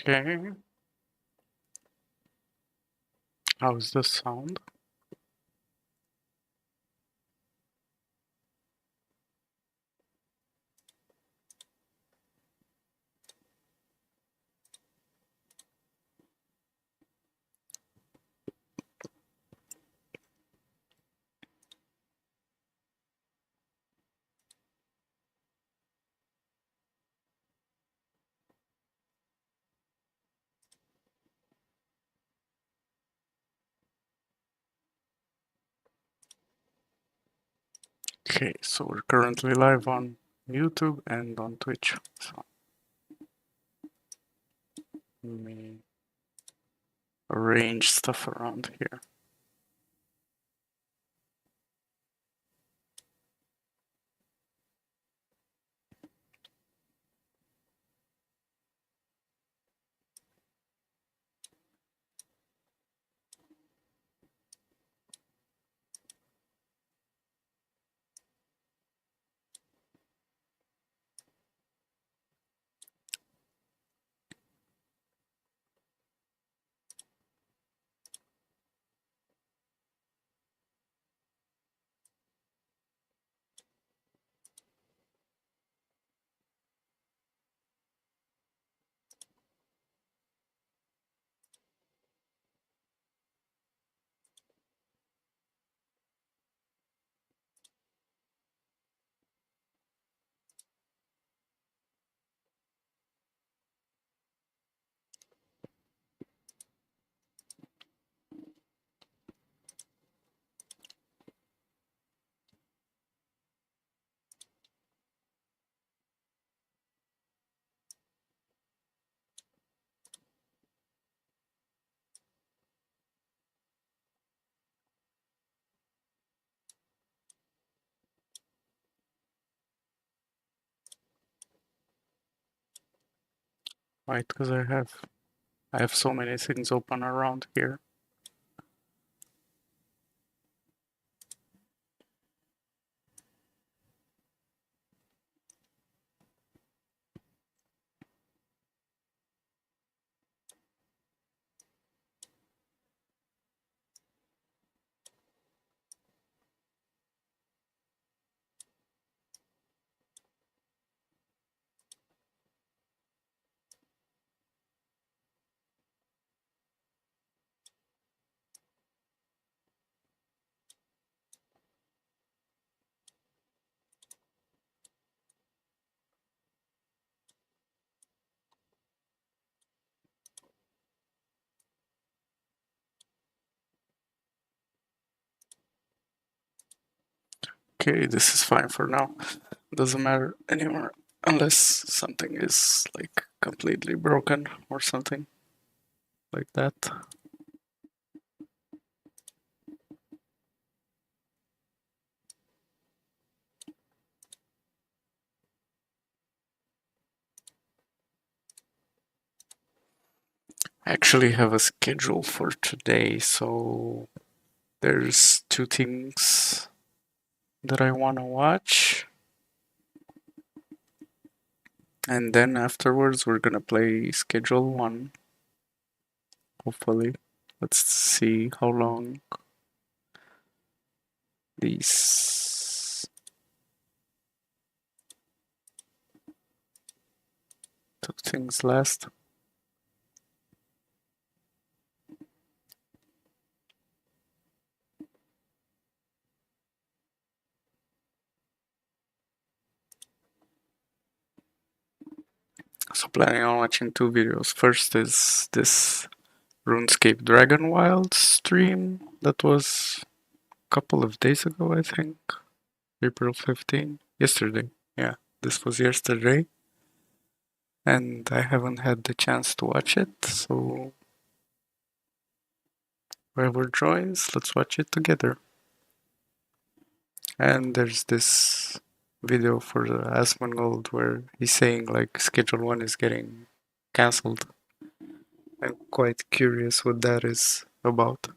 Okay. How's the sound? Okay, so we're currently live on YouTube and on Twitch. So let me arrange stuff around here. Right, because I have so many things open around here. Okay, this is fine for now. Doesn't matter anymore unless something is like completely broken or something like that. I actually have a schedule for today, so there's two things that I want to watch. And then afterwards, we're gonna play Schedule 1, hopefully. Let's see how long these two things last. So planning on watching two videos. First is this RuneScape Dragon Wild stream that was a couple of days ago, I think. April 15. Yesterday. Yeah, this was yesterday. And I haven't had the chance to watch it, so whoever joins, let's watch it together. And there's this video for the Asmongold where he's saying like Schedule 1 is getting cancelled. I'm quite curious what that is about.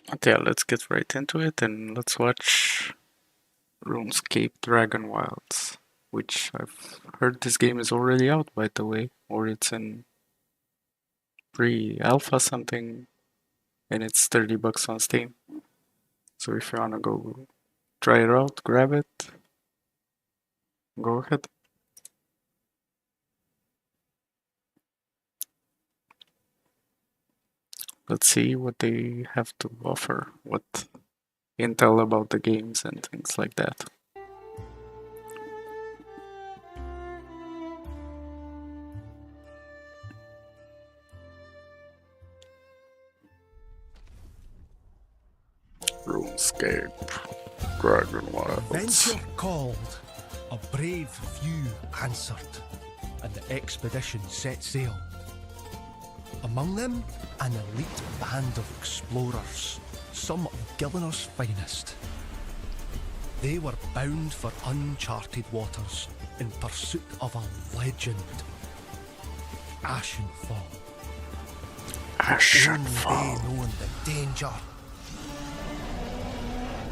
But yeah, let's get right into it and let's watch RuneScape Dragon Wilds, which I've heard this game is already out, by the way, or it's in pre-alpha something, and it's $30 on Steam. So if you wanna go try it out, grab it, go ahead. Let's see what they have to offer, what intel about the games and things like that. RuneScape Dragon Wilds. Adventure called, a brave few answered, and the expedition set sail. Among them, an elite band of explorers, some of Gillinor's finest. They were bound for uncharted waters in pursuit of a legend. Ashenfall. Ashenfall. Only they known the danger.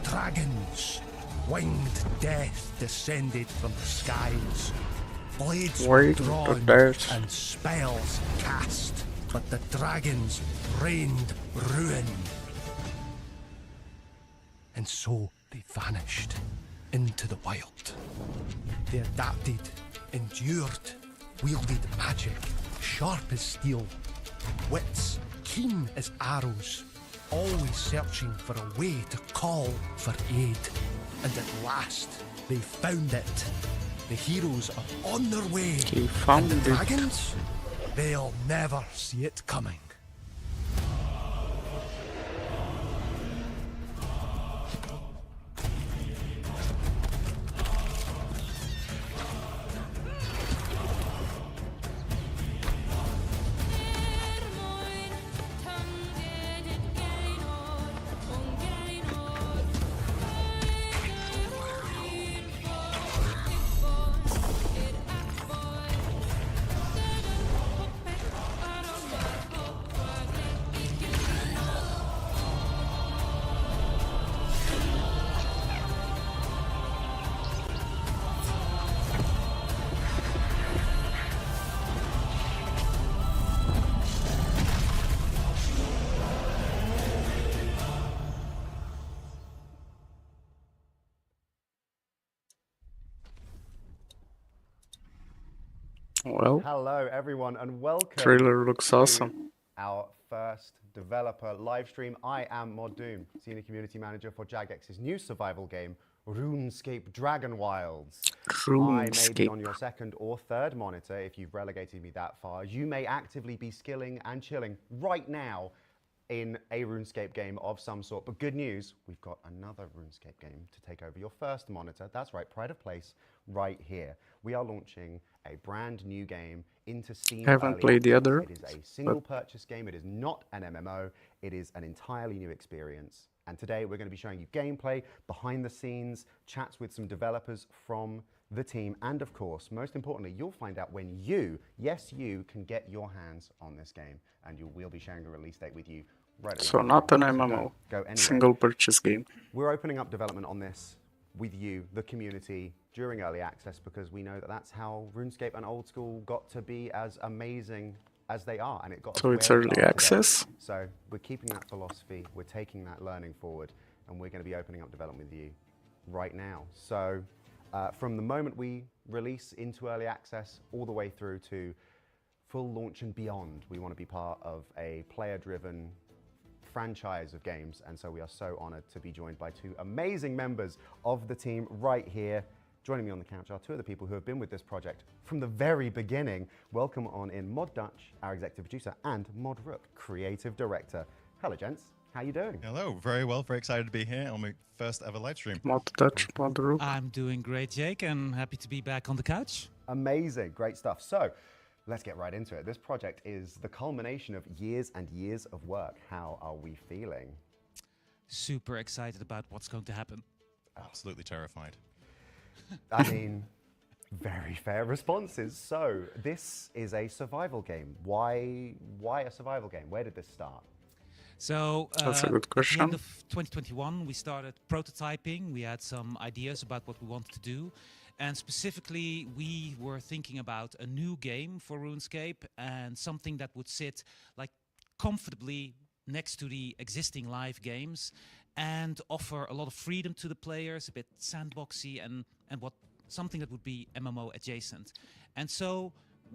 Dragons, winged death descended from the skies. Blades were Winged drawn death. and spells cast, but the dragons rained ruin. And so they vanished into the wild. They adapted, endured, wielded magic, sharp as steel, wits keen as arrows, always searching for a way to call for aid. And at last, they found it. The heroes are on their way. He found and the it. dragons, they'll never see it coming. Well, Hello, everyone, and welcome trailer looks to awesome. our first developer live stream. I am Mod Doom, Senior Community Manager for Jagex's new survival game, RuneScape Dragon Wilds. I may be on RuneScape. your second or third monitor if you've relegated me that far. You may actively be skilling and chilling right now in a RuneScape game of some sort. But good news, we've got another RuneScape game to take over your first monitor. That's right, Pride of Place, right here. We are launching a brand new game into Steam. I haven't played the other, It is a single purchase game. It is not an MMO. It is an entirely new experience. And today we're going to be showing you gameplay, behind the scenes, chats with some developers from the team, and of course, most importantly, you'll find out when you, yes you, can get your hands on this game, and we'll be sharing a release date with you right So away. not an So MMO, go anywhere. single purchase game. We're opening up development on this with you, the community, during early access, because we know that that's how RuneScape and Old School got to be as amazing as they are, and it got us So it's where we early are access? today. So we're keeping that philosophy, we're taking that learning forward, and we're going to be opening up development with you right now. So from the moment we release into early access all the way through to full launch and beyond, we want to be part of a player-driven franchise of games, and so we are so honored to be joined by two amazing members of the team right here. Joining me on the couch are two of the people who have been with this project from the very beginning. Welcome on in Mod Dutch, our executive producer, and Mod Rook, creative director. Hello, gents. How you doing? Hello, very well, very excited to be here on my first ever live stream. Mod Dutch, Mod Rook. I'm doing great, Jake, and happy to be back on the couch. Amazing, great stuff. So let's get right into it. This project is the culmination of years and years of work. How are we feeling? Super excited about what's going to happen. Absolutely terrified. I mean, very fair responses. So this is a survival game. Why a survival game? Where did this start? So That's a good at the end question. of 2021, we started prototyping. We had some ideas about what we wanted to do. And specifically, we were thinking about a new game for RuneScape and something that would sit like comfortably next to the existing live games and offer a lot of freedom to the players, a bit sandboxy and what something that would be MMO adjacent. And so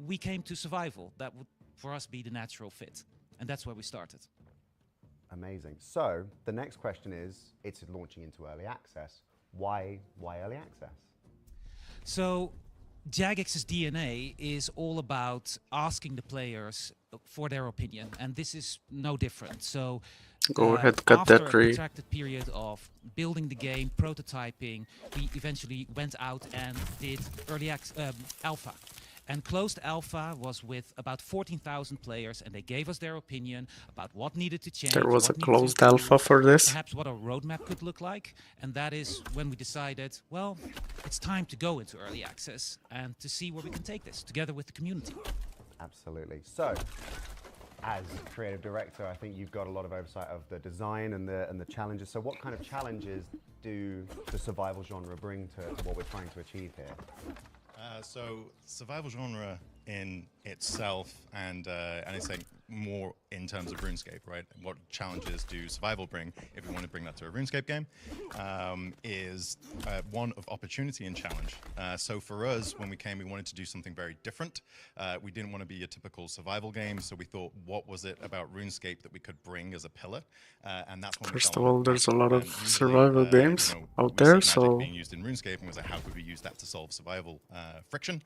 we came to survival. That would for us be the natural fit. And that's where we started. Amazing. So the next question is, it's launching into early access. Why early access? So Jagex's DNA is all about asking the players for their opinion, and this is no different. So Go ahead, cut after that a tree. protracted period of building the game, prototyping, we eventually went out and did alpha. And closed alpha was with about 14,000 players, and they gave us their opinion about what needed to change. There was a what needed to closed improve, alpha for this. perhaps what a roadmap could look like. And that is when we decided, well, it's time to go into early access and to see where we can take this together with the community. Absolutely. So, as creative director, I think you've got a lot of oversight of the design and the challenges. So what kind of challenges do the survival genre bring to what we're trying to achieve here? So survival genre in itself, and I think more in terms of RuneScape, right? What challenges do survival bring, if we want to bring that to a RuneScape game, is one of opportunity and challenge. So for us, when we came, we wanted to do something very different. We didn't want to be a typical survival game, so we thought, what was it about RuneScape that we could bring as a pillar? And that's when First we of all, there's a lot of survival games out we there, see so magic being used in RuneScape, and was like, how could we use that to solve survival friction?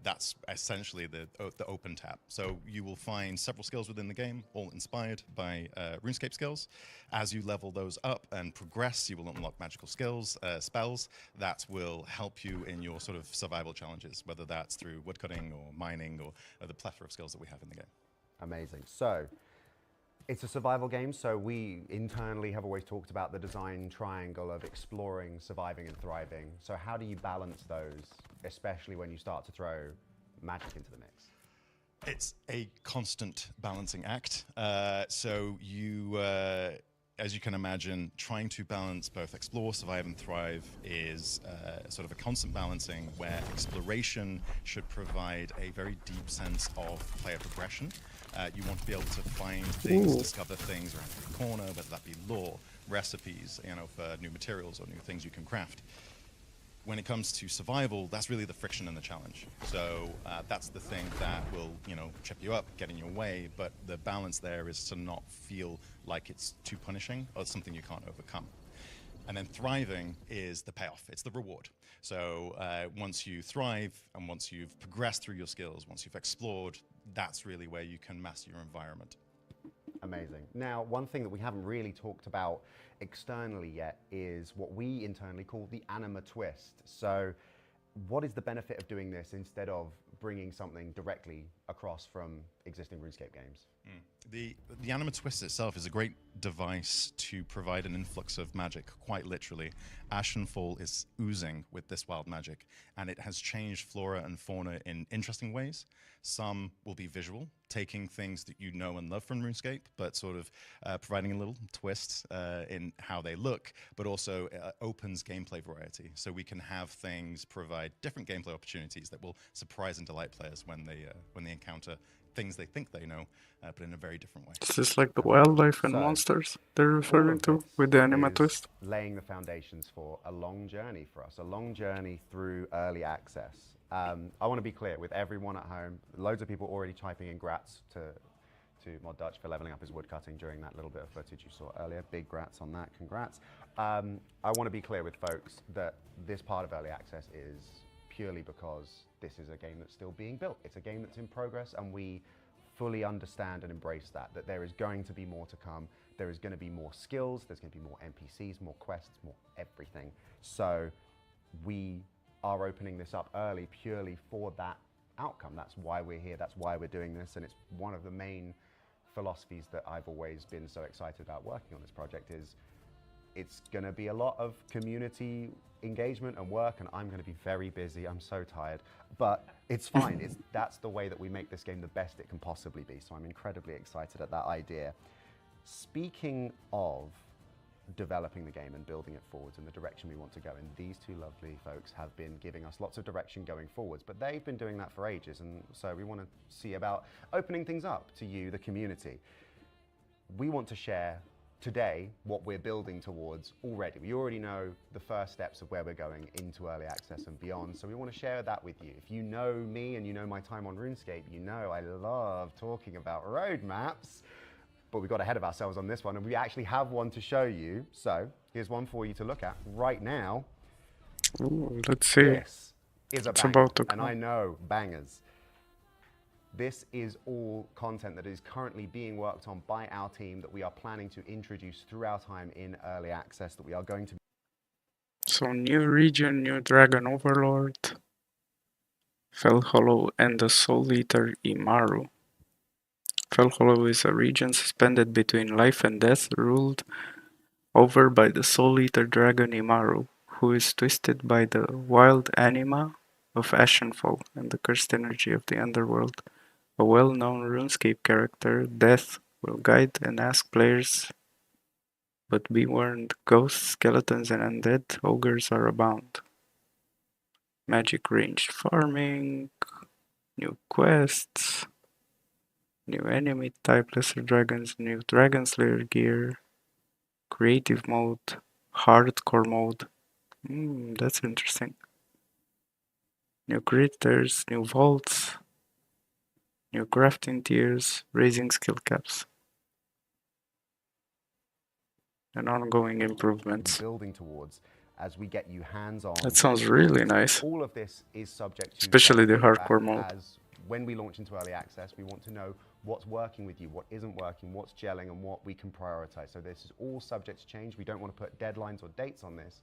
That's essentially the open tab. So you will find several skills within the game, all inspired by RuneScape skills. As you level those up and progress, you will unlock magical skills, spells that will help you in your sort of survival challenges, whether that's through woodcutting or mining or the plethora of skills that we have in the game. Amazing. So, it's a survival game, so we internally have always talked about the design triangle of exploring, surviving, and thriving. So how do you balance those, especially when you start to throw magic into the mix? It's a constant balancing act. So you, as you can imagine, trying to balance both explore, survive, and thrive is sort of a constant balancing where exploration should provide a very deep sense of player progression. You want to be able to find things, discover things around the corner, whether that be lore, recipes, for new materials or new things you can craft. When it comes to survival, that's really the friction and the challenge. So that's the thing that will, trip you up, get in your way. But the balance there is to not feel like it's too punishing or something you can't overcome. And then thriving is the payoff. It's the reward. So once you thrive and once you've progressed through your skills, once you've explored, that's really where you can master your environment. Amazing. Now, one thing that we haven't really talked about externally yet is what we internally call the anima twist. So what is the benefit of doing this instead of bringing something directly across from existing RuneScape games? The Anima Twist itself is a great device to provide an influx of magic, quite literally. Ashenfall is oozing with this wild magic, and it has changed flora and fauna in interesting ways. Some will be visual, taking things that you know and love from RuneScape, but sort of providing a little twist in how they look, but also opens gameplay variety. So we can have things provide different gameplay opportunities that will surprise and delight players when they encounter things they think they know, but in a very different way. is this like the wildlife and So, monsters they're All referring of to this with the anima is twist? laying the foundations for a long journey for us, a long journey through early access. I want to be clear with everyone at home. Loads of people already typing in grats to Mod Dutch for leveling up his woodcutting during that little bit of footage you saw earlier. Big grats on that, congrats. I want to be clear with folks that this part of early access is purely because this is a game that's still being built. It's a game that's in progress, and we fully understand and embrace that there is going to be more to come. There is going to be more skills, there's going to be more NPCs, more quests, more everything. So we are opening this up early purely for that outcome. That's why we're here, that's why we're doing this, and it's one of the main philosophies that I've always been so excited about working on this project is It's going to be a lot of community engagement and work, and I'm going to be very busy. I'm so tired, but it's fine. That's the way that we make this game the best it can possibly be. So I'm incredibly excited at that idea. Speaking of developing the game and building it forwards in the direction we want to go in, these two lovely folks have been giving us lots of direction going forwards, but they've been doing that for ages, and so we want to see about opening things up to you, the community. We want to share today what we're building towards already. We already know the first steps of where we're going into early access and beyond, so we want to share that with you. If you know me and you know my time on RuneScape, you know I love talking about roadmaps. But we got ahead of ourselves on this one, and we actually have one to show you. So here's one for you to look at right now. Ooh, let's see. This is a It's banger, about to and I come. know bangers. This is all content that is currently being worked on by our team that we are planning to introduce through our time in early access, that we are going to. So new region, new dragon overlord, Fell Hollow, and the Soul Eater Imaru. Fell Hollow is a region suspended between life and death, ruled over by the Soul Eater dragon Imaru, who is twisted by the wild anima of Ashenfall and the cursed energy of the underworld. A well-known RuneScape character, Death, will guide and ask players, but be warned, ghosts, skeletons, and undead ogres are abound. Magic range farming, new quests, new enemy type lesser dragons, new dragon slayer gear, creative mode, hardcore mode. That's interesting. New critters, new vaults, new crafting tiers, raising skill caps, and ongoing improvements. Building towards as we get you hands-on. That sounds really nice. All of this is subject to Especially the feedback, hardcore mode. as when we launch into early access, we want to know what's working with you, what isn't working, what's gelling, and what we can prioritize. So this is all subject to change. We don't want to put deadlines or dates on this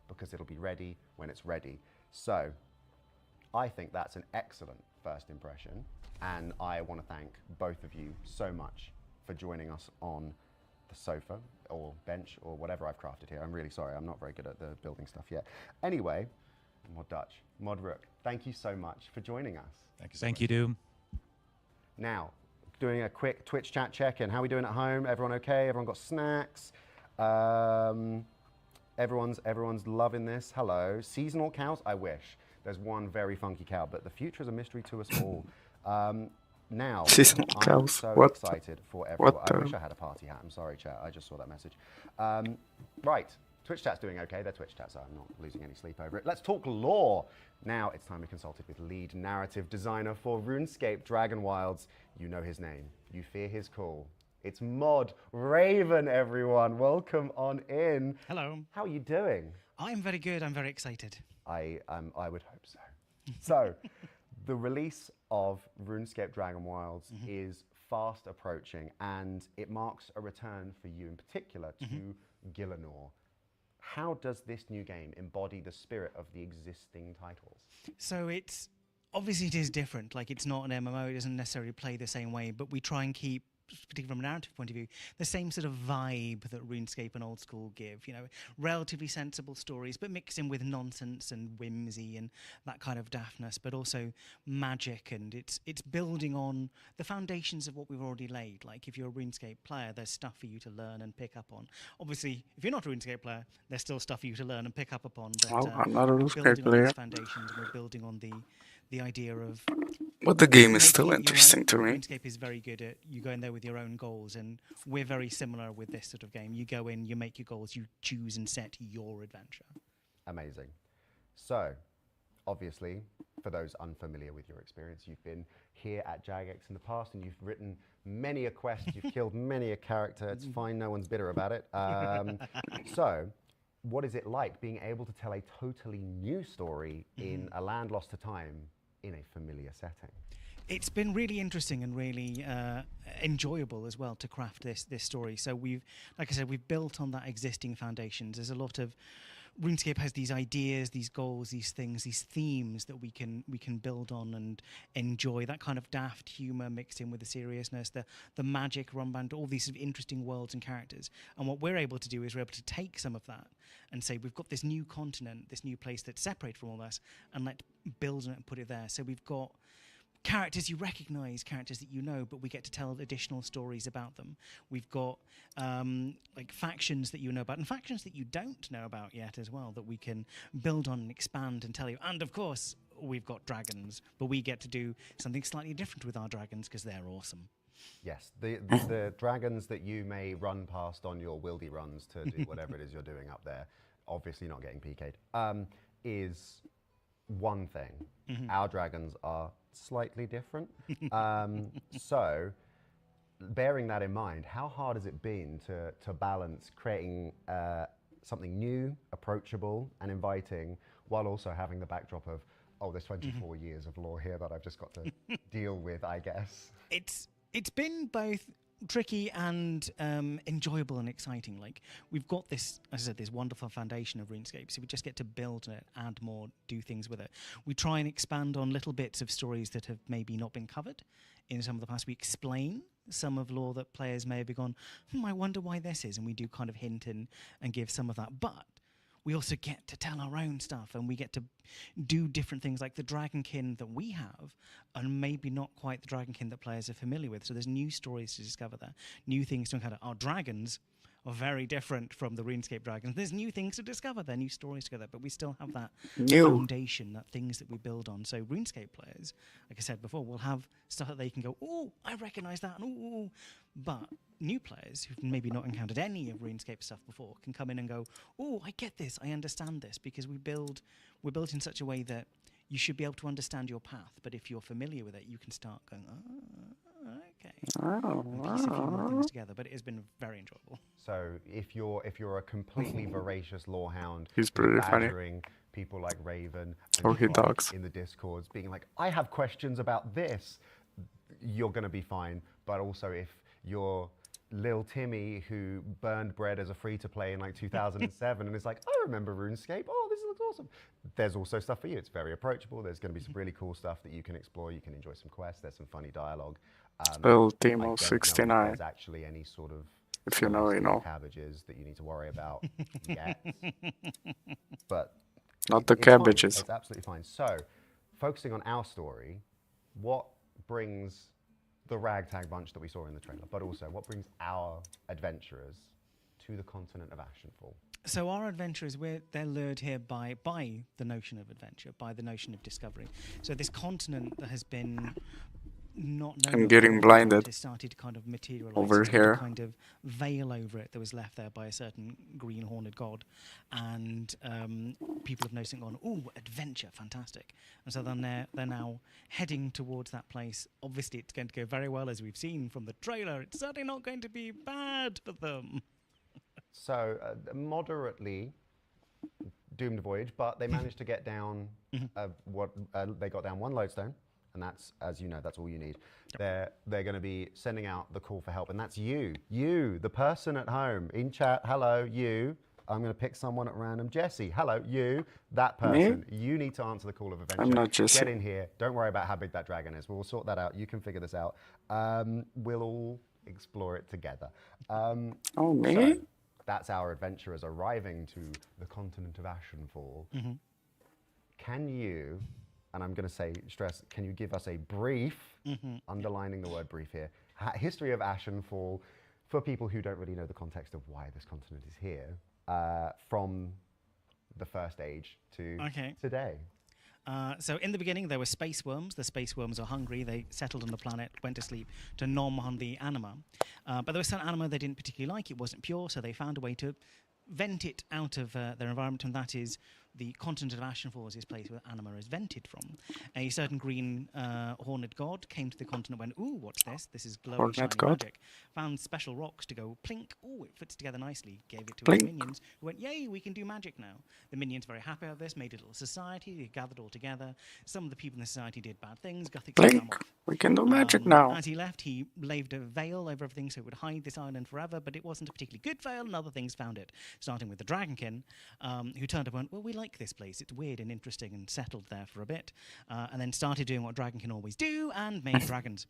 because it'll be ready when it's ready. So I think that's an excellent first impression, and I want to thank both of you so much for joining us on the sofa or bench or whatever I've crafted here. I'm really sorry, I'm not very good at the building stuff yet. Anyway, Mod Dutch, Mod Rook, thank you so much for joining us. Thank you so Thank much. you, Doom. Now, doing a quick Twitch chat check-in. How are we doing at home? Everyone okay? Everyone got snacks? Everyone's loving this. Hello. Seasonal cows? I wish. There's one very funky cow, but the future is a mystery to us all. Now, Seasonal I'm cows? so What? excited for everyone. What I wish the- I had a party hat. I'm sorry, chat. I just saw that message. Right. Twitch chat's doing okay. They're Twitch chat, so I'm not losing any sleep over it. Let's talk lore. Now it's time we consulted with lead narrative designer for RuneScape Dragon Wilds. You know his name. You fear his call. It's Mod Raven, everyone. Welcome on in. Hello. How are you doing? I'm very good. I'm very excited. I would hope so. So, the release of RuneScape Dragon Wilds is fast approaching, and it marks a return for you in particular to Gielinor. How does this new game embody the spirit of the existing titles? So it's obviously it is different. Like it's not an MMO. It doesn't necessarily play the same way, but we try and keep, particularly from a narrative point of view, the same sort of vibe that RuneScape and Old School give. You know, relatively sensible stories, but mixed in with nonsense and whimsy and that kind of daftness, but also magic. And it's building on the foundations of what we've already laid. Like if you're a RuneScape player, there's stuff for you to learn and pick up on. Obviously, if you're not a RuneScape player, there's still stuff for you to learn and pick up upon. But, Well, I'm not a we're RuneScape building on player. these foundations, and we're building on the idea of But the game is making still it your interesting own. to me. RuneScape is very good at you go in there with your own goals, and we're very similar with this sort of game. You go in, you make your goals, you choose and set your adventure. Amazing. So, obviously, for those unfamiliar with your experience, you've been here at Jagex in the past, and you've written many a quest, you've killed many a character. It's fine, no one's bitter about it. So, what is it like being able to tell a totally new story in a land lost to time in a familiar setting? It's been really interesting and really enjoyable as well to craft this story. So we've, like I said, we've built on that existing foundations. There's a lot of RuneScape has these ideas, these goals, these things, these themes that we can build on and enjoy. That kind of daft humor mixed in with the seriousness, the magic run band, all these sort of interesting worlds and characters. And what we're able to do is we're able to take some of that and say we've got this new continent, this new place that's separate from all this, and let build on it and put it there. So we've got characters you recognize, characters that you know, but we get to tell additional stories about them. We've got like factions that you know about and factions that you don't know about yet as well that we can build on and expand and tell you. And of course, we've got dragons, but we get to do something slightly different with our dragons because they're awesome. Yes, the dragons that you may run past on your wildy runs to do whatever it is you're doing up there, obviously not getting PK'd, is one thing. Our dragons are slightly different. So, bearing that in mind, how hard has it been to balance creating something new, approachable, and inviting, while also having the backdrop of, oh, there's 24 years of lore here that I've just got to deal with, I guess? It's been both tricky and enjoyable and exciting. Like, we've got this, as I said, this wonderful foundation of RuneScape, so we just get to build on it, add more, do things with it. We try and expand on little bits of stories that have maybe not been covered in some of the past. We explain some of lore that players may have gone, I wonder why this is, and we do kind of hint and give some of that. But we also get to tell our own stuff, and we get to do different things, like the Dragonkin that we have, and maybe not quite the Dragonkin that players are familiar with. So there's new stories to discover there, new things to encounter. Our dragons are very different from the RuneScape dragons. There's new things to discover there, new stories together, but we still have that foundation, that things that we build on. So RuneScape players, like I said before, will have stuff that they can go, oh, I recognize that, and ooh. But new players who've maybe not encountered any of RuneScape stuff before can come in and go, oh, I get this, I understand this, because we're built in such a way that you should be able to understand your path, but if you're familiar with it, you can start going, okay. And piece a few more things together, but it has been very enjoyable. So if you're a completely voracious lorehound, He's pretty funny. badgering people like Raven, and Oh, he people like dogs. in the Discords, being like, I have questions about this, you're going to be fine. But also if you're Lil Timmy who burned bread as a free-to-play in like 2007 and is like, I remember RuneScape, oh, this looks awesome. There's also stuff for you. It's very approachable. There's going to be some really cool stuff that you can explore. You can enjoy some quests. There's some funny dialogue. Lil I don't know Timo if 69. there's actually any sort of If you know, you know. cabbages that you need to worry about yet. But Not the it's fine. cabbages. It's absolutely fine. So, focusing on our story, what brings the ragtag bunch that we saw in the trailer, but also what brings our adventurers to the continent of Ashenfall? So our adventurers, they're lured here by the notion of adventure, by the notion of discovery. So this continent that has been not known I'm before, getting blinded has started to kind of materialize over into here. a kind of veil over it that was left there by a certain green-horned god, and people have noticed and gone, "Oh, adventure, fantastic!" And so then they're now heading towards that place. Obviously, it's going to go very well, as we've seen from the trailer. It's certainly not going to be bad for them. So, moderately doomed voyage, but they managed to get down they got down one lodestone, and that's, as you know, that's all you need. They're going to be sending out the call for help, and that's you, the person at home in chat. Hello, you. I'm going to pick someone at random. Jesse, hello, you, that person. Me? You need to answer the call of adventure. I'm not Jesse. Get in here. Don't worry about how big that dragon is. We'll sort that out. You can figure this out. We'll all explore it together. Oh, me? So, that's our adventurers arriving to the continent of Ashenfall. Can you, and I'm going to stress, can you give us a brief, underlining the word brief here, history of Ashenfall for people who don't really know the context of why this continent is here, from the First Age to today? So in the beginning, there were space worms. The space worms are hungry. They settled on the planet, went to sleep to nom on the anima. But there was some anima they didn't particularly like. It wasn't pure, so they found a way to vent it out of their environment, and that is the continent of Ashenfall is this place where anima is vented from. A certain green horned god came to the continent and went, ooh, what's this? This is glowing, Horned shiny god? magic. Found special rocks to go plink. Ooh, it fits together nicely. Gave it to Plink. his minions, who went, yay, we can do magic now. The minions very happy about this, made a little society, they gathered all together. Some of the people in the society did bad things. Gothic took them Blink. off. We can do magic now. As he left, he laved a veil over everything so it would hide this island forever, but it wasn't a particularly good veil, and other things found it. Starting with the Dragonkin, who turned up and went, well, we like this place. It's weird and interesting, and settled there for a bit. And then started doing what Dragonkin always do, and made dragons.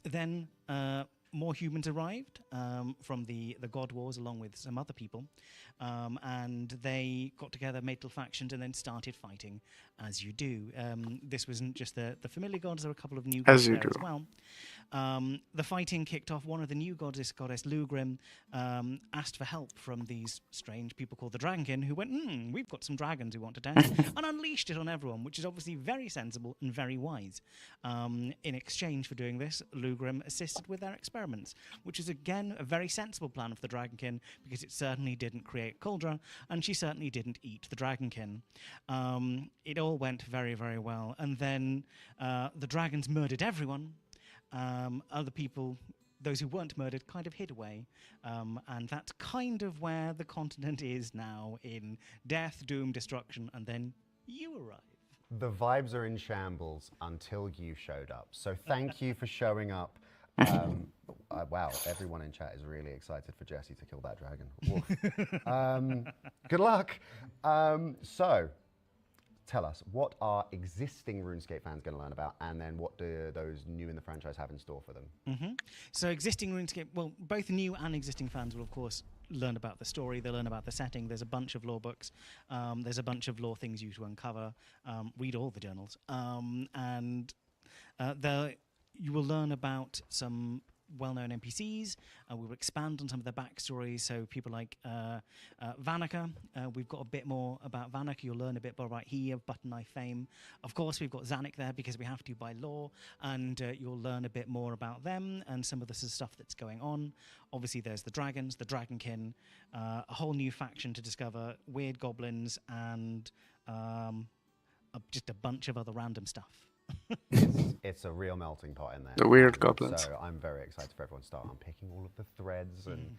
Then more humans arrived from the God Wars along with some other people. And they got together, made little factions, and then started fighting, as you do. This wasn't just the familiar gods, there were a couple of new gods As you there as do. well. The fighting kicked off. One of the new gods, goddess Lugrim, asked for help from these strange people called the Dragonkin, who went, we've got some dragons who want to dance, and unleashed it on everyone, which is obviously very sensible and very wise. In exchange for doing this, Lugrim assisted with their experiments, which is again a very sensible plan of the Dragonkin, because it certainly didn't create Kuldra, and she certainly didn't eat the Dragonkin. It all went very, very well, and then the dragons murdered everyone. Other people, those who weren't murdered, kind of hid away. And that's kind of where the continent is now, in death, doom, destruction, and then you arrive. The vibes are in shambles until you showed up. So thank you for showing up. Wow, everyone in chat is really excited for Jesse to kill that dragon. Woof. Good luck. So, tell us, what are existing RuneScape fans going to learn about, and then what do those new in the franchise have in store for them? So existing RuneScape, well, both new and existing fans will, of course, learn about the story, they'll learn about the setting. There's a bunch of lore books. There's a bunch of lore things you to uncover. Read all the journals. And you will learn about some well-known NPCs. We will expand on some of their backstories. So people like Vannaka. We've got a bit more about Vannaka. You'll learn a bit more about he of Button Knife fame. Of course, we've got Zanuck there because we have to by law, and you'll learn a bit more about them and some of the stuff that's going on. Obviously, there's the dragons, the Dragonkin, a whole new faction to discover, weird goblins, and just a bunch of other random stuff. It's a real melting pot in there. The weird goblins. So I'm very excited for everyone to start unpicking all of the threads and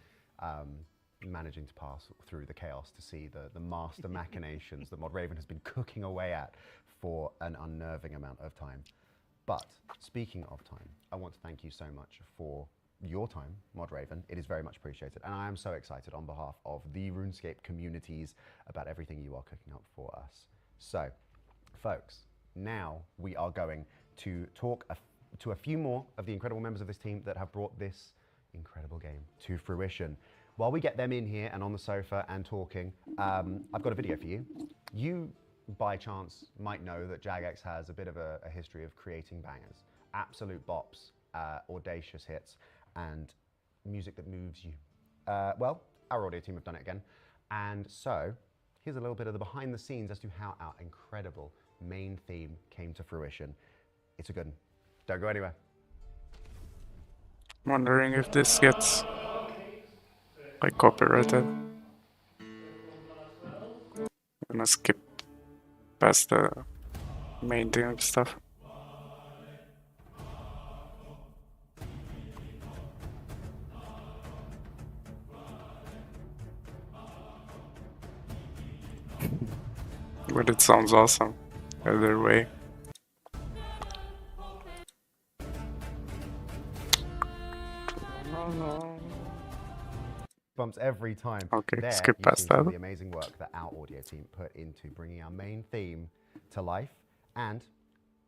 managing to pass through the chaos to see the master machinations that Modraven has been cooking away at for an unnerving amount of time. But speaking of time, I want to thank you so much for your time, Modraven. It is very much appreciated. And I am so excited on behalf of the RuneScape communities about everything you are cooking up for us. So, folks, now we are going to talk to a few more of the incredible members of this team that have brought this incredible game to fruition. While we get them in here and on the sofa and talking, I've got a video for you. You, by chance, might know that Jagex has a bit of a history of creating bangers, absolute bops, audacious hits, and music that moves you. Well, our audio team have done it again. And so, here's a little bit of the behind the scenes as to how our incredible main theme came to fruition. It's a good one. Don't go anywhere. I'm wondering if this gets like copyrighted. I'm gonna skip past the main theme stuff. But it sounds awesome either way. Bumps every time. Okay, there, skip you past see some of that. the amazing work that our audio team put into bringing our main theme to life. And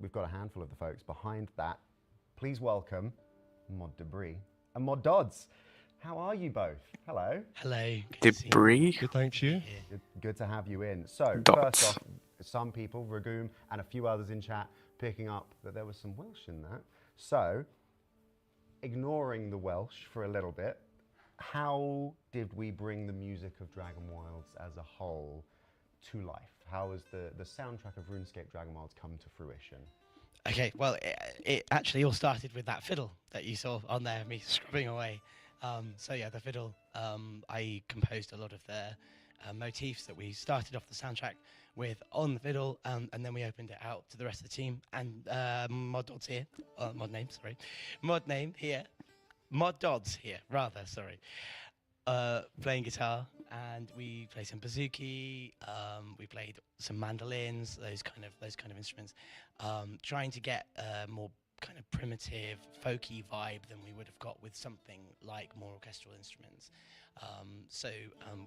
we've got a handful of the folks behind that. Please welcome Mod Debris and Mod Dodds. How are you both? Hello. Hello. Good to see you. Debris. Good, thanks you. Good to have you in. So, Dots. first off, some people, Ragoom and a few others in chat, picking up that there was some Welsh in that. So, ignoring the Welsh for a little bit, how did we bring the music of Dragon Wilds as a whole to life? How has the soundtrack of RuneScape Dragon Wilds come to fruition? Okay, well, it actually all started with that fiddle that you saw on there, me scrubbing away. So yeah, the fiddle, I composed a lot of motifs that we started off the soundtrack with on the fiddle, and then we opened it out to the rest of the team. And Mod Dodds here, Mod Dodds here, rather, sorry. Playing guitar, and we played some bouzouki. We played some mandolins, those kind of instruments, trying to get a more kind of primitive, folky vibe than we would have got with something like more orchestral instruments.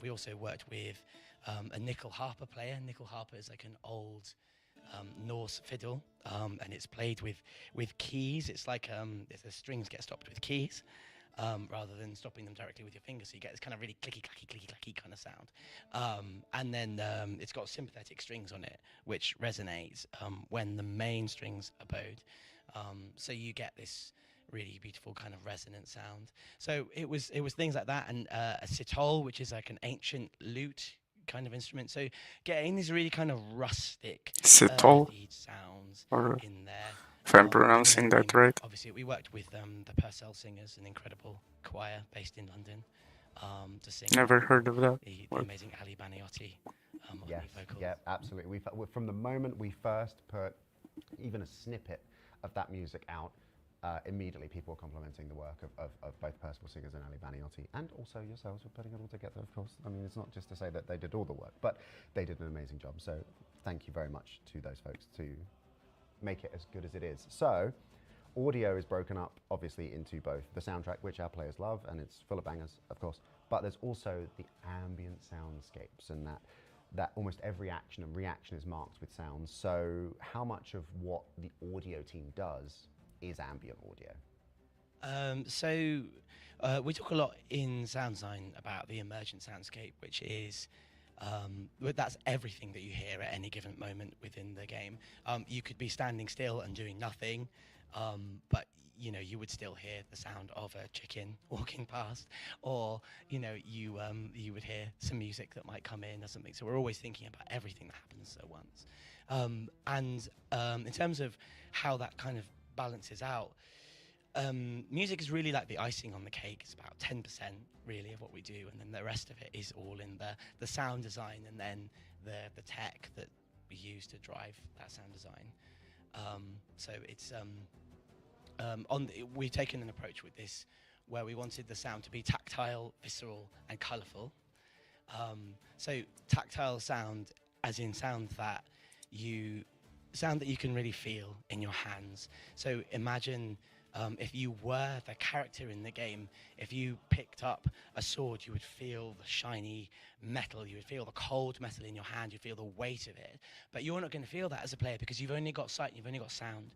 We also worked with a nickel harper player. Nickel harper is like an old Norse fiddle, and it's played with keys. It's like the strings get stopped with keys. Rather than stopping them directly with your fingers, so you get this kind of really clicky, clacky, clicky, clacky kind of sound. And then it's got sympathetic strings on it, which resonates when the main strings are bowed. So you get this really beautiful kind of resonant sound. So it was things like that, and a sitol, which is like an ancient lute kind of instrument. So getting these really kind of rustic Sitol? sounds Or in there. if I'm pronouncing that right. Obviously, we worked with the Purcell Singers, an incredible choir based in London, to sing. Never heard of that. The What? amazing Ali Baniotti on Yes, the vocals. yeah, absolutely. From the moment we first put even a snippet of that music out, immediately people were complimenting the work of both Percival Singers and Ali Baniotti, and also yourselves for putting it all together, of course. I mean, it's not just to say that they did all the work, but they did an amazing job. So thank you very much to those folks to make it as good as it is. So audio is broken up, obviously, into both the soundtrack, which our players love, and it's full of bangers, of course, but there's also the ambient soundscapes, and that almost every action and reaction is marked with sounds. So how much of what the audio team does is ambient audio? We talk a lot in sound design about the emergent soundscape, which is that's everything that you hear at any given moment within the game. You could be standing still and doing nothing, but you would still hear the sound of a chicken walking past, or you would hear some music that might come in or something. So we're always thinking about everything that happens at once. In terms of how that kind of balances out, music is really like the icing on the cake. It's about 10% really of what we do, and then the rest of it is all in the sound design, and then the tech that we use to drive that sound design. So it's we've taken an approach with this where we wanted the sound to be tactile, visceral, and colourful. So tactile sound, as in sound that you can really feel in your hands. So imagine if you were the character in the game, if you picked up a sword, you would feel the shiny metal, you would feel the cold metal in your hand, you'd feel the weight of it. But you're not going to feel that as a player because you've only got sight and you've only got sound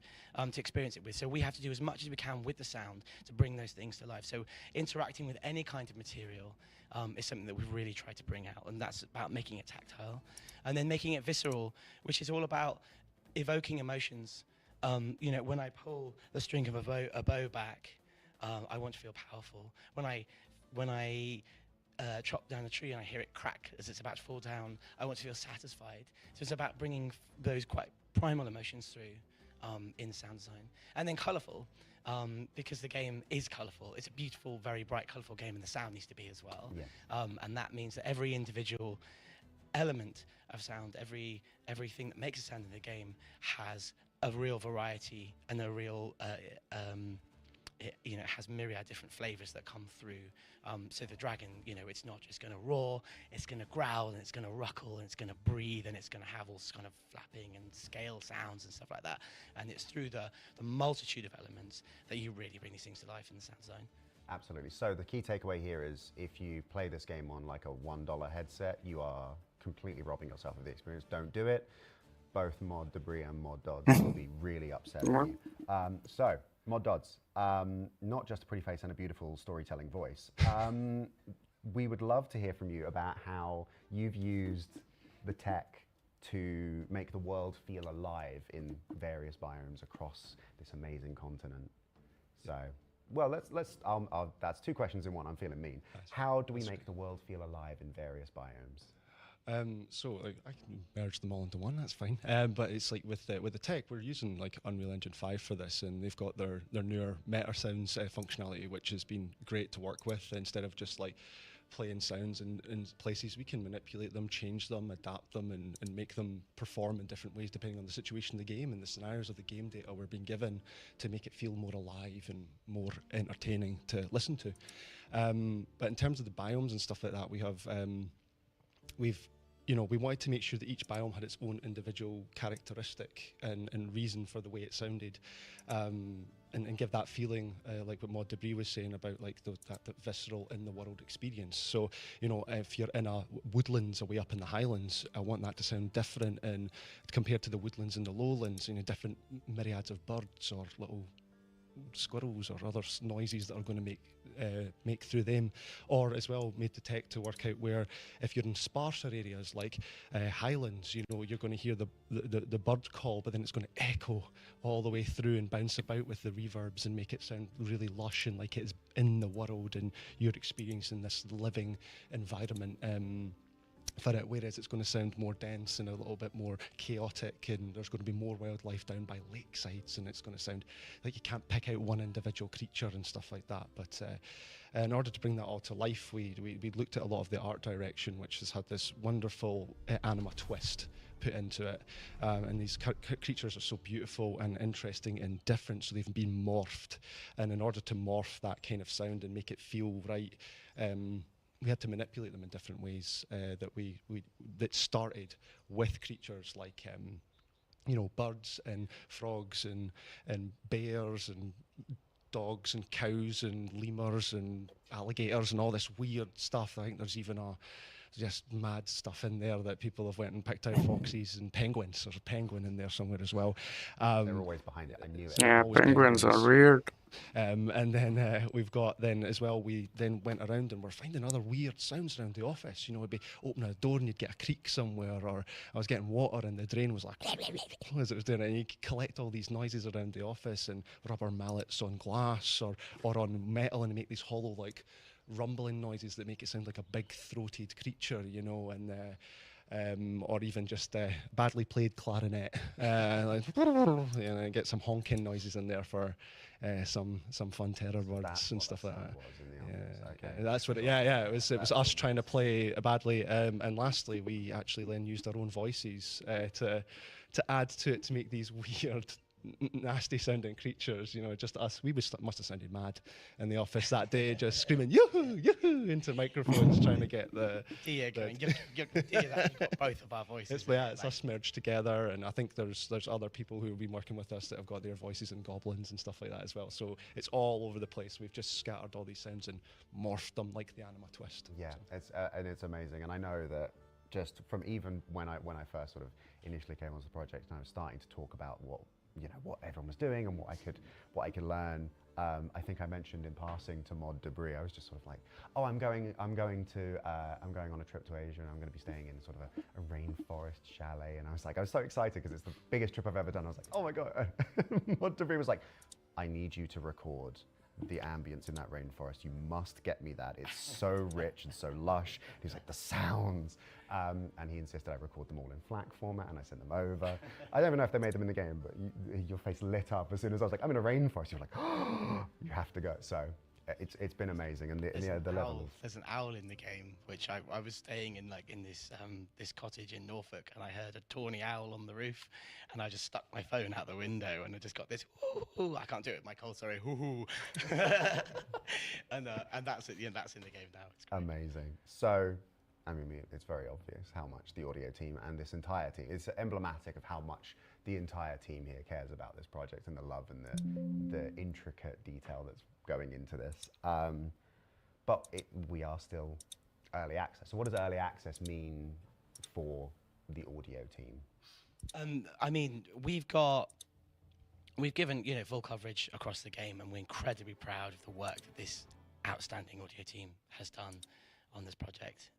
to experience it with. So we have to do as much as we can with the sound to bring those things to life. So interacting with any kind of material is something that we've really tried to bring out, and that's about making it tactile. And then making it visceral, which is all about evoking emotions. When I pull the string of a bow back, I want to feel powerful. When I chop down a tree and I hear it crack as it's about to fall down, I want to feel satisfied. So it's about bringing those quite primal emotions through in sound design. And then colourful, because the game is colourful. It's a beautiful, very bright, colourful game, and the sound needs to be as well. Yeah. And that means that every individual element of sound, everything that makes a sound in the game has a real variety and a real it has myriad different flavors that come through. So the dragon, it's not just going to roar, it's going to growl, and it's going to ruckle, and it's going to breathe, and it's going to have all kind of flapping and scale sounds and stuff like that. And it's through the multitude of elements that you really bring these things to life in the sound design. Absolutely. So the key takeaway here is if you play this game on like a $1 headset, you are completely robbing yourself of the experience. Don't do it. Both Mod Debris and Mod Dodds will be really upset with you. So, Mod Dodds, not just a pretty face and a beautiful storytelling voice. We would love to hear from you about how you've used the tech to make the world feel alive in various biomes across this amazing continent. So, well, let's that's two questions in one. I'm feeling mean. How do we make the world feel alive in various biomes? So I can merge them all into one. That's fine. But it's like with the tech, we're using like Unreal Engine 5 for this, and they've got their newer Meta Sounds functionality, which has been great to work with instead of just like playing sounds in places, we can manipulate them, change them, adapt them, and make them perform in different ways depending on the situation of the game and the scenarios of the game data we're being given to make it feel more alive and more entertaining to listen to. But in terms of the biomes and stuff like that, we have we wanted to make sure that each biome had its own individual characteristic and reason for the way it sounded, and give that feeling, like what Mod Debris was saying about like that visceral in the world experience. So, if you're in a woodlands away up in the Highlands, I want that to sound different and compared to the woodlands in the lowlands, different myriads of birds or little squirrels or other noises that are going to make through them, or as well made the tech to work out where if you're in sparser areas like highlands, you're going to hear the bird call, but then it's going to echo all the way through and bounce about with the reverbs and make it sound really lush and like it is in the world and you're experiencing this living environment for it, whereas it's going to sound more dense and a little bit more chaotic, and there's going to be more wildlife down by lakesides, and it's going to sound like you can't pick out one individual creature and stuff like that. But in order to bring that all to life, we looked at a lot of the art direction, which has had this wonderful anima twist put into it, and these creatures are so beautiful and interesting and different, so they've been morphed, and in order to morph that kind of sound and make it feel right, we had to manipulate them in different ways that started with creatures like birds and frogs and bears and dogs and cows and lemurs and alligators and all this weird stuff. I think there's even just mad stuff in there that people have went and picked out foxes and penguins. There's a penguin in there somewhere as well. They're always behind it. I knew it. Yeah, penguins are weird. And then we've got then as well, we then went around and we're finding other weird sounds around the office. It'd be opening a door and you'd get a creak somewhere, or I was getting water and the drain was like as it was doing it, and you could collect all these noises around the office and rubber mallets on glass or on metal and make these hollow like rumbling noises that make it sound like a big throated creature, or even just badly played clarinet, get some honking noises in there for some fun terror words and stuff like that. That's what. It was us trying to play badly, and lastly, we actually then used our own voices to add to it to make these weird, nasty sounding creatures, just us. We must have sounded mad in the office that day, just screaming yoo-hoo, yoo-hoo into microphones, trying to get the going. You've got both of our voices. It's us merged together, and I think there's other people who have been working with us that have got their voices in goblins and stuff like that as well. So it's all over the place. We've just scattered all these sounds and morphed them like the anima twist. Yeah, it's amazing, and I know that just from even when I first sort of initially came onto the project, and I was starting to talk about what everyone was doing and what I could learn. I think I mentioned in passing to Mod Debris, I was just sort of like, oh, I'm going on a trip to Asia, and I'm going to be staying in sort of a rainforest chalet. And I was so excited because it's the biggest trip I've ever done. I was like, oh my God. Mod Debris was like, I need you to record the ambience in that rainforest. You must get me that. It's so rich and so lush. He was like, the sounds. And he insisted I record them all in FLAC format, and I sent them over. I don't even know if they made them in the game, but your face lit up as soon as I was like, I'm in a rainforest. You're like, oh, you have to go. So it's been amazing. And the level. There's an owl in the game, which I was staying in this cottage in Norfolk, and I heard a tawny owl on the roof, and I just stuck my phone out the window, and I just got this, ooh, I can't do it with my cold, sorry, hoo. and that's it. Yeah, that's in the game now. It's great. Amazing. So, I mean, it's very obvious how much the audio team and this entire team, it's emblematic of how much the entire team here cares about this project and the love and the intricate detail that's going into this. But we are still early access. So what does early access mean for the audio team? I mean, we've given full coverage across the game, and we're incredibly proud of the work that this outstanding audio team has done on this project.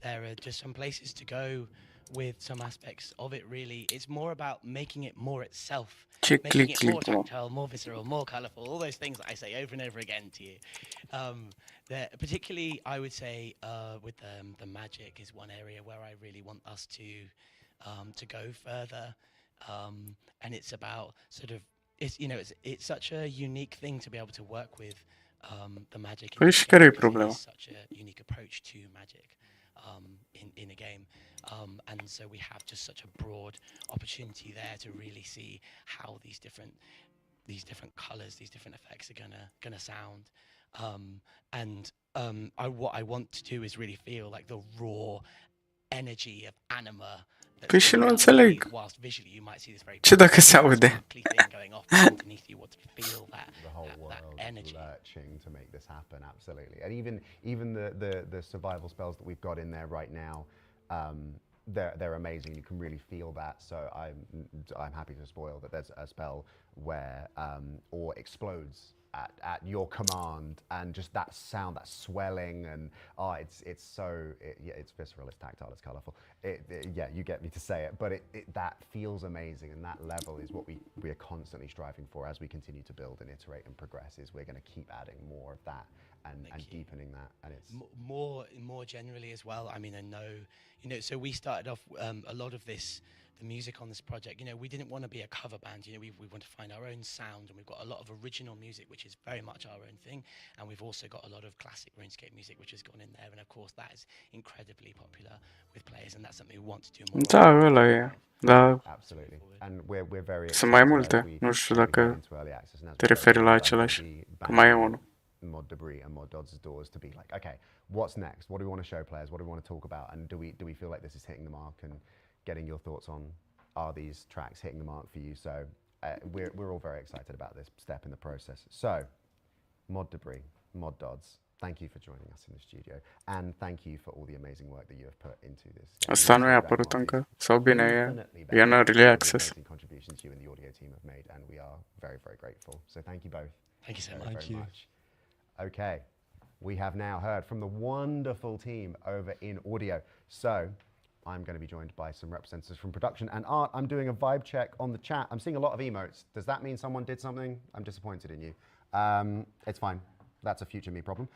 There are just some places to go with some aspects of it. Really, it's more about making it more itself, making it more tactile, more visceral, more colourful, all those things that I say over and over again to you. Particularly, I would say with the magic is one area where I really want us to go further, and it's about sort of it's such a unique thing to be able to work with the magic. in Pois this acho que era game aí o because it problema. is such a unique approach to magic in a game, and so we have just such a broad opportunity there to really see how these different colors, these different effects are gonna sound. And what I want to do is really feel like the raw energy of anima that's Pois eu coming não out of you, desligo. whilst visually you might see this very Ce dacă powerful, se aude? sparkly thing going off, but underneath you want to feel The whole that world is energy. lurching to make this happen, absolutely. And even the survival spells that we've got in there right now, they're amazing. You can really feel that. So I'm happy to spoil that there's a spell where ore explodes at your command, and just that sound, that swelling, and it's visceral, it's tactile, it's colourful. Yeah, you get me to say it, but that feels amazing, and that level is what we are constantly striving for as we continue to build and iterate and progress. Is we're going to keep adding more of that and deepening that, and it's More generally as well. I mean, I know, so we started off a lot of this. The music on this project, we didn't want to be a cover band. We want to find our own sound, and we've got a lot of original music, which is very much our own thing, and we've also got a lot of classic RuneScape music, which has gone in there, and of course that is incredibly popular with players, and that's something we want to do more. Da, ăla e. Da, absolutely, and we're very sunt mai excited as multe. we- Nu știu as we dacă get into early access and as te we go referi la through, we'll același. be Că mai e banging unul. Mod Debris and Mod Dodds' doors to be like, okay, what's next? What do we want to show players? What do we want to talk about? And do we feel like this is hitting the mark? And getting your thoughts on, are these tracks hitting the mark for you? So we're all very excited about this step in the process. So Mod Debris, Mod Dodds, thank you for joining us in the studio, and thank you for all the amazing work that you have put into this. Asta nu e apărut încă? Sau bine, e în early access. Amazing contributions you and the audio team have made, and we are very, very grateful. So thank you both. Thank you so very, much. very Thank you. much. Okay, we have now heard from the wonderful team over in audio. So I'm going to be joined by some representatives from production and art. I'm doing a vibe check on the chat. I'm seeing a lot of emotes. Does that mean someone did something? I'm disappointed in you. It's fine. That's a future me problem.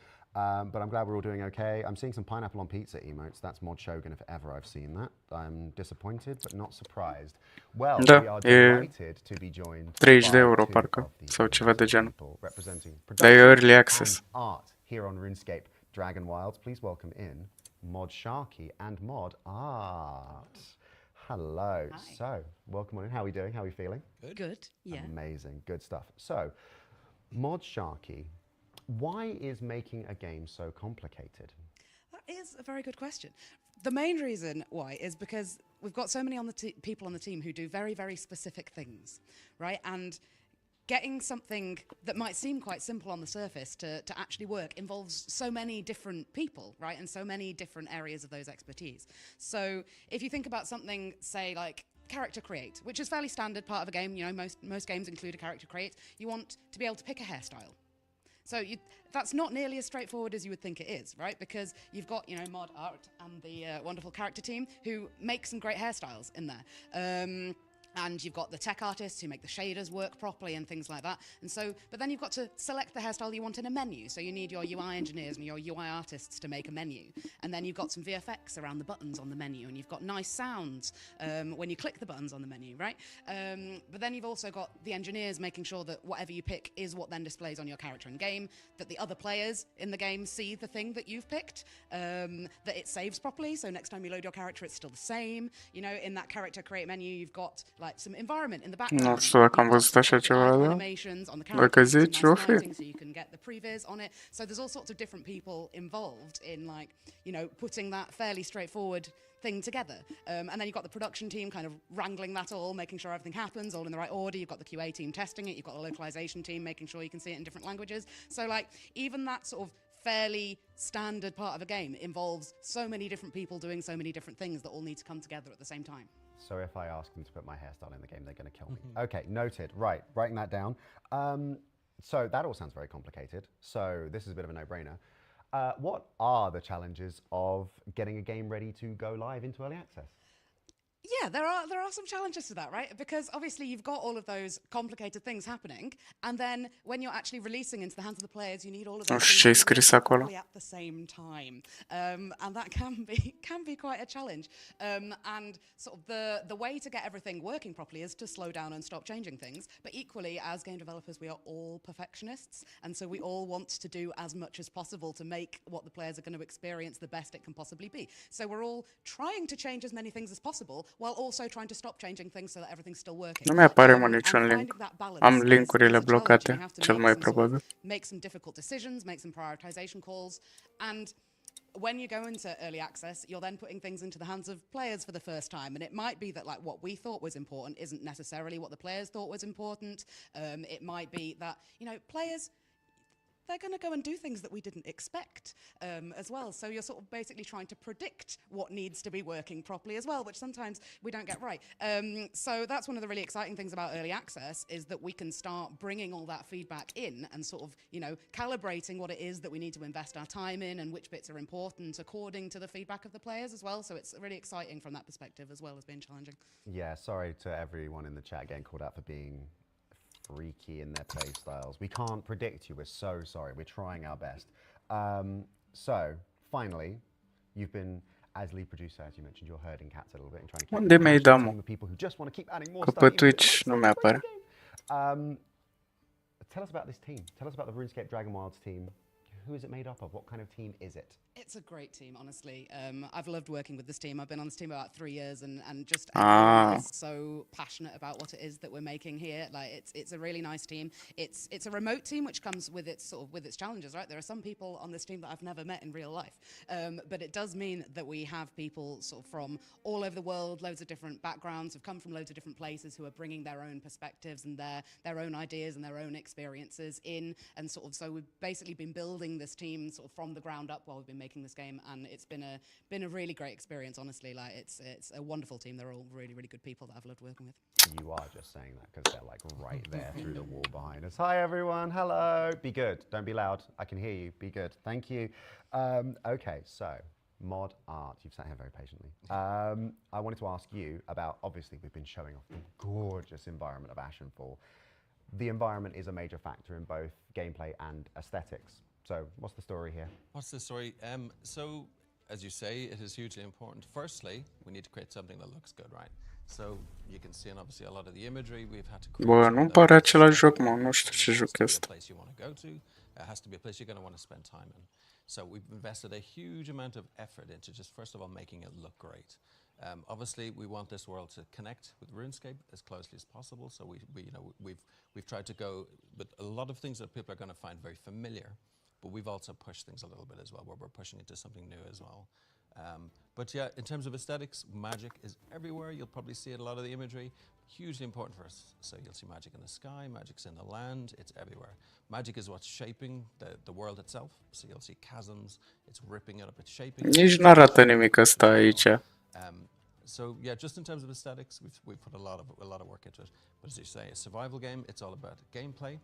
But I'm glad we're all doing okay. I'm seeing some pineapple on pizza emotes. That's Mod Shogun if ever I've seen that. I'm disappointed but not surprised. Well, Da, we are e delighted to be joined 30 de by euro two parcă, of the sau ceva de genul. people representing Dar e early production access. and art here on RuneScape Dragon Wilds. Please welcome in Mod Sharky and Mod Art. Hello. Hi. So, welcome on in. How are we doing? How are we feeling? Good. Yeah. Amazing. Good stuff. So, Mod Sharky, why is making a game so complicated? That is a very good question. The main reason why is because we've got so many people on the team who do very, very specific things, right? And getting something that might seem quite simple on the surface to actually work involves so many different people, right? And so many different areas of those expertise. So if you think about something, say, like character create, which is fairly standard part of a game, most games include a character create, you want to be able to pick a hairstyle. So that's not nearly as straightforward as you would think it is, right? Because you've got, Mod Art and the wonderful character team who make some great hairstyles in there. And you've got the tech artists who make the shaders work properly and things like that. And so, but then you've got to select the hairstyle you want in a menu. So you need your UI engineers and your UI artists to make a menu. And then you've got some VFX around the buttons on the menu. And you've got nice sounds when you click the buttons on the menu, right? But then you've also got the engineers making sure that whatever you pick is what then displays on your character in game, that the other players in the game see the thing that you've picked, that it saves properly. So next time you load your character, it's still the same. In that character create menu, you've got like some environment in the background. Nu știu dacă am văzut așa ceva, da? Animations on the Dacă characters, some zici, nice o fi. lighting so you can get the previs on it. So there's all sorts of different people involved in putting that fairly straightforward thing together. And then you've got the production team kind of wrangling that all, making sure everything happens all in the right order. You've got the QA team testing it. You've got the localization team making sure you can see it in different languages. So even that sort of fairly standard part of a game involves so many different people doing so many different things that all need to come together at the same time. So if I ask them to put my hairstyle in the game, they're going to kill me. Okay, noted. Right, writing that down. So that all sounds very complicated. So this is a bit of a no-brainer. What are the challenges of getting a game ready to go live into early access? Yeah, there are some challenges to that, right? Because obviously you've got all of those complicated things happening, and then when you're actually releasing into the hands of the players, you need all of those Și things ce-ai to be scris working acolo? properly at the same time, and that can be quite a challenge. And sort of the way to get everything working properly is to slow down and stop changing things. But equally, as game developers, we are all perfectionists, and so we all want to do as much as possible to make what the players are going to experience the best it can possibly be. So we're all trying to change as many things as possible, while also trying to stop changing things so that everything's still working. Nu mi-apare mă And niciun link. finding that balance Am is linkurile a challenge, and you blocate, have to cel make mai some sort of- probabil. make some difficult decisions, make some prioritization calls, and when you go into early access, you're then putting things into the hands of players for the first time, and it might be that like what we thought was important isn't necessarily what the players thought was important. It might be that players, they're going to go and do things that we didn't expect as well. So you're sort of basically trying to predict what needs to be working properly as well, which sometimes we don't get right. So that's one of the really exciting things about early access, is that we can start bringing all that feedback in and sort of, calibrating what it is that we need to invest our time in and which bits are important according to the feedback of the players as well. So it's really exciting from that perspective as well as being challenging. Yeah, sorry to everyone in the chat getting called out for being freaky in their play styles. We can't predict you. We're so sorry. We're trying our best. So, finally, you've been, as lead producer, as you mentioned, you're herding cats a little bit and trying to keep Unde mi-ai a dat, team mă? of people who just want to keep adding more Că stuff. pe even though Twitch it's nu a mi-apare. great game. Tell us about this team. Tell us about the RuneScape Dragon Wilds team. Who is it made up of? What kind of team is it? It's a great team, honestly. I've loved working with this team. I've been on this team about 3 years, and just everyone is so passionate about what it is that we're making here. Like it's a really nice team. It's a remote team, which comes with its challenges, right? There are some people on this team that I've never met in real life, but it does mean that we have people sort of from all over the world, loads of different backgrounds, have come from loads of different places, who are bringing their own perspectives and their own ideas and their own experiences in, and sort of so we've basically been building this team sort of from the ground up while we've been making this game, and it's been a really great experience, honestly. Like it's a wonderful team. They're all really, really good people that I've loved working with. You are just saying that because they're like right there through the wall behind us. Hi everyone, hello. Be good, don't be loud. I can hear you, be good. Thank you. Okay, so Mod Art, you've sat here very patiently. I wanted to ask you about, obviously we've been showing off the gorgeous environment of Ashenfall. The environment is a major factor in both gameplay and aesthetics. So what's the story here? What's the story? So, as you say, it is hugely important. Firstly, we need to create something that looks good, right? So, you can see, and obviously, a lot of the imagery we've had to create. Bă, nu-mi pare același joc, mă. Nu știu ce joc este. It has to be a place you want to go to. It has to be a place you're going to want to spend time in. So, we've invested a huge amount of effort into just, first of all, making it look great. Obviously, we want this world to connect with RuneScape as closely as possible. So, we've tried to go with a lot of things that people are going to find very familiar. But we've also pushed things a little bit as well, where we're pushing into something new as well. But yeah, in terms of aesthetics, magic is everywhere. You'll probably see it, a lot of the imagery. Hugely important for us. So you'll see magic in the sky, magic's in the land, it's everywhere. Magic is what's shaping the world itself. So you'll see chasms, it's ripping it up, it's shaping it. Nici n-arată nimic ăsta aici. So yeah, just in terms of aesthetics, we've put a lot of work into it. But as you say, a survival game, it's all about gameplay.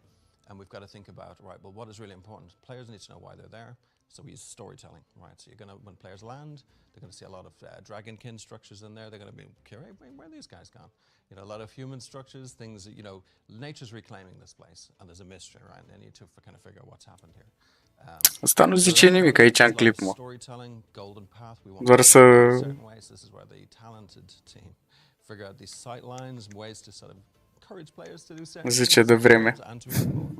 And we've got to think about, right, well, what is really important? Players need to know why they're there. So we use storytelling, right? So when players land, they're going to see a lot of dragonkin structures in there. They're going to be curious, where are these guys gone? A lot of human structures, things, nature's reclaiming this place. And there's a mystery, right? And they need to kind of figure out what's happened here. Asta nu zice nimic aici în clip, mă. Storytelling, golden path. We want Doar să... certain ways. This is where the talented team figure out these sight lines, ways to sort of encourage players to do certain Zice de vreme. and to explore.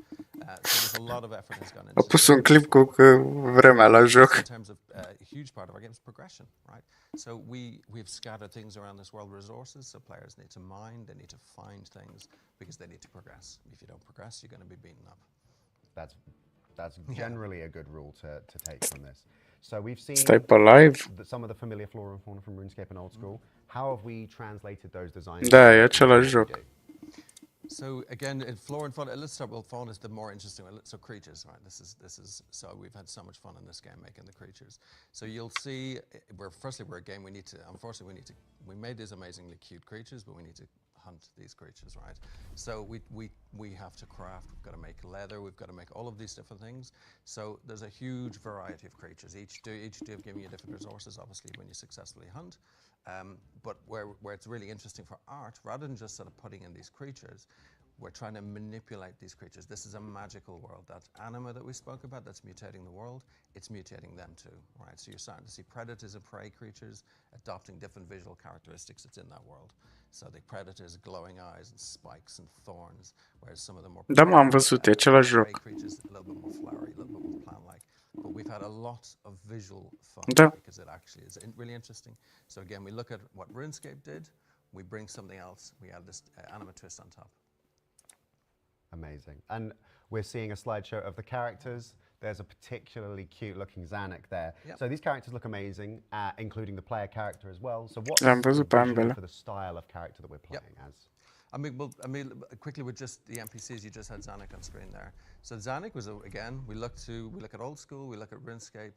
So there's a lot of effort has gone into A pus un clip cu vremea la joc. in terms of a huge part of our game is progression, right? So we've scattered things around this world, resources, so players need to mine, they need to find things because they need to progress. If you don't progress, you're going to be beaten up. That's generally a good rule to take from this. So we've seen Stai pe live? some of the familiar flora and fauna from RuneScape and Old School. How have we translated those designs? Da, e același joc. So again, in flora and fauna, let's start with fauna is the more interesting one. So creatures, right? This is so we've had so much fun in this game making the creatures. So you'll see, we're a game. Unfortunately, we made these amazingly cute creatures, but we need to hunt these creatures, right? So we have to craft, we've got to make leather, we've got to make all of these different things. So there's a huge variety of creatures. Each do giving you different resources, obviously, when you successfully hunt. But where it's really interesting for art, rather than just sort of putting in these creatures, we're trying to manipulate these creatures. This is a magical world. That anima that we spoke about, that's mutating the world, it's mutating them too, right? So you're starting to see predators and prey creatures adopting different visual characteristics that's in that world. So the predators, glowing eyes and spikes and thorns, whereas some of the more Da, m-am văzut, e același prey joc. creatures a little bit more flowery, a little bit more plant-like. But we've had a lot of visual fun Da. because it actually is really interesting. So again, we look at what RuneScape did, we bring something else, we add this anima twist on top. Amazing. And we're seeing a slideshow of the characters. There's a particularly cute looking Zanuck there. Yep. So these characters look amazing, including the player character as well. So what's Am the văzut pe vision ambele. for the style of character that we're playing as? I mean, quickly with just the NPCs, you just had Zanuck on screen there. So Zanuck was, again, we look at old school, we look at RuneScape,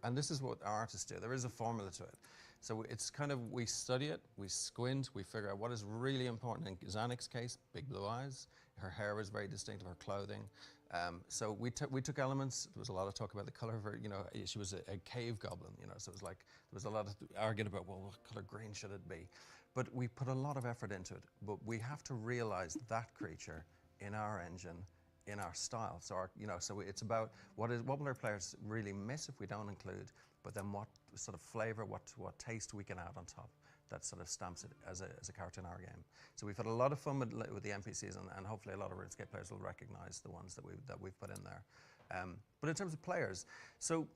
and this is what our artists do. There is a formula to it. So it's kind of, we study it, we squint, we figure out what is really important. In Zanuck's case, big blue eyes. Her hair was very distinctive, her clothing. So we took elements. There was a lot of talk about the color of her. You know, she was a cave goblin. You know, so it was like there was a lot of arguing about, well, what color green should it be? But we put a lot of effort into it. But we have to realize that creature in our engine, in our style. So it's about what will our players really miss if we don't include, but then what sort of flavor, what taste we can add on top. That sort of stamps it as a character in our game. So we've had a lot of fun with the NPCs, and hopefully a lot of RuneScape players will recognize the ones that we've put in there. But in terms of players, so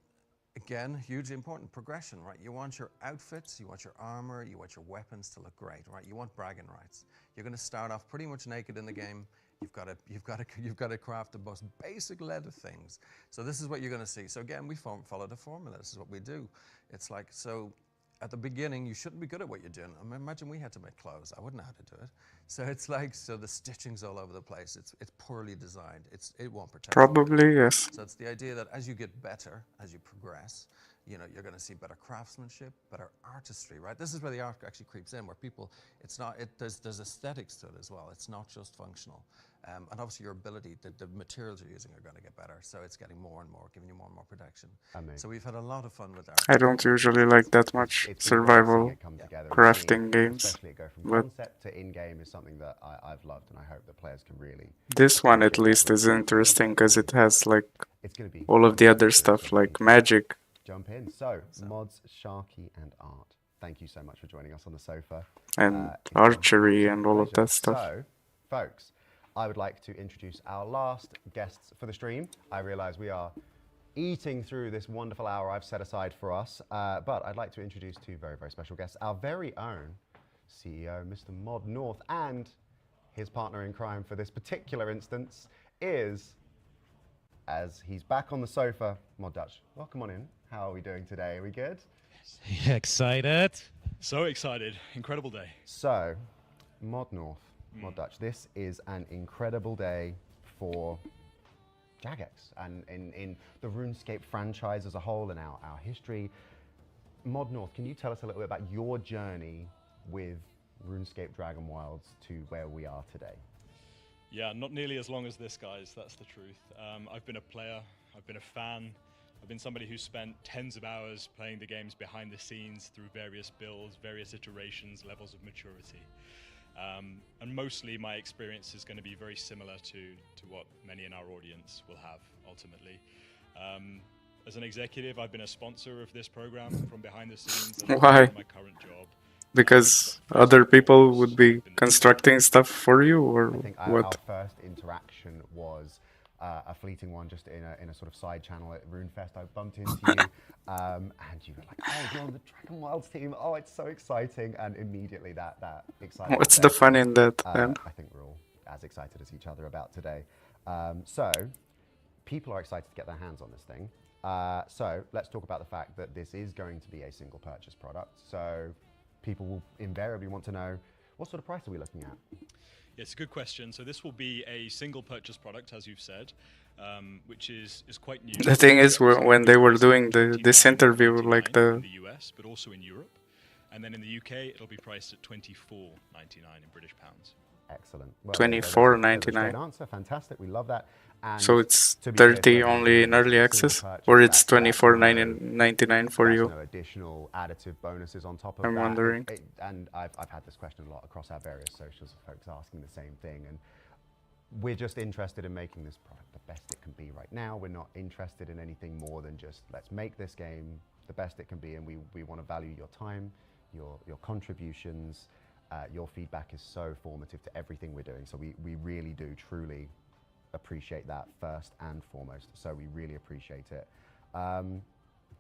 again, hugely important progression, right? You want your outfits, you want your armor, you want your weapons to look great, right? You want bragging rights. You're going to start off pretty much naked in the game. You've got to craft the most basic leather things. So this is what you're going to see. So again, we follow the formula. This is what we do. It's like, so at the beginning, you shouldn't be good at what you're doing. I mean, imagine we had to make clothes. I wouldn't know how to do it. So it's like, so the stitching's all over the place. It's poorly designed. It won't protect you. Probably, yes. So it's the idea that as you get better, as you progress, you know, you're going to see better craftsmanship, better artistry, right? This is where the art actually creeps in, where people, there's aesthetics to it as well. It's not just functional. And obviously your ability, the materials you're using are going to get better. So it's getting more and more, giving you more and more protection. Amazing. So we've had a lot of fun with art. I don't usually like that much It's been great survival seeing it come together and crafting seeing, games. especially it go from But concept to in-game is something that I've loved, and I hope that players can really. this one at least is interesting because it has like It's going to be all of the other fantastic stuff to like magic. jump in. So, Mods, Sharky, and Art, thank you so much for joining us on the sofa. And It's archery been a and all of pleasure. that stuff. So, folks, I would like to introduce our last guests for the stream. I realize we are eating through this wonderful hour I've set aside for us, but I'd like to introduce two very, very special guests. Our very own CEO, Mr. Mod North, and his partner in crime for this particular instance is, as he's back on the sofa, Mod Dutch. Welcome on in. How are we doing today? Are we good? Excited? So excited. Incredible day. So, Mod North, Mod Dutch, this is an incredible day for Jagex and in the RuneScape franchise as a whole and our history. Mod North, can you tell us a little bit about your journey with RuneScape Dragon Wilds to where we are today? Yeah, not nearly as long as this, guys. That's the truth. I've been a player. I've been a fan. I've been somebody who's spent tens of hours playing the games behind the scenes through various builds, various iterations, levels of maturity. And mostly my experience is going to be very similar to what many in our audience will have ultimately. As an executive, I've been a sponsor of this program from behind the scenes. And Why? my current job. Because other people would be constructing stuff for you, or I think our what? first interaction was a fleeting one, just in a sort of side channel at RuneFest. I bumped into you, and you were like, "Oh, you're on the Dragon Wilds team! Oh, it's so exciting!" And immediately that excitement. What's the fun in that, then? I think we're all as excited as each other about today. So, people are excited to get their hands on this thing. So let's talk about the fact that this is going to be a single purchase product. So people will invariably want to know, what sort of price are we looking at? Yeah, it's a good question. So this will be a single purchase product, as you've said, which is quite new. The thing is, when they were doing this interview, like in the US, but also in Europe. And then in the UK, it'll be priced at £24.99 in British pounds. Excellent. Well, $24.99. Great answer. Fantastic. We love that. And So it's to be clear to 30 everyone, only in it's a early single access, purchase. or it's That's no- $24.99 for that's you? no additional additive bonuses on top of I'm that. wondering. And I've had this question a lot across our various socials of folks asking the same thing. And we're just interested in making this product the best it can be right now. We're not interested in anything more than just let's make this game the best it can be, and we want to value your time, your contributions. Your feedback is so formative to everything we're doing. So we really do truly appreciate that first and foremost. So we really appreciate it.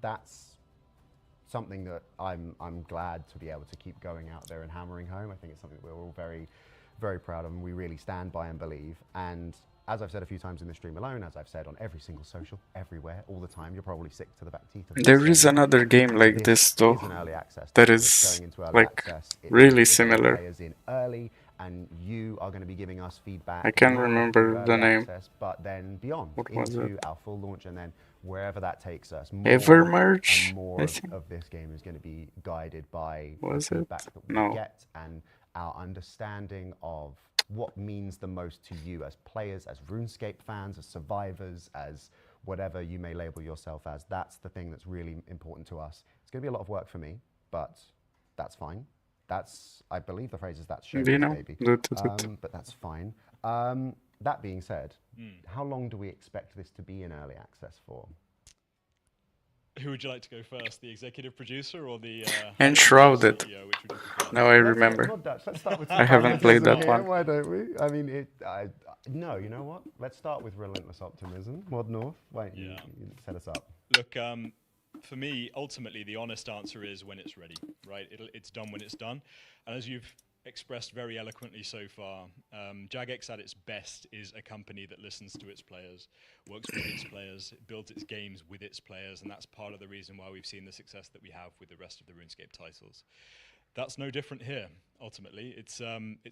That's something that I'm glad to be able to keep going out there and hammering home. I think it's something we're all very, very proud of, and we really stand by and believe. And as I've said a few times in the stream alone, as I've said on every single social, everywhere, all the time, you're probably sick to the back teeth of There is saying another game like this though, is an early access. that It's is going into early like access. really It's getting similar. players in early, and you are going to be giving us feedback. I can't not remember through the early name. access, but then beyond What was into it? our full launch, and then wherever that takes us. Evermerge, and more I of, think. of this game is going to be guided by Was the it? feedback that we No. get and our understanding of what means the most to you as players, as RuneScape fans, as survivors, as whatever you may label yourself as. That's the thing that's really important to us. It's going to be a lot of work for me, but that's fine. That's, I believe the phrase is that's showbiz, Dino, baby. But that's fine. That being said, how long do we expect this to be in early access for? Who would you like to go first, the executive producer or the Enshrouded. CEO? Which would you prefer? Now I remember. Mod Dutch, let's start with I haven't played that here, one. Why don't we? I mean, no, you know what? Let's start with Relentless Optimism. Mod North, why don't you set us up? Look, for me, ultimately, the honest answer is when it's ready, right? It's done when it's done. And as you've expressed very eloquently so far, Jagex at its best is a company that listens to its players, works with its players, builds its games with its players, and that's part of the reason why we've seen the success that we have with the rest of the RuneScape titles. That's no different here, ultimately. It's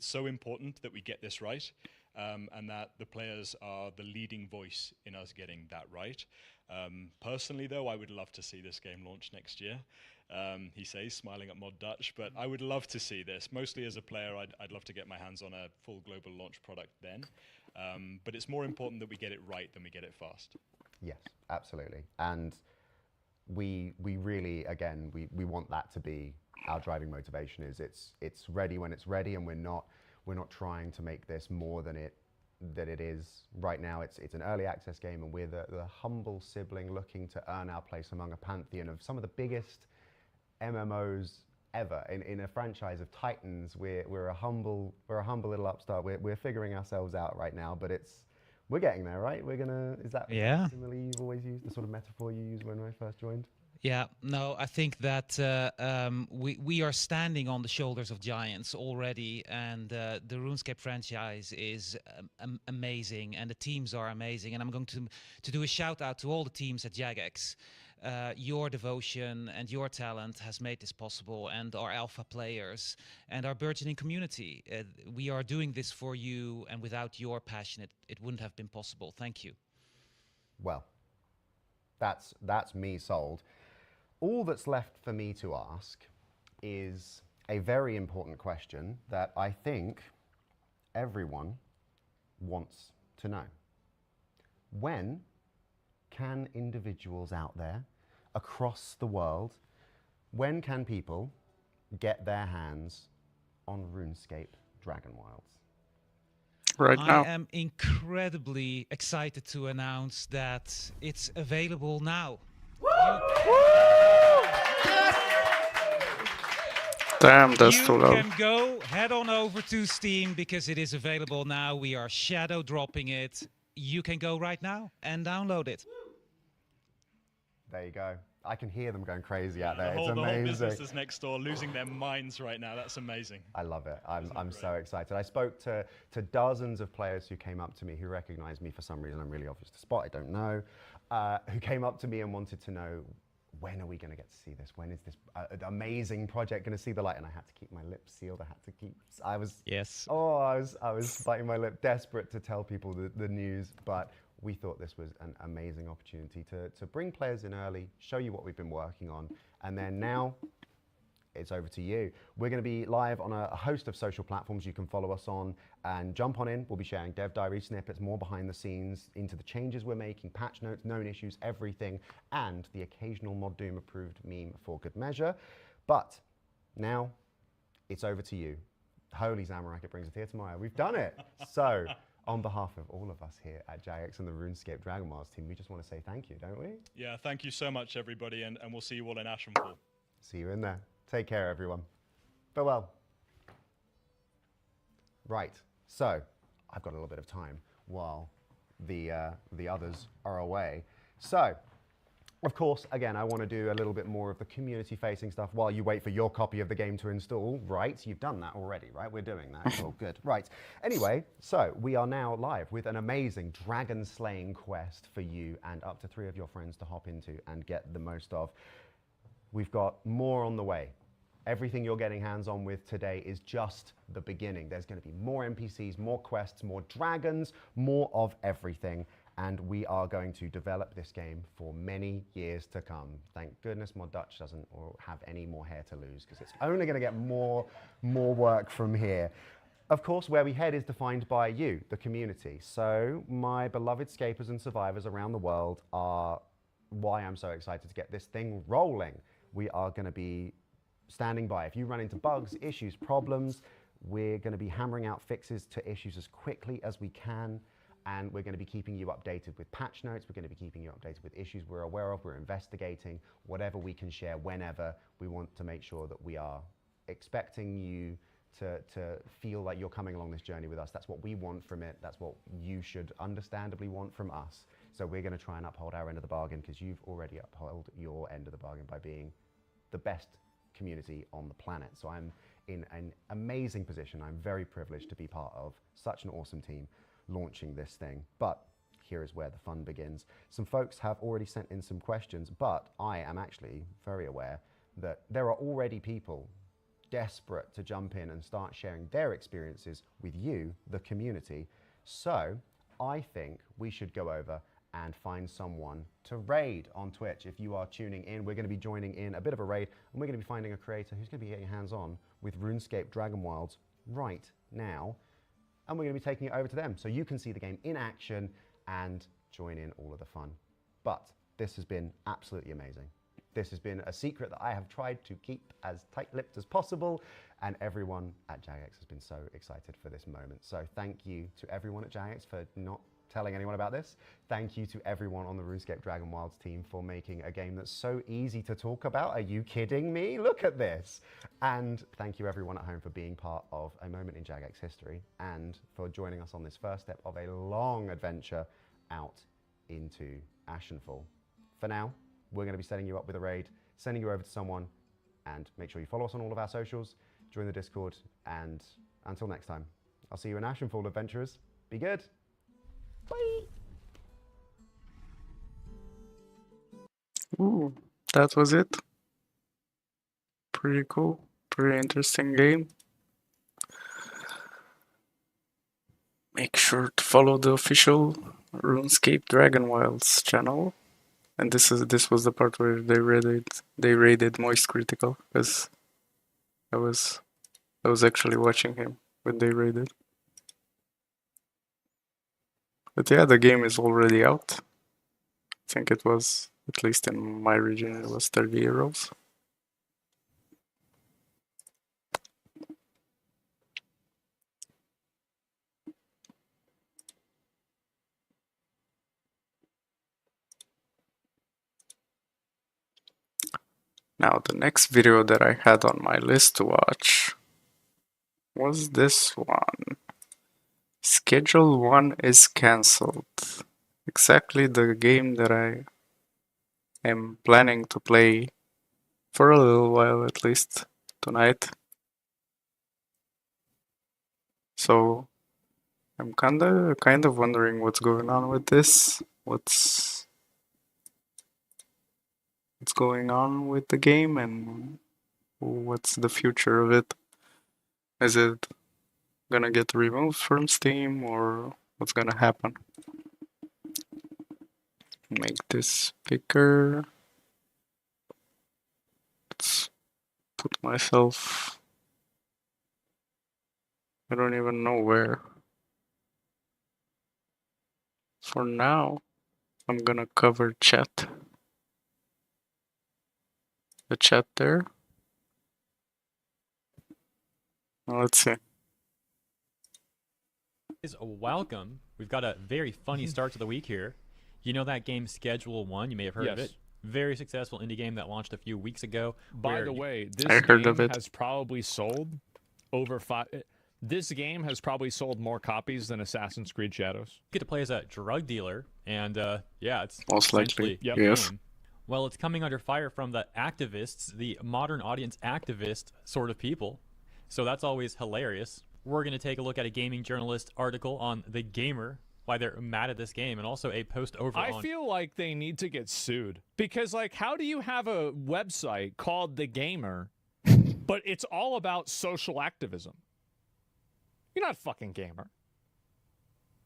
so important that we get this right, and that the players are the leading voice in us getting that right. Personally, though, I would love to see this game launch next year. He says, smiling at Mod Dutch, but I would love to see this. Mostly as a player, I'd love to get my hands on a full global launch product then. But it's more important that we get it right than we get it fast. Yes, absolutely. And we really, again, we want that to be our driving motivation. Is it's ready when it's ready, and we're not trying to make this more than it is right now. It's an early access game, and we're the humble sibling looking to earn our place among a pantheon of some of the biggest MMOs ever. In a franchise of titans, we're a humble little upstart. We're figuring ourselves out right now, but we're getting there, right? Is that similarly you've always used, the sort of metaphor you used when I first joined? Yeah, no, I think that we are standing on the shoulders of giants already, and the RuneScape franchise is amazing, and the teams are amazing. And I'm going to do a shout out to all the teams at Jagex. Your devotion and your talent has made this possible, and our alpha players and our burgeoning community. We are doing this for you, and without your passion, it wouldn't have been possible. Thank you. Well, that's me sold. All that's left for me to ask is a very important question that I think everyone wants to know. When can individuals out there across the world, when can people get their hands on RuneScape Dragon Wilds? Right now. I am incredibly excited to announce that it's available now. Damn, that's too You loud. can go head on over to Steam because it is available now. We are shadow dropping it. You can go right now and download it. There you go. I can hear them going crazy out there. The It's whole amazing. business is next door, losing their minds right now. That's amazing. I love it. I'm so excited. I spoke to dozens of players who came up to me, who recognized me for some reason. I'm really obvious to spot, I don't know. Who came up to me and wanted to know, when are we going to get to see this? When is this amazing project going to see the light? And I had to keep my lips sealed. I was biting my lip, desperate to tell people the news, but we thought this was an amazing opportunity to bring players in early, show you what we've been working on, and then now it's over to you. We're going to be live on a host of social platforms you can follow us on, and jump on in. We'll be sharing dev diary snippets, more behind the scenes into the changes we're making, patch notes, known issues, everything, and the occasional Mod Doom approved meme for good measure. But now it's over to you. Holy Zamorak, it brings us here tomorrow. We've done it. So on behalf of all of us here at Jagex and the RuneScape Dragon Wilds team, we just want to say thank you, don't we? Yeah, thank you so much, everybody, and we'll see you all in Ashenfall. See you in there. Take care, everyone. Farewell. Right, so I've got a little bit of time while the others are away. So, of course, again, I want to do a little bit more of the community-facing stuff while you wait for your copy of the game to install, right? You've done that already, right? We're doing that. Oh, good. Right. Anyway, so we are now live with an amazing dragon-slaying quest for you and up to 3 of your friends to hop into and get the most of. We've got more on the way. Everything you're getting hands-on with today is just the beginning. There's going to be more NPCs, more quests, more dragons, more of everything. And we are going to develop this game for many years to come. Thank goodness Mod Dutch doesn't have any more hair to lose, because it's only going to get more work from here. Of course, where we head is defined by you, the community. So my beloved scapers and survivors around the world are why I'm so excited to get this thing rolling. We are going to be standing by. If you run into bugs, issues, problems, we're going to be hammering out fixes to issues as quickly as we can. And we're going to be keeping you updated with patch notes. We're going to be keeping you updated with issues we're aware of. We're investigating whatever we can share whenever. We want to make sure that we are expecting you to feel like you're coming along this journey with us. That's what we want from it. That's what you should understandably want from us. So we're going to try and uphold our end of the bargain, because you've already upheld your end of the bargain by being the best community on the planet. So I'm in an amazing position. I'm very privileged to be part of such an awesome team launching this thing. But here is where the fun begins. Some folks have already sent in some questions, but I am actually very aware that there are already people desperate to jump in and start sharing their experiences with you, the community. So I think we should go over and find someone to raid on Twitch. If you are tuning in, we're going to be joining in a bit of a raid, and we're going to be finding a creator who's going to be getting hands-on with RuneScape Dragon Wilds right now. And we're going to be taking it over to them so you can see the game in action and join in all of the fun. But this has been absolutely amazing. This has been a secret that I have tried to keep as tight-lipped as possible, and everyone at Jagex has been so excited for this moment. So thank you to everyone at Jagex for not telling anyone about this. Thank you to everyone on the RuneScape Dragon Wilds team for making a game that's so easy to talk about. Are you kidding me? Look at this. And thank you everyone at home for being part of a moment in Jagex history and for joining us on this first step of a long adventure out into Ashenfall. For now, we're going to be setting you up with a raid, sending you over to someone, and make sure you follow us on all of our socials, join the Discord, and until next time, I'll see you in Ashenfall, adventurers. Be good. Bye. Ooh, that was it. Pretty cool. Pretty interesting game. Make sure to follow the official RuneScape Dragon Wilds channel. And this was the part where they raided Moist Critical, because I was actually watching him when they raided. But yeah, the game is already out. I think it was, at least in my region, it was 30 euros. Now, the next video that I had on my list to watch was this one. Schedule 1 is cancelled. Exactly the game that I am planning to play for a little while, at least tonight. So I'm kind of wondering what's going on with this. What's going on with the game, and what's the future of it? Is it gonna get removed from Steam, or what's gonna happen? Make this bigger. Let's put myself. I don't even know where. For now, I'm gonna cover chat. The chat there. Now let's see. Welcome. We've got a very funny start to the week here. You know that game Schedule 1? You may have heard of Yes. it. Very successful indie game that launched a few weeks ago. By where the you- way, this I heard of game it. has probably sold over 5. This game has probably sold more copies than Assassin's Creed Shadows. get to play as a drug dealer, and yeah, it's Most likely, essentially Yep. the yes. game. Well, it's coming under fire from the activists, the modern audience activist sort of people. So that's always hilarious. We're going to take a look at a gaming journalist article on The Gamer, why they're mad at this game, and also a post over I on feel like they need to get sued because, like, how do you have a website called The Gamer, but it's all about social activism? You're not a fucking gamer.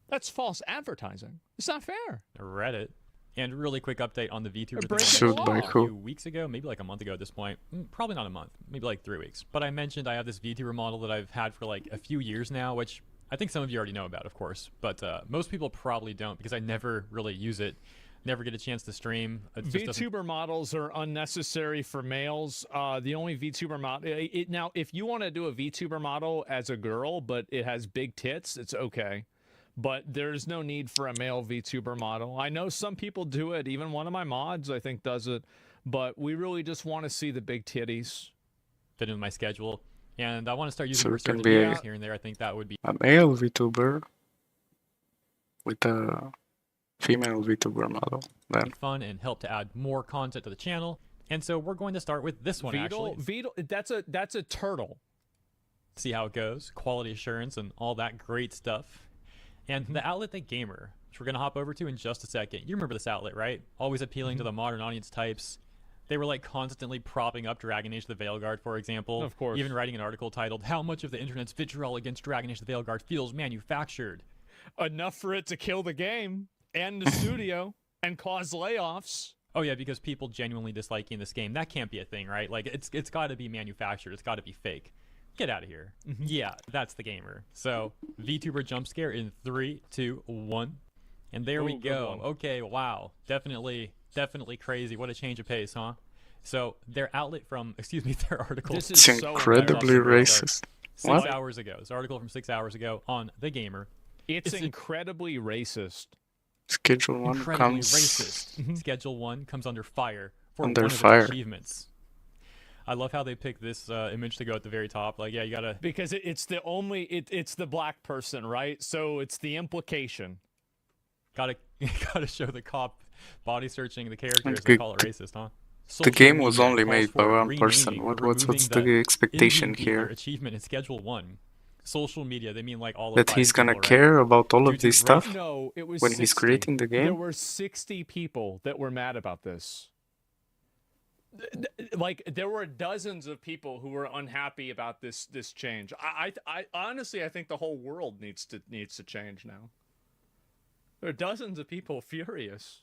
That's false advertising. It's not fair. Reddit. And really quick update on the VTuber that breaking we Sued mentioned by a who? few weeks ago, maybe like a month ago at this point. Probably not a month, maybe like 3 weeks. But I mentioned I have this VTuber model that I've had for like a few years now, which I think some of you already know about, of course. But most people probably don't because I never really use it, never get a chance to stream. It just doesn't- VTuber models are unnecessary for males. The only VTuber model now, if you want to do a VTuber model as a girl, but it has big tits, it's okay. But there's no need for a male VTuber model. I know some people do it. Even one of my mods, I think, does it. But we really just want to see the big titties. fit in my schedule. And I want to start using So it restricted can be videos a- here and there. I think that would be A male VTuber with a female VTuber model. Then fun and help to add more content to the channel. And so we're going to start with this one actually. Beetle, that's a turtle. See how it goes, quality assurance and all that great stuff. And the outlet The Gamer, which we're going to hop over to in just a second. You remember this outlet, right? Always appealing to the modern audience types. They were like constantly propping up Dragon Age the Veilguard, for example. Of course. Even writing an article titled, "How much of the internet's vitriol against Dragon Age the Veilguard feels manufactured?" Enough for it to kill the game and the studio and cause layoffs. Oh yeah, because people genuinely disliking this game. That can't be a thing, right? Like it's got to be manufactured. It's got to be fake. Get out of here. Yeah, that's The Gamer. So VTuber jump scare in 3, 2, 1, and there we Ooh, good go. one. Okay, wow, definitely crazy. What a change of pace, huh? So their outlet from, their article. This it's is so incredibly impressive. racist. 6 What? hours ago. This article from 6 hours ago on The Gamer. It's It's incredibly racist. Schedule 1 Incredibly comes racist. Schedule 1 comes under fire for Under one of fire. its achievements. I love how they picked this image to go at the very top. Like, yeah, you gotta. Because it's the only it's the black person, right? So it's the implication. Gotta show the cop body searching the characters and good- call it racist, huh? The Social game was media only calls made by for one person. renaming, What's removing the expectation Indian dealer here? achievement in Schedule 1. Social media, they mean like all of That he's fighting gonna people, right? care about all of Due to this rough- stuff No, it was when he's 60. creating the There game? were 60 people that were mad about this. Like there were dozens of people who were unhappy about this change. I honestly I think the whole world needs to change now. There are dozens of people furious.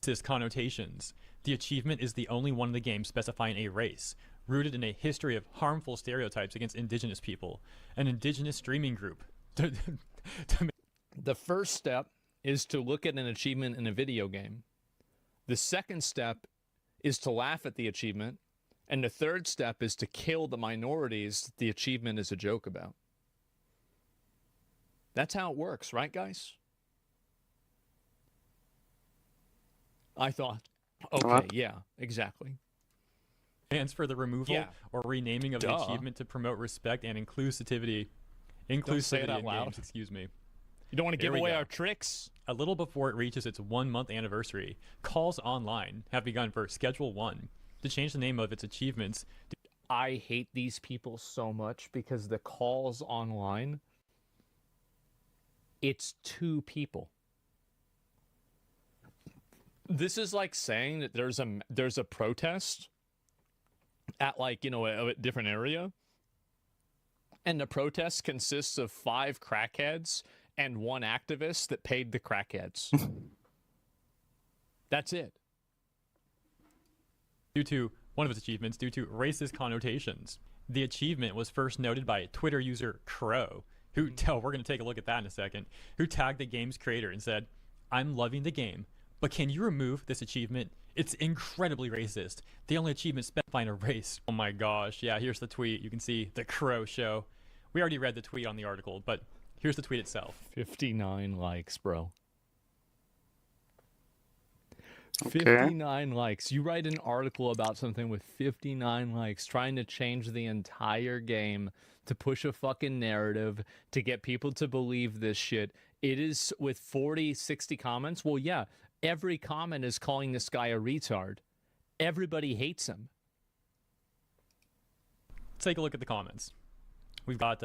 Racist connotations. The achievement is the only one in the game specifying a race, rooted in a history of harmful stereotypes against indigenous people. An indigenous streaming group. The first step is to look at an achievement in a video game. The second step is to laugh at the achievement. And the third step is to kill the minorities the achievement is a joke about. That's how it works, right, guys? I thought, okay, What? yeah, exactly. Plans for the removal Yeah. or renaming of the Duh. achievement to promote respect and inclusivity. say it Inclusivity out in loud. games, excuse me. You don't want to Here give we away go. our tricks? A little before it reaches its 1-month anniversary, calls online have begun for Schedule 1 to change the name of its achievements. I hate these people so much because the calls online, it's 2 people. This is like saying that there's a protest at like, a different area. And the protest consists of 5 crackheads and 1 activist that paid the crackheads. That's it. Due to one of its achievements due to racist connotations. The achievement was first noted by Twitter user Crow, who, we're going to take a look at that in a second, who tagged the game's creator and said, "I'm loving the game, but can you remove this achievement? It's incredibly racist. The only achievement specifying a race." Oh my gosh, yeah, here's the tweet. You can see the Crow show. We already read the tweet on the article, but here's the tweet itself. 59 likes, bro. Okay. 59 likes. You write an article about something with 59 likes, trying to change the entire game to push a fucking narrative to get people to believe this shit. It is with 40, 60 comments. Well, yeah, every comment is calling this guy a retard. Everybody hates him. Take a look at the comments. We've got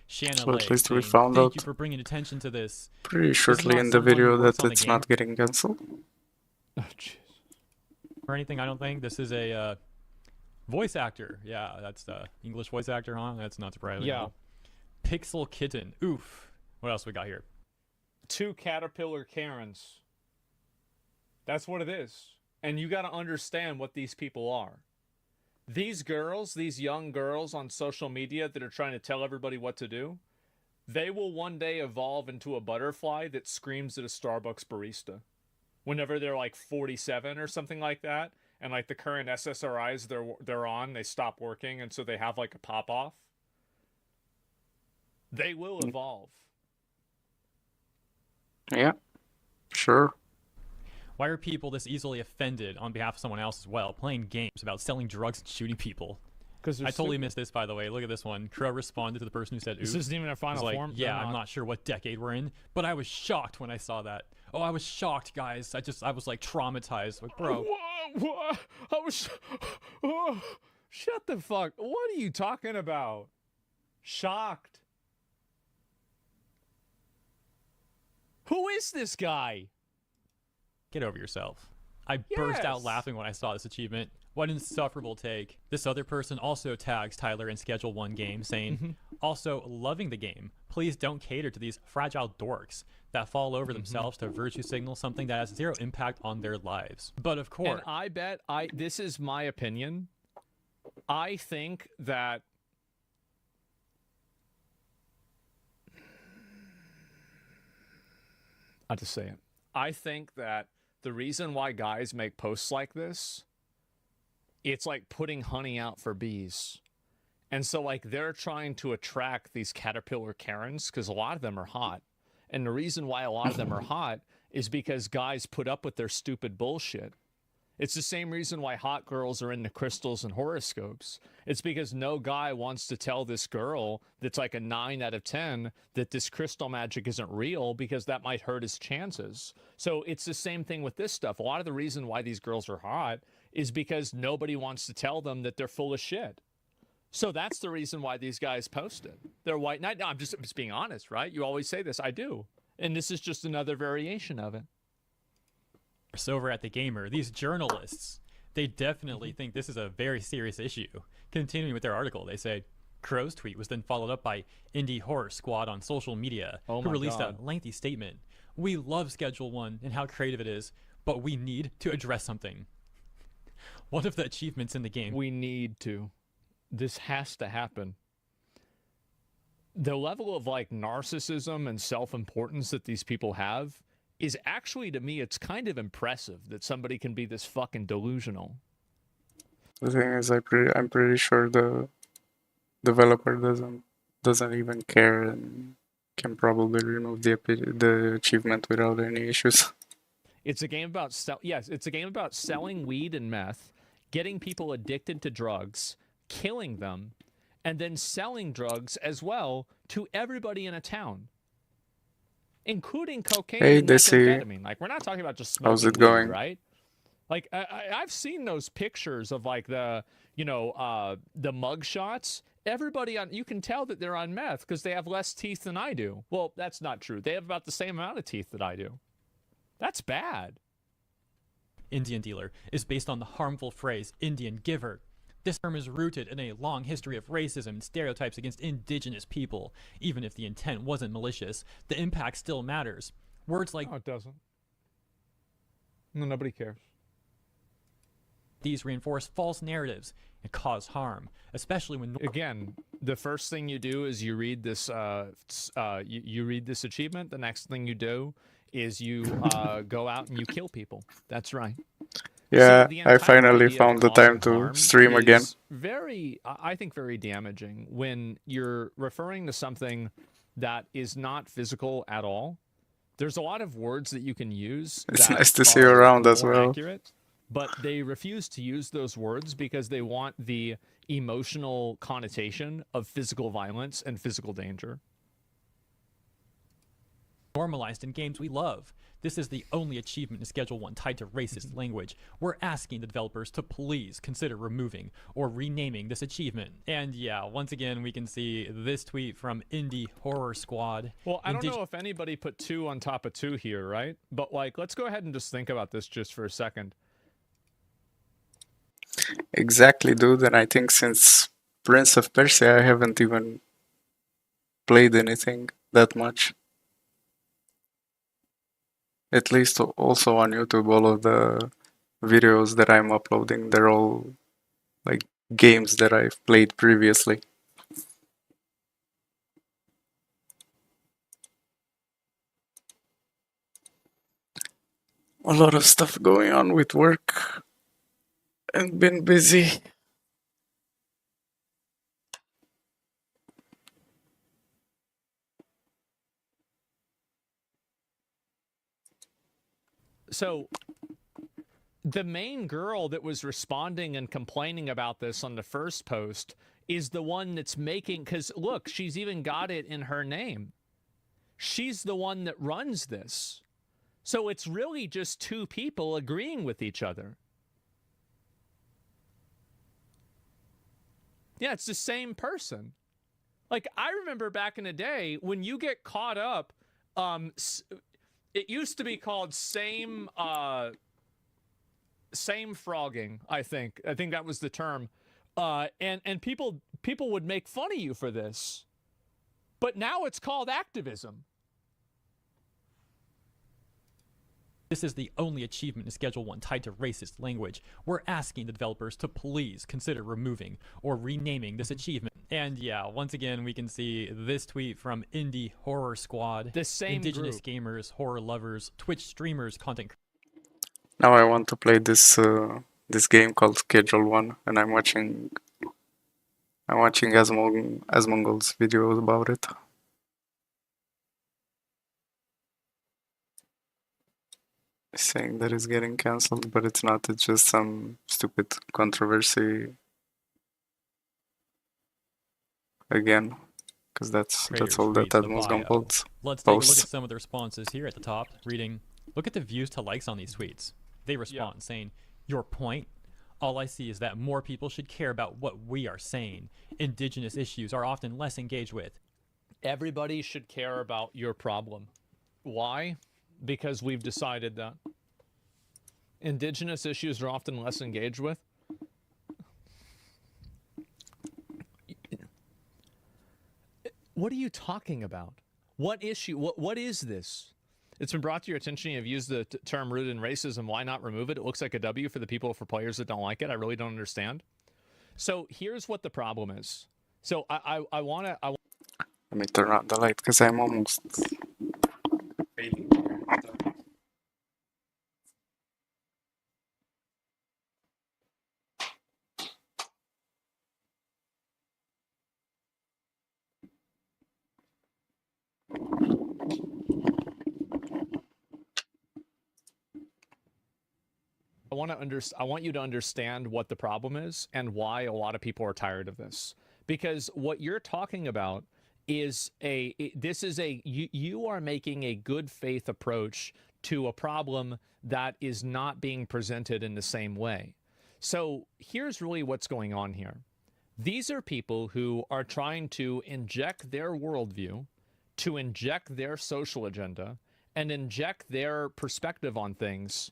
Shanna So at Lake least we saying, found "Thank out you for bringing attention to this. pretty This is shortly not in the someone who video works that on the it's game not getting cancelled. Oh, jeez. or anything, I don't think. This is a voice actor. Yeah, that's the English voice actor, huh? That's not surprising. Yeah. Pixel Kitten. Oof. What else we got here? 2 caterpillar Karens. That's what it is. And you got to understand what these people are. These girls, these young girls on social media that are trying to tell everybody what to do, they will one day evolve into a butterfly that screams at a Starbucks barista. Whenever they're like 47 or something like that, and like the current SSRIs they're on, they stop working, and so they have like a pop-off. They will evolve. Yeah, sure. Why are people this easily offended on behalf of someone else as well, playing games about selling drugs and shooting people? Because I totally missed this, by the way. Look at this one. Crow responded to the person who said, This "Ooh." isn't even a final He's like, form. "Yeah, They're I'm not sure what decade we're in, but I was shocked when I saw that. Oh, I was shocked, guys. I was like traumatized. Like, bro, What? I was. Oh, shut the fuck. What are you talking about? Shocked. Who is this guy? get over yourself." I burst out Yes. laughing when I saw this achievement. What an insufferable take. This other person also tags Tyler in Schedule 1 game, saying, "Also loving the game. Please don't cater to these fragile dorks that fall over themselves to virtue signal something that has zero impact on their lives." But of course, And I bet this is my opinion. I think that I'll just say it. I think that the reason why guys make posts like this, it's like putting honey out for bees. And so like they're trying to attract these caterpillar Karens because a lot of them are hot. And the reason why a lot of them are hot is because guys put up with their stupid bullshit. It's the same reason why hot girls are into crystals and horoscopes. It's because no guy wants to tell this girl that's like a 9 out of 10 that this crystal magic isn't real because that might hurt his chances. So it's the same thing with this stuff. A lot of the reason why these girls are hot is because nobody wants to tell them that they're full of shit. So that's the reason why these guys post it. They're white knight. No, I'm just being honest, right? You always say this. I do. And this is just another variation of it. over at The Gamer, these journalists, they definitely think this is a very serious issue. Continuing with their article, they say, Crow's tweet was then followed up by Indie Horror Squad on social media, Oh who my released God. a lengthy statement. "We love Schedule 1 and how creative it is, but we need to address something." One of the achievements in the game. We need to. This has to happen. The level of like narcissism and self-importance that these people have is actually, to me, it's kind of impressive that somebody can be this fucking delusional. The thing is, I'm pretty sure the developer doesn't even care and can probably remove the achievement without any issues. It's a game about it's a game about selling weed and meth, getting people addicted to drugs, killing them, and then selling drugs as well to everybody in a town, including cocaine Hey, and Desi. methamphetamine. Like, we're not talking about just smoking How's it weed, going? right? Like, I've seen those pictures of like the mug shots. Everybody you can tell that they're on meth because they have less teeth than I do. Well, that's not true. They have about the same amount of teeth that I do. That's bad. Indian dealer is based on the harmful phrase Indian giver. This term is rooted in a long history of racism and stereotypes against indigenous people. Even if the intent wasn't malicious, the impact still matters. Words like No, it doesn't. No, nobody cares. These reinforce false narratives and cause harm, especially when Again, the first thing you do is you read this. You read this achievement. The next thing you do is you go out and you kill people. That's right. Yeah, See, the I entire finally idea of found the time causing to harm stream again. is very, I think, very damaging when you're referring to something that is not physical at all. There's a lot of words that you can use. It's that nice to see you are around as more well. Accurate, but they refuse to use those words because they want the emotional connotation of physical violence and physical danger. normalized in games we love. This is the only achievement in Schedule 1 tied to racist language. We're asking the developers to please consider removing or renaming this achievement. And yeah, once again, we can see this tweet from Indie Horror Squad. Well, I don't know if anybody put 2 on top of 2 here, right? But like, let's go ahead and just think about this just for a second. Exactly, dude. And I think since Prince of Persia, I haven't even played anything that much. At least also on YouTube, all of the videos that I'm uploading, they're all like games that I've played previously. A lot of stuff going on with work and been busy. So the main girl that was responding and complaining about this on the first post is the one that's making, because look, she's even got it in her name. She's the one that runs this. So it's really just 2 people agreeing with each other. Yeah, it's the same person. Like, I remember back in the day when you get caught up, it used to be called same frogging, I think. I think that was the term. And people would make fun of you for this. But now it's called activism. This is the only achievement in Schedule 1 tied to racist language. We're asking the developers to please consider removing or renaming this achievement. And yeah, once again, we can see this tweet from Indie Horror Squad. The same Indigenous group. gamers, horror lovers, Twitch streamers, content Now I want to play this this game called Schedule 1, and I'm watching Asmongold's videos about it. Saying that it's getting cancelled, but it's not. It's just some stupid controversy again, because that's all that Asmongold posts. Let's take a look at some of the responses here at the top. Reading, look at the views to likes on these tweets. They respond saying, "Your point? All I see is that more people should care about what we are saying. Indigenous issues are often less engaged with." Everybody should care about your problem. Why? Because we've decided that. Indigenous issues are often less engaged with. What are you talking about? What issue? What is this? It's been brought to your attention. You've used the term rooted in racism. Why not remove it? It looks like a W for the people, for players that don't like it. I really don't understand. So here's what the problem is. So I want to... Let me turn on the light because I'm almost... I want you to understand what the problem is and why a lot of people are tired of this. Because what you're talking about is you are making a good faith approach to a problem that is not being presented in the same way. So here's really what's going on here. These are people who are trying to inject their worldview, to inject their social agenda, and inject their perspective on things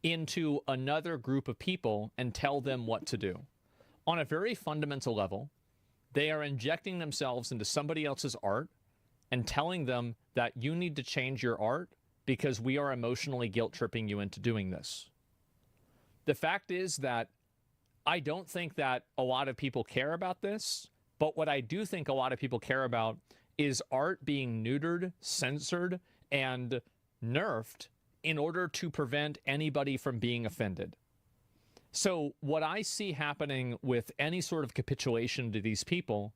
into another group of people and tell them what to do. On a very fundamental level, they are injecting themselves into somebody else's art and telling them that you need to change your art because we are emotionally guilt-tripping you into doing this. The fact is that I don't think that a lot of people care about this, but what I do think a lot of people care about is art being neutered, censored, and nerfed in order to prevent anybody from being offended. So what I see happening with any sort of capitulation to these people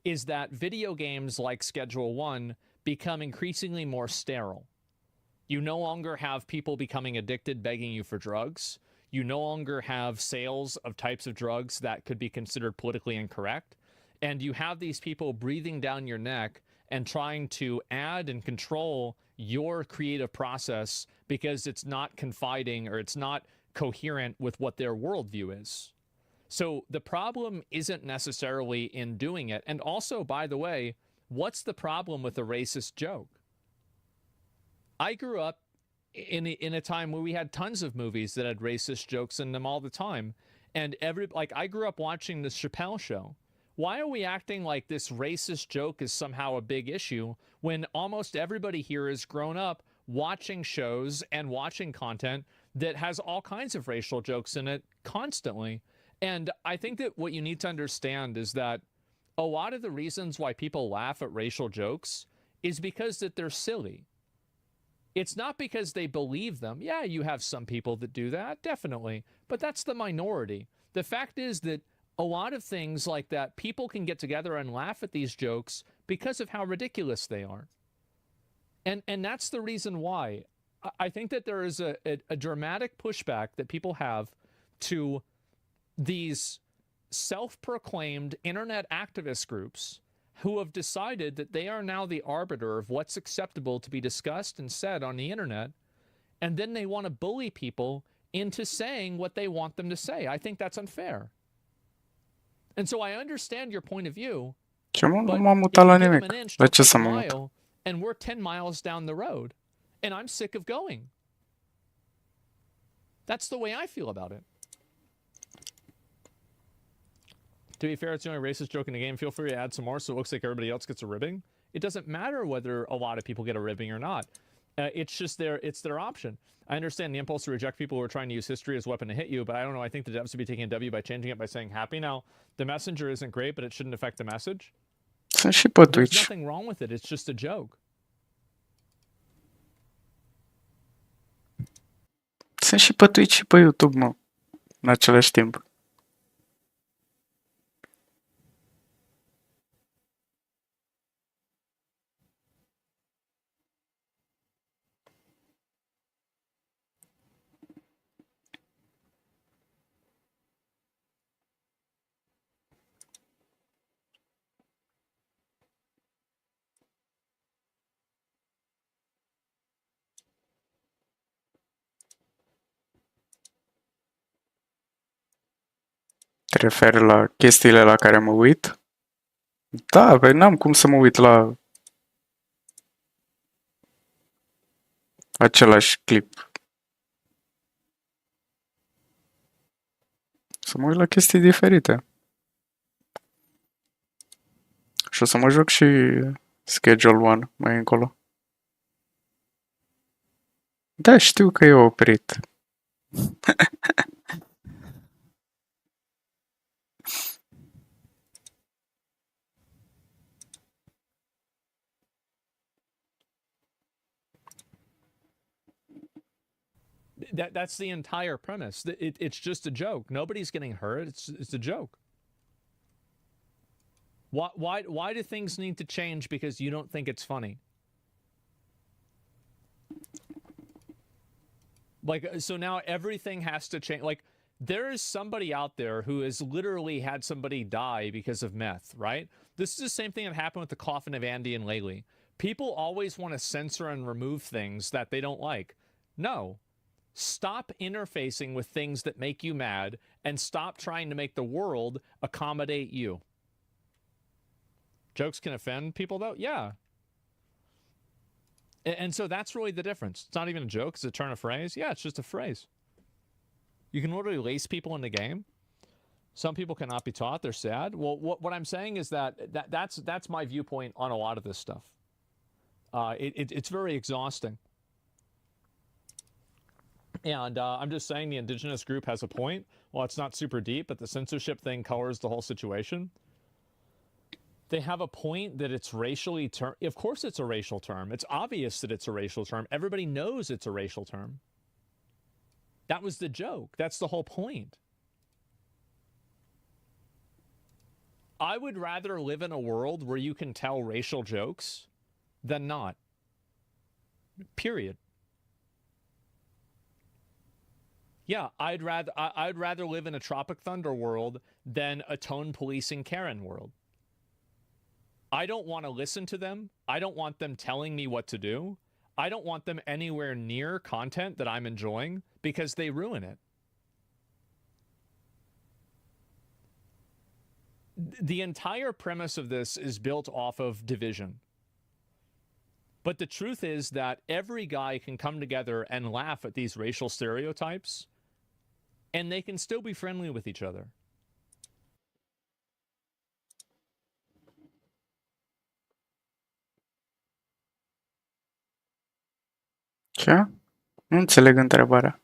is that video games like Schedule 1 become increasingly more sterile. You no longer have people becoming addicted begging you for drugs. You no longer have sales of types of drugs that could be considered politically incorrect. And you have these people breathing down your neck and trying to add and control your creative process because it's not confiding or it's not coherent with what their worldview is. So the problem isn't necessarily in doing it. And also, by the way, what's the problem with a racist joke? I grew up in a time where we had tons of movies that had racist jokes in them all the time. And I grew up watching the Chappelle Show. Why are we acting like this racist joke is somehow a big issue when almost everybody here has grown up watching shows and watching content that has all kinds of racial jokes in it constantly? And I think that what you need to understand is that a lot of the reasons why people laugh at racial jokes is because that they're silly. It's not because they believe them. Yeah, you have some people that do that, definitely. But that's the minority. The fact is that a lot of things like that, people can get together and laugh at these jokes because of how ridiculous they are. And that's the reason why. I think that there is a dramatic pushback that people have to these self-proclaimed internet activist groups who have decided that they are now the arbiter of what's acceptable to be discussed and said on the internet, and then they want to bully people into saying what they want them to say. I think that's unfair. And so I understand your point of view, Ce mă, but nu m-am if mutat la you give them nimic. an inch, La they'll ce take să a mă mut? mile, and we're 10 miles down the road, and I'm sick of going. That's the way I feel about it. To be fair, it's the only racist joke in the game. Feel free to add some more so it looks like everybody else gets a ribbing. It doesn't matter whether a lot of people get a ribbing or not. It's just their option. I understand the impulse to reject people who are trying to use history as a weapon to hit you, but I don't know. I think the devs should be taking a W by changing it by saying happy. Now, the messenger isn't great, but it shouldn't affect the message. Sunt și pe There's Twitch. nothing wrong with it. It's just a joke. Sunt și pe Twitch și pe YouTube, mă. În același timp. Te referi la chestiile la care mă uit? Da, păi n-am cum să mă uit la același clip. Să mă uit la chestii diferite. Și o să mă joc și Schedule 1 mai încolo. Da, știu că e oprit. That's the entire premise. It's just a joke. Nobody's getting hurt. It's a joke. Why do things need to change because you don't think it's funny? Like, so now everything has to change. Like, there is somebody out there who has literally had somebody die because of meth, right? This is the same thing that happened with the coffin of Andy and Laylee. People always want to censor and remove things that they don't like. No. Stop interfacing with things that make you mad and stop trying to make the world accommodate you. Jokes can offend people, though? Yeah. And so that's really the difference. It's not even a joke. It's a turn of phrase. Yeah, it's just a phrase. You can literally lace people in the game. Some people cannot be taught. They're sad. Well, what I'm saying is that's my viewpoint on a lot of this stuff. It's very exhausting. And I'm just saying the indigenous group has a point. well, it's not super deep, but the censorship thing colors the whole situation. They have a point that it's racially of course it's a racial term. It's obvious that it's a racial term. Everybody knows it's a racial term. That was the joke. That's the whole point. I would rather live in a world where you can tell racial jokes than not. Period. Yeah, I'd rather live in a Tropic Thunder world than a tone policing Karen world. I don't want to listen to them. I don't want them telling me what to do. I don't want them anywhere near content that I'm enjoying because they ruin it. The entire premise of this is built off of division. But the truth is that every guy can come together and laugh at these racial stereotypes, and they can still be friendly with each other. Ce? Nu înțeleg întrebarea.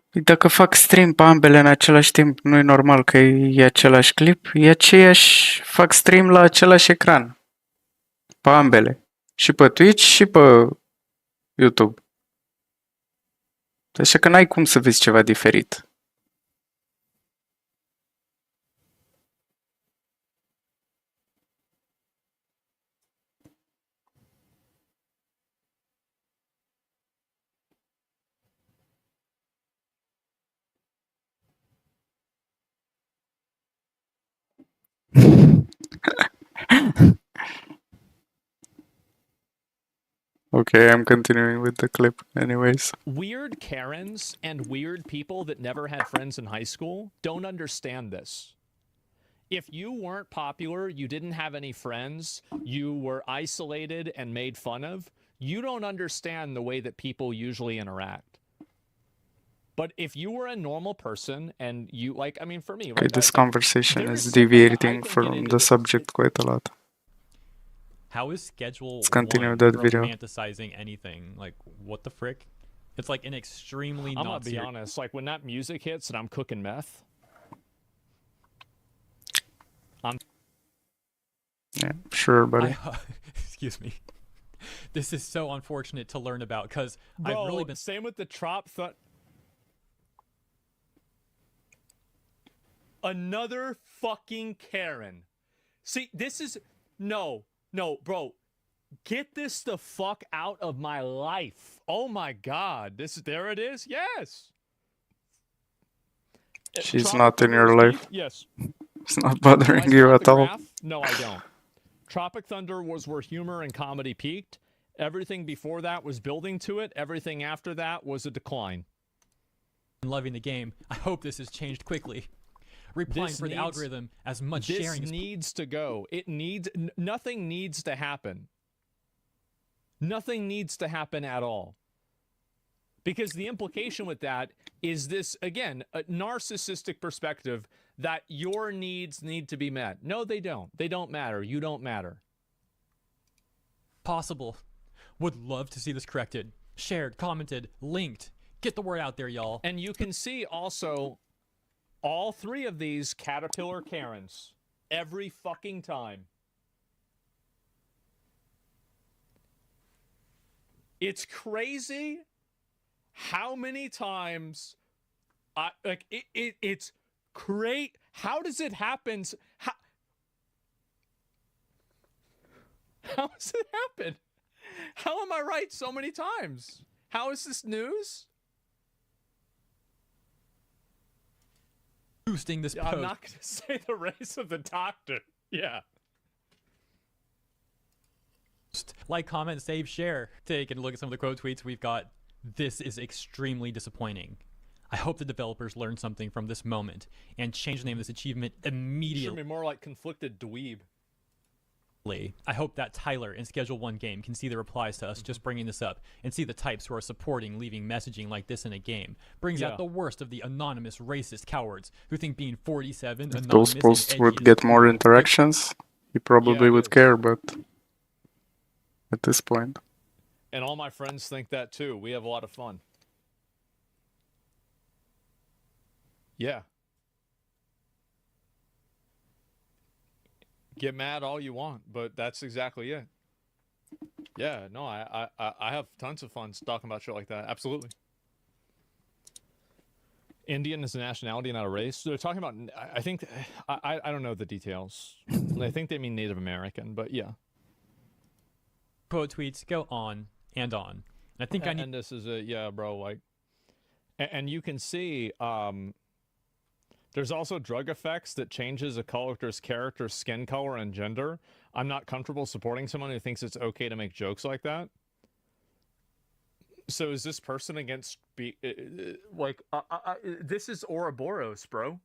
Păi dacă fac stream pe ambele în același timp, nu e normal că e același clip? E aceeași... Fac stream la același ecran. Pe ambele. Și pe Twitch și pe YouTube. Așa că n-ai cum să vezi ceva diferit. Okay, I'm continuing with the clip anyways. Weird Karens and weird people that never had friends in high school don't understand this. If you weren't popular, you didn't have any friends, you were isolated and made fun of, you don't understand the way that people usually interact. But if you were a normal person and you, like, I mean, for me... Okay, this conversation is deviating from the subject quite a lot. How is Schedule Let's continue 1 that video. romanticizing anything? Like, what the frick? It's like an extremely I'm not gonna be honest, like when that music hits and I'm cooking meth, Yeah, sure, buddy. Excuse me. This is so unfortunate to learn about because I've bro, really been... same with the Trop Another fucking Karen. See, this is... No, bro. Get this the fuck out of my life. Oh my god. There it is? Yes. She's not in your life. Yes. It's not bothering you at all. No, I don't. Tropic Thunder was where humor and comedy peaked. Everything before that was building to it. Everything after that was a decline. Loving the game. I hope this has changed quickly. Replying for the algorithm as much sharing as... This needs to go. It needs... Nothing needs to happen. Nothing needs to happen at all. Because the implication with that is this, again, a narcissistic perspective that your needs need to be met. No, they don't. They don't matter. You don't matter. Possible. Would love to see this corrected. Shared, commented, linked. Get the word out there, y'all. And you can see also all three of these Caterpillar Karens every fucking time. It's crazy how many times it's great. How does it happen? How does it happen? How am I right so many times? How is this news? Boosting this post. I'm not going to say the race of the doctor. Yeah. Like, comment, save, share. Take and look at some of the quote tweets we've got. This is extremely disappointing. I hope the developers learn something from this moment and change the name of this achievement immediately. Should be more like conflicted dweeb. I hope that Tyler in Schedule 1 game can see the replies to us just bringing this up and see the types who are supporting leaving messaging like this in a game. Brings out the worst of the anonymous racist cowards who think being 47 If those posts would get more interactions, he probably would care, but at this point... And all my friends think that too. We have a lot of fun. Yeah. Get mad all you want, but that's exactly it. Yeah, no, I have tons of fun talking about shit like that. Absolutely. Indian is a nationality, not a race. So they're talking about. I think. I don't know the details. I think they mean Native American, but yeah. Quote tweets go on and on. And I think I need. And this is a yeah, bro. Like, and you can see. There's also drug effects that changes a character's skin color and gender. I'm not comfortable supporting someone who thinks it's okay to make jokes like that. So is this person against this is Ouroboros, bro.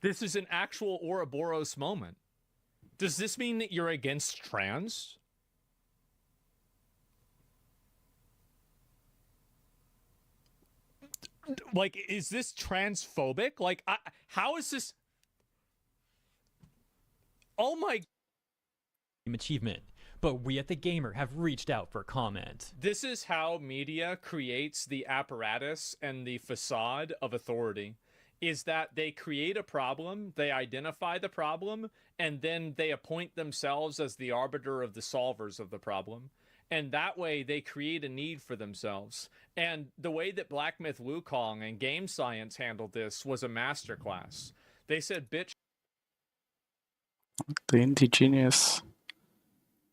This is an actual Ouroboros moment. Does this mean that you're against trans? Like, is this transphobic? Like, how is this? Oh my. Achievement, but we at The Gamer have reached out for comment. This is how media creates the apparatus and the facade of authority. Is that they create a problem, they identify the problem, and then they appoint themselves as the arbiter of the solvers of the problem. And that way they create a need for themselves. And the way that Black Myth Wukong and Game Science handled this was a masterclass. They said, bitch. The indigenous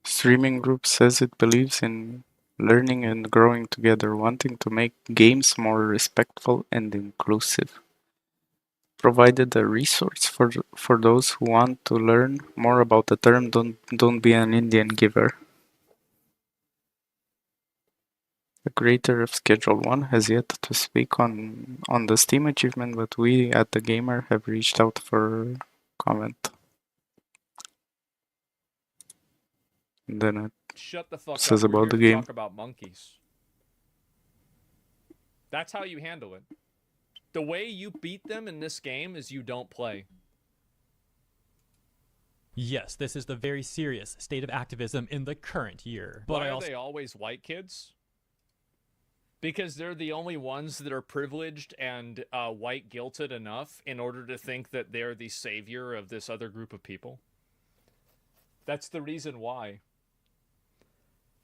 streaming group says it believes in learning and growing together, wanting to make games more respectful and inclusive. Provided a resource for those who want to learn more about the term don't be an Indian giver. The creator of Schedule 1 has yet to speak on the Steam achievement, but we at The Gamer have reached out for comment. And then it Shut the fuck says up. We're about the here to game. talk about monkeys. That's how you handle it. The way you beat them in this game is you don't play. Yes, this is the very serious state of activism in the current year. But Why are they always white kids? Because they're the only ones that are privileged and white guilted enough in order to think that they're the savior of this other group of people. That's the reason why.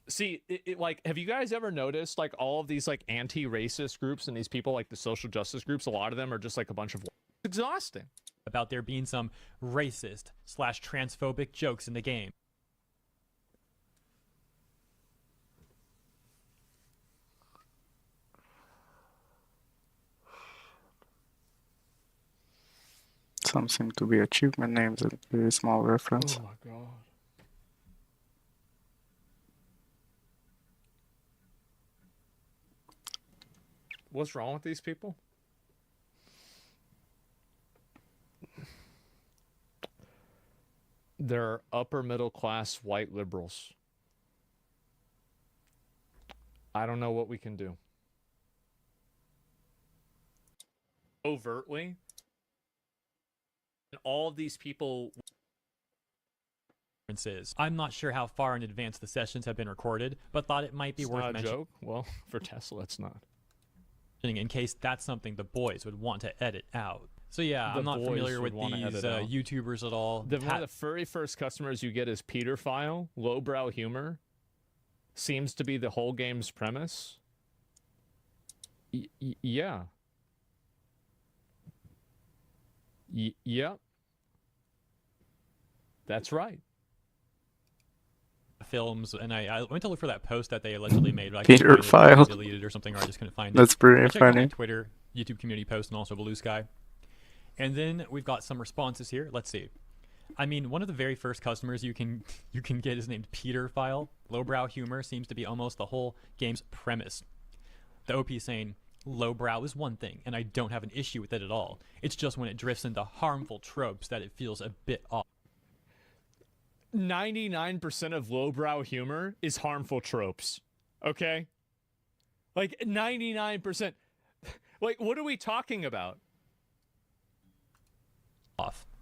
See, like, have you guys ever noticed, like, all of these, like, anti-racist groups and these people, like, the social justice groups, a lot of them are just, like, a bunch of... It's exhausting. About there being some racist/transphobic jokes in the game. Some seem to be achievement names, a very small reference. Oh my god. What's wrong with these people? They're upper middle class white liberals. I don't know what we can do. Overtly. And all of these people... I'm not sure how far in advance the sessions have been recorded, but thought it might be It's worth not a mentioning. joke? Well, for Tesla, it's not. In case that's something the boys would want to edit out. So yeah, The I'm not boys familiar would with wanna these edit out. YouTubers at all. One of the very first customers you get is Peter File, lowbrow humor. Seems to be the whole game's premise. Yeah. Yep. That's right. Films, and I went to look for that post that they allegedly made, but I Peter couldn't find it. It File. was deleted or something, or I just couldn't find it. That's pretty I checked out my funny. Twitter, YouTube community post, and also Blue Sky. And then we've got some responses here. Let's see. I mean, one of the very first customers you can get is named Peter File. Lowbrow humor seems to be almost the whole game's premise. The OP is saying, lowbrow is one thing, and I don't have an issue with it at all. It's just when it drifts into harmful tropes that it feels a bit off. 99% of lowbrow humor is harmful tropes. Okay? Like 99%. Like, what are we talking about?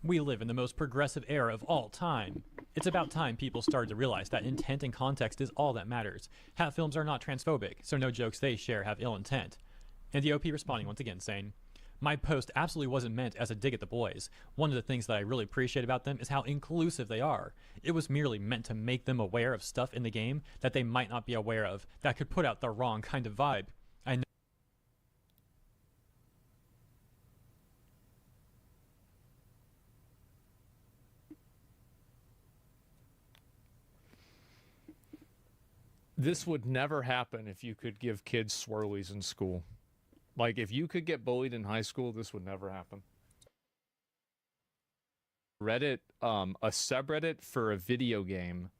We live in the most progressive era of all time. It's about time people started to realize that intent and context is all that matters. Hat films are not transphobic, so no jokes they share have ill intent. And the OP responding once again saying, my post absolutely wasn't meant as a dig at the boys. One of the things that I really appreciate about them is how inclusive they are. It was merely meant to make them aware of stuff in the game that they might not be aware of that could put out the wrong kind of vibe. I know This would never happen if you could give kids swirlies in school. Like, if you could get bullied in high school, this would never happen. Reddit, a subreddit for a video game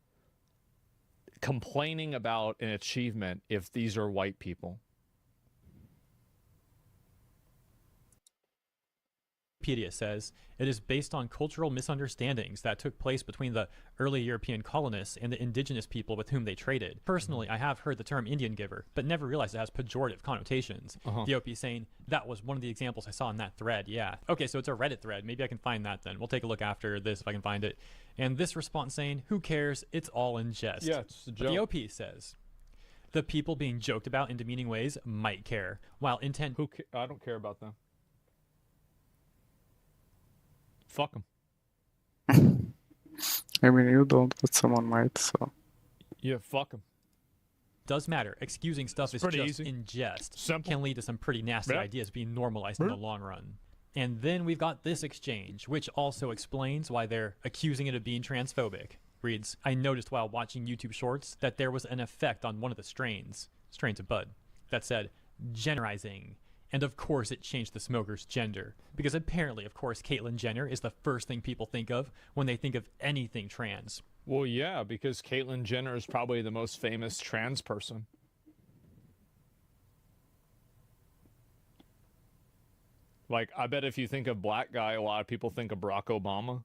complaining about an achievement if these are white people. Wikipedia says it is based on cultural misunderstandings that took place between the early European colonists and the indigenous people with whom they traded. Personally, I have heard the term Indian giver, but never realized it has pejorative connotations. The OP saying, that was one of the examples I saw in that thread, yeah. Okay, so it's a Reddit thread. Maybe I can find that then. We'll take a look after this if I can find it. And this response saying, who cares? It's all in jest. Yeah, it's a joke. But the OP says, the people being joked about in demeaning ways might care, while intent... I don't care about them. Fuck them. I mean, you don't, but someone might, so. Yeah, fuck them. Does matter. Excusing stuff is pretty just easy. in jest. Simple. Can lead to some pretty nasty Yeah. ideas being normalized in the long run. And then we've got this exchange, which also explains why they're accusing it of being transphobic. Reads, I noticed while watching YouTube shorts that there was an effect on one of the strains of bud, that said, generalizing. And of course it changed the smoker's gender. Because apparently, of course, Caitlyn Jenner is the first thing people think of when they think of anything trans. Well, yeah, because Caitlyn Jenner is probably the most famous trans person. Like, I bet if you think of black guy, a lot of people think of Barack Obama.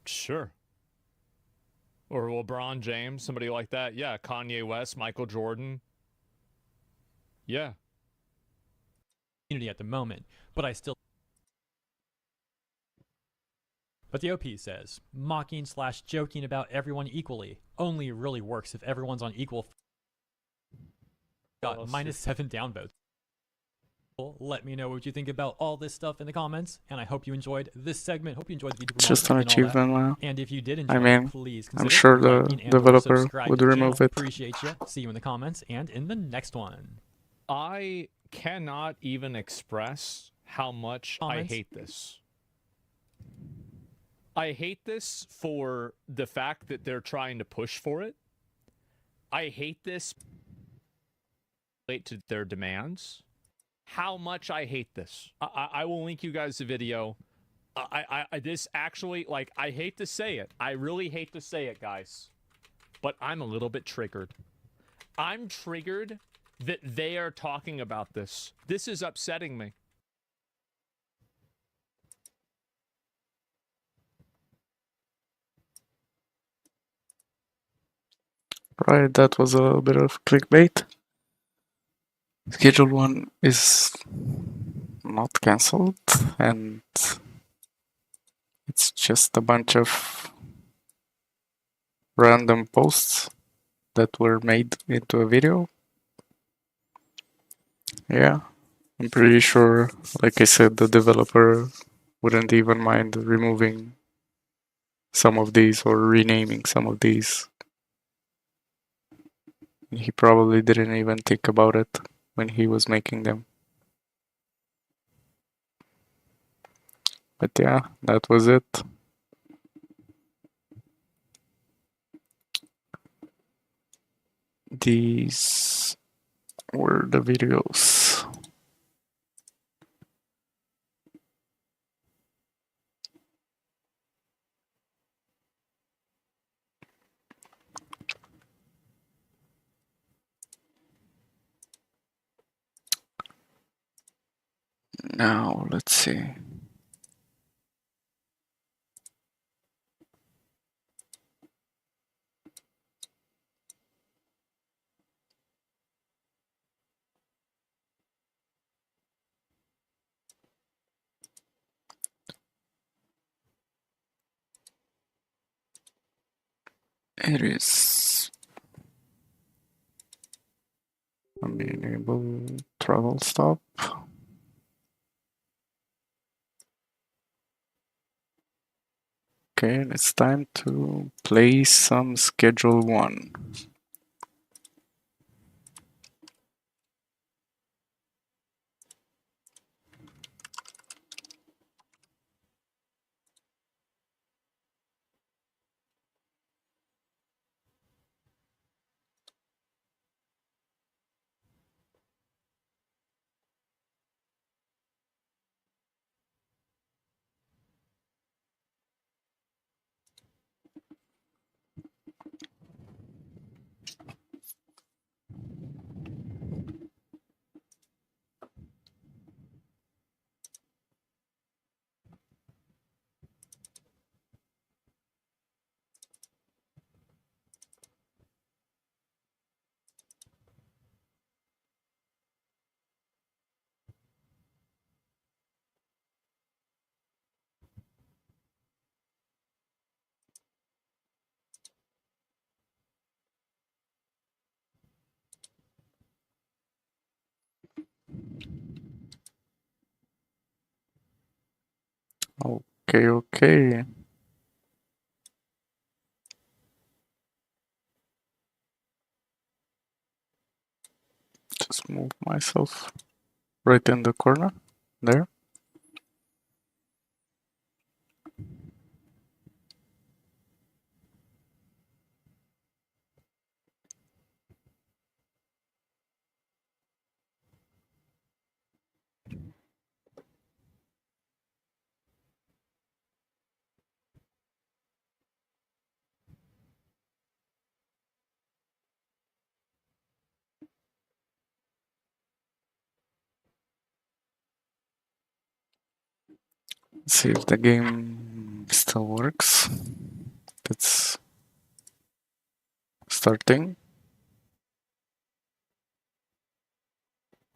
Sure. Or LeBron James, somebody like that. Yeah, Kanye West, Michael Jordan. Yeah. Community at the moment, but I still... But the OP says, mocking/joking about everyone equally only really works if everyone's on equal... Got -7 downvotes. Let me know what you think about all this stuff in the comments, and I hope you enjoyed this segment. Hope you enjoyed the video. It's just an achievement now. And if you did enjoy I mean, please I'm consider sure the liking and/or developer subscribing would to the channel. remove it. Appreciate you. See you in the comments and in the next one. I cannot even express how much Comments? I hate this. I hate this for the fact that they're trying to push for it. I hate this to their demands. How much I hate this. I will link you guys the video. This actually, like, I hate to say it. I really hate to say it, guys. But I'm a little bit triggered. I'm triggered that they are talking about this. This is upsetting me. Right, that was a bit of clickbait. Schedule 1 is not cancelled, and it's just a bunch of random posts that were made into a video. Yeah, I'm pretty sure, like I said, the developer wouldn't even mind removing some of these or renaming some of these. He probably didn't even think about it when he was making them. But yeah, that was it. These were the videos. Now, let's see. It is. Enable travel stop. Okay, and it's time to play some Schedule 1. Okay, okay. Just move myself right in the corner. There. See if the game still works. It's starting.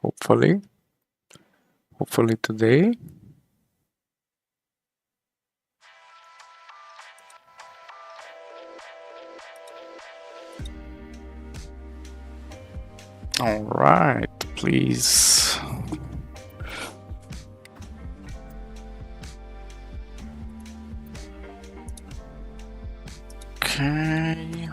Hopefully. Hopefully today. All right, please. Okay.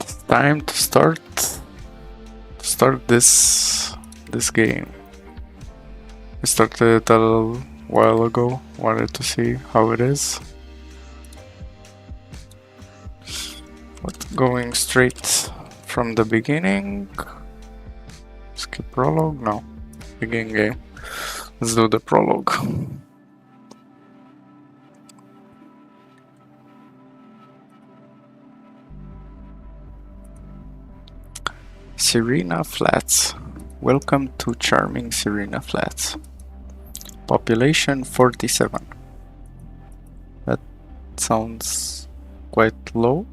It's time to start this game. I started it a little while ago. Wanted to see how it is. But going straight from the beginning. Skip prologue? No. Begin game. Let's do the prologue. Serena Flats. Welcome to charming Serena Flats. Population 47. That sounds quite low.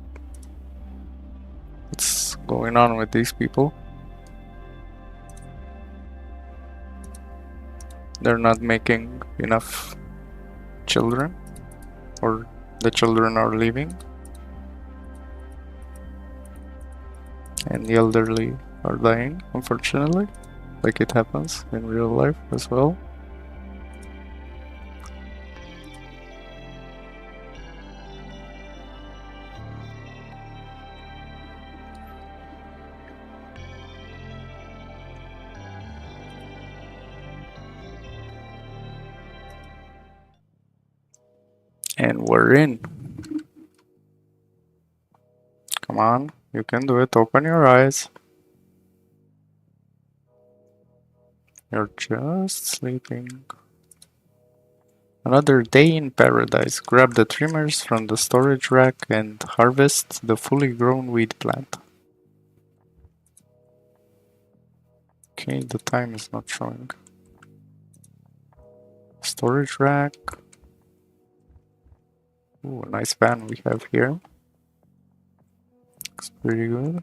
What's going on with these people? They're not making enough children, or the children are leaving, and the elderly are dying, unfortunately, like it happens in real life as well. And we're in. Come on, you can do it. Open your eyes. You're just sleeping. Another day in paradise. Grab the trimmers from the storage rack and harvest the fully grown weed plant. Okay, the time is not showing. Storage rack. Ooh, a nice van we have here. Looks pretty good.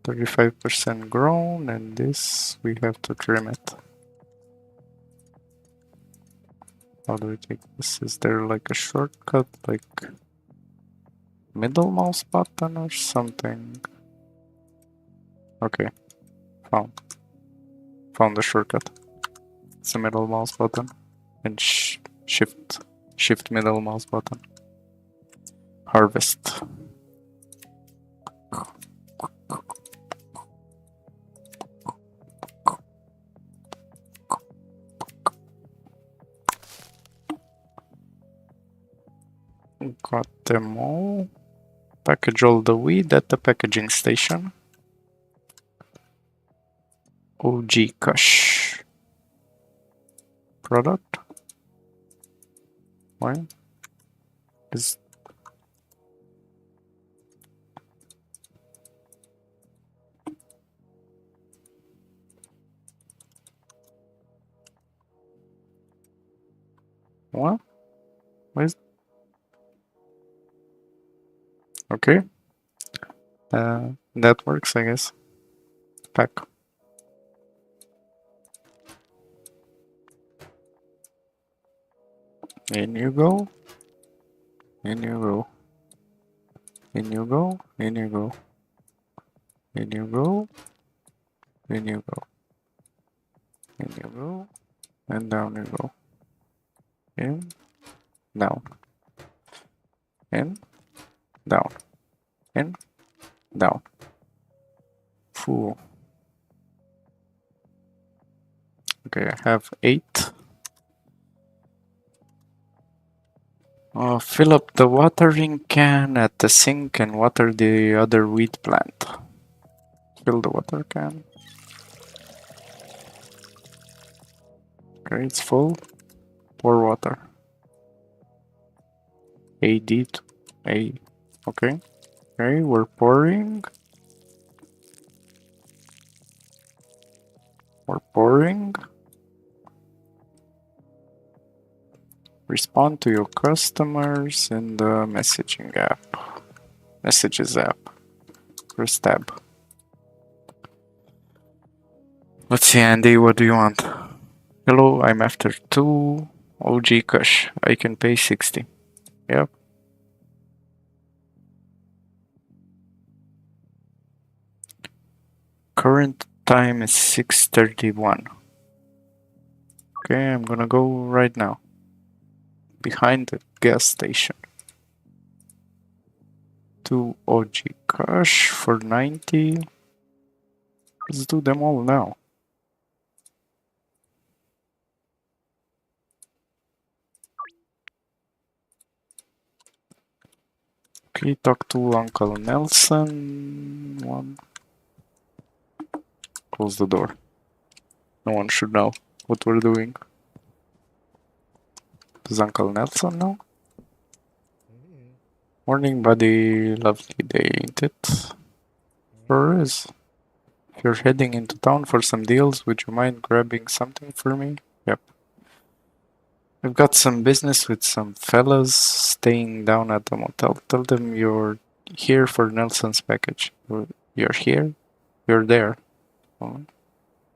35% grown, and this we have to trim it. How do we take this? Is there like a shortcut, like middle mouse button or something? Okay, found the shortcut. It's the middle mouse button and shift middle mouse button. Harvest. Got them all. Package all the weed at the packaging station. OG Kush. Product. Why? Is what? Where's okay? That works, I guess. Pack. In you go. In you go. In you go. In you go. In you go. In you go. In you go. And down you go. In. Down. In. Down. In. Down. Fool. Okay, I have 8. Fill up the watering can at the sink and water the other wheat plant. Fill the water can. Okay, it's full. Pour water. AD to A. Okay. Okay, we're pouring. We're pouring. Respond to your customers in the messaging app. Messages app. First tab. Let's see, Andy, what do you want? Hello, I'm after 2 OG Kush. I can pay 60. Yep. Current time is 6:31. Okay, I'm gonna go right now. Behind the gas station. 2 OG Kush for 90. Let's do them all now. Okay, talk to Uncle Nelson. 1. Close the door. No one should know what we're doing. Does Uncle Nelson know? Morning, buddy. Lovely day, ain't it? Sure is. If you're heading into town for some deals, would you mind grabbing something for me? Yep. I've got some business with some fellas staying down at the motel. Tell them you're here for Nelson's package. You're here? You're there. Oh,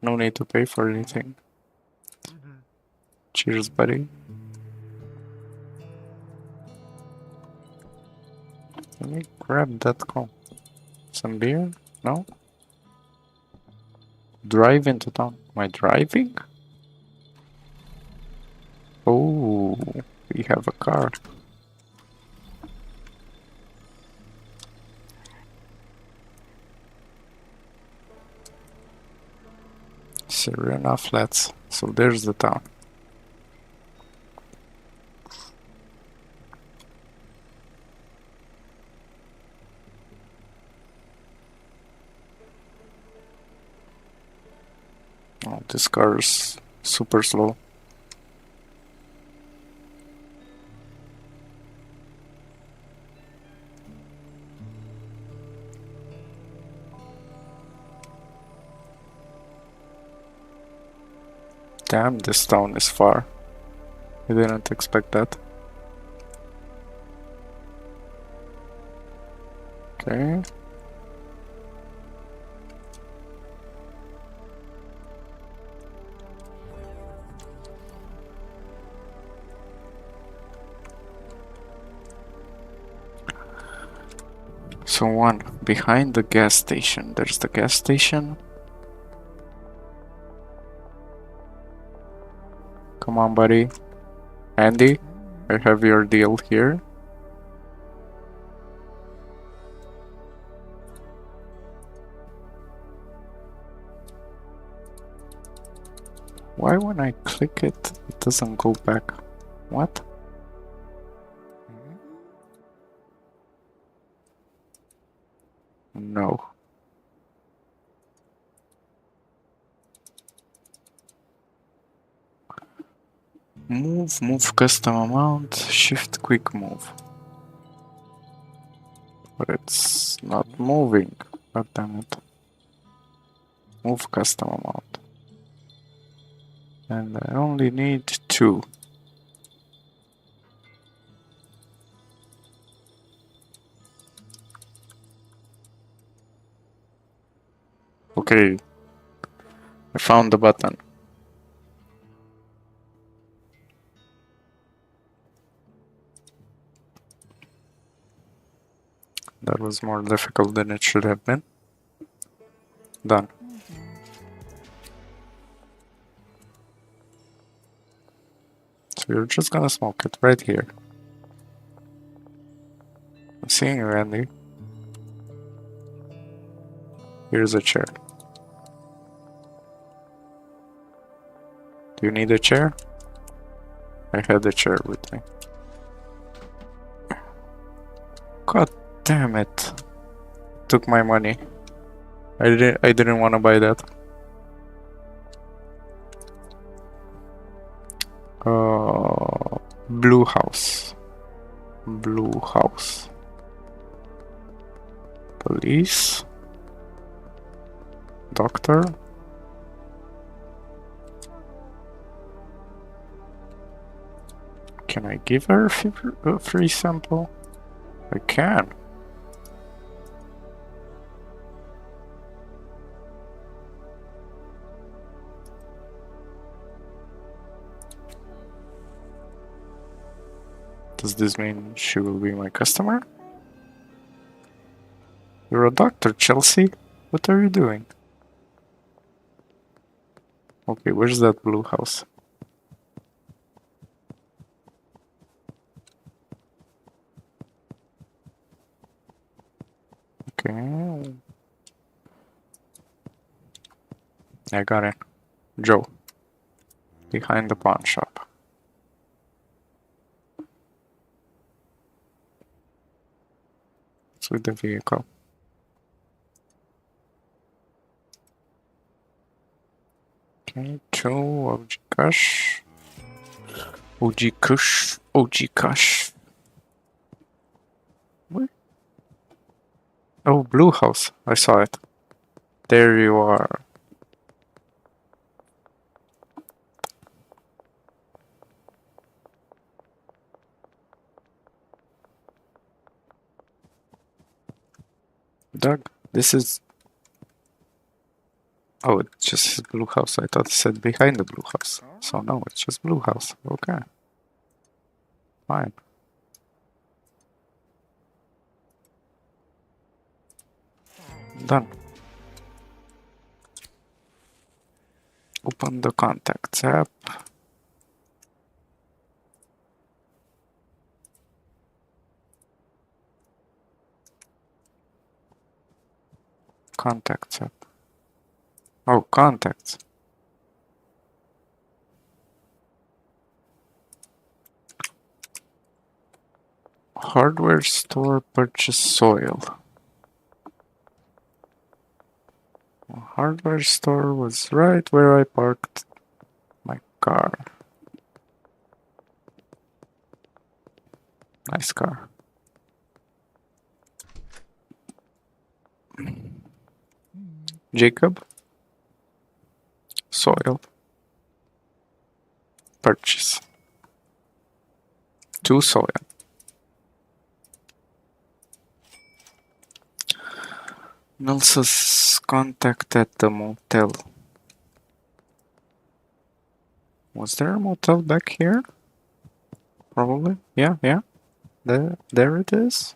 no need to pay for anything. Cheers, buddy. Let me grab that call. Some beer? No? Drive into town. Am I driving? Oh, we have a car. Serena Flats. So there's the town. Oh, this car is super slow. Damn, this town is far. I didn't expect that. Okay. So one, behind the gas station. There's the gas station. Come on, buddy. Andy, I have your deal here. Why when I click it, it doesn't go back? What? No. Move custom amount, shift quick move. But it's not moving. God damn it. Move custom amount. And I only need 2. Okay. I found the button. That was more difficult than it should have been. Done. So you're just gonna smoke it right here. I'm seeing you, Andy. Here's a chair. Do you need a chair? I had a chair with me. God damn it. Took my money. I didn't want to buy that. Blue house. Blue house. Police. Doctor. Can I give her a free sample? I can. Does this mean she will be my customer? You're a doctor, Chelsea. What are you doing? Okay, where's that blue house? Okay. I got it. Joe. Behind the pawn shop. It's with the vehicle. Okay, 2 OG Kush. OG Kush. OG Kush. What? Oh, blue house. I saw it. There you are. Doug, this is... Oh, it just says blue house. I thought it said behind the blue house. So no, it's just blue house. Okay. Fine. Done. Open the contacts app. Contacts app. Oh, contacts. Hardware store purchase soil. Hardware store was right where I parked my car. Nice car. Jacob. Soil. Purchase. 2 soil. Nelson's contact at the motel. Was there a motel back here? Probably. Yeah. There it is.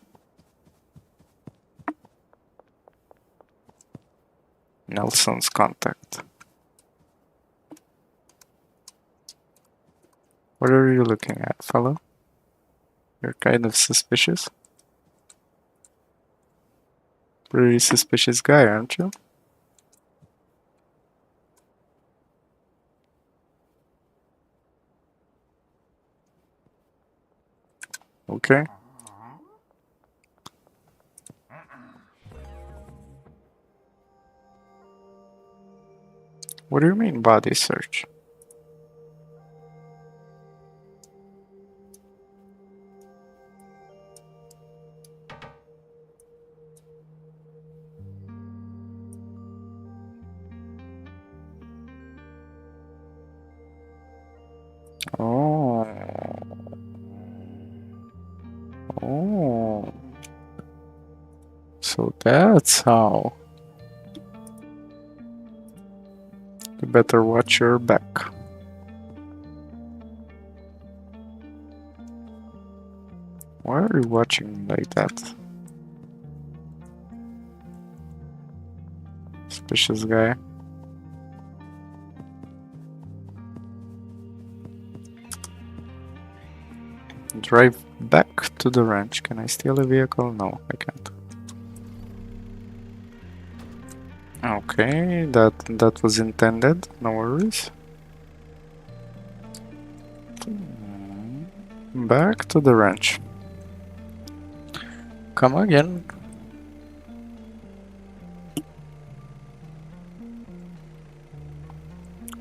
Nelson's contact. What are you looking at, fellow? You're kind of suspicious. Pretty suspicious guy, aren't you? Okay. What do you mean body search? Oh. Oh. So that's how. You better watch your back. Why are you watching like that? Suspicious guy. Drive back to the ranch. Can I steal a vehicle? No, I can't. Okay, that was intended. No worries. Back to the ranch. Come again.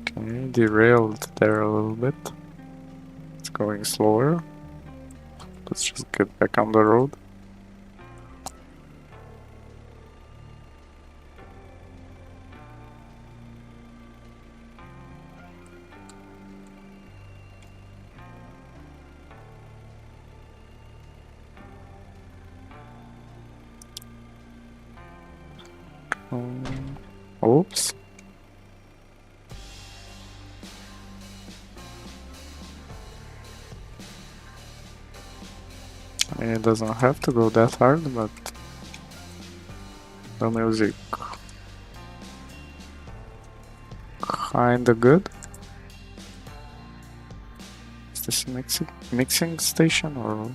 Okay, derailed there a little bit. It's going slower. Let's just get back on the road. Oops. I mean, it doesn't have to go that hard, but the music kinda good. Is this a mixing station or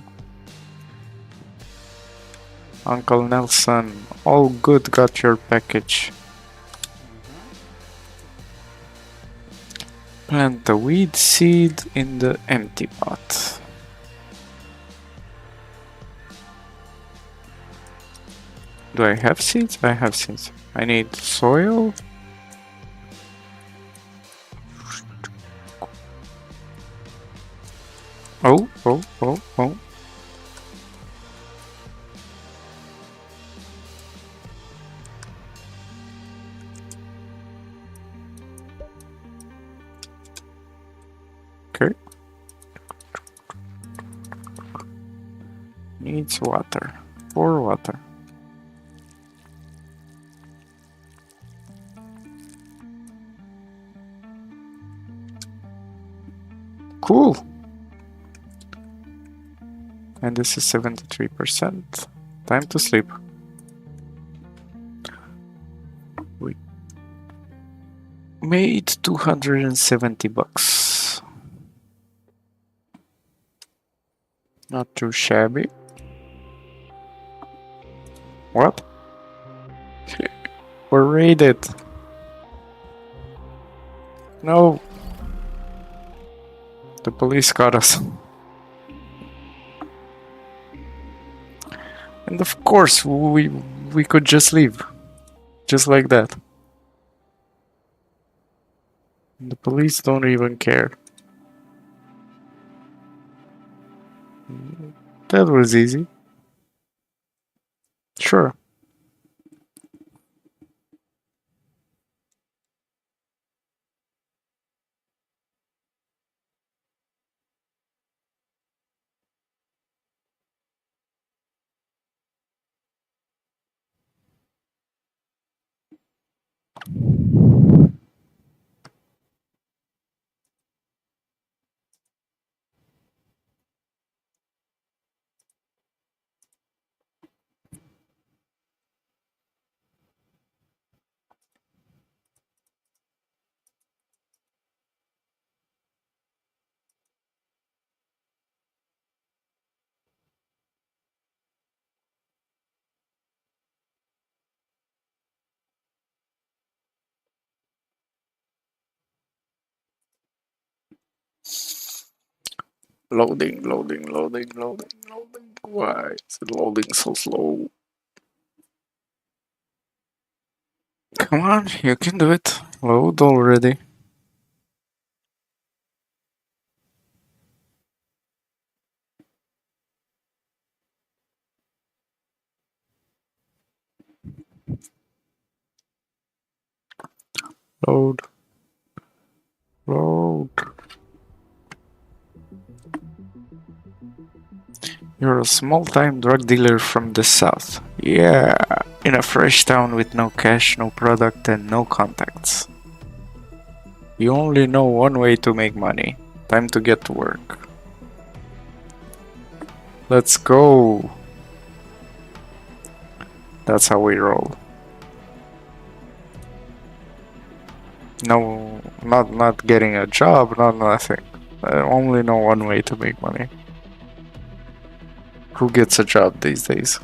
Uncle Nelson? All good, got your package. Plant the weed seed in the empty pot. Do I have seeds? I have seeds. I need soil. Oh. Okay. Needs water. Pour water. Cool. And this is 73%. Time to sleep. We made 270 bucks. Not too shabby. What? We're raided. No. The police got us. And of course, we could just leave. Just like that. The police don't even care. That was easy. Sure. Loading, loading, loading, loading, loading. Why is it loading so slow? Come on, you can do it. Load already. Load. Load. You're a small-time drug dealer from the south. Yeah, in a fresh town with no cash, no product, and no contacts. You only know one way to make money. Time to get to work. Let's go. That's how we roll. No, not getting a job, not nothing. I only know one way to make money. Who gets a job these days?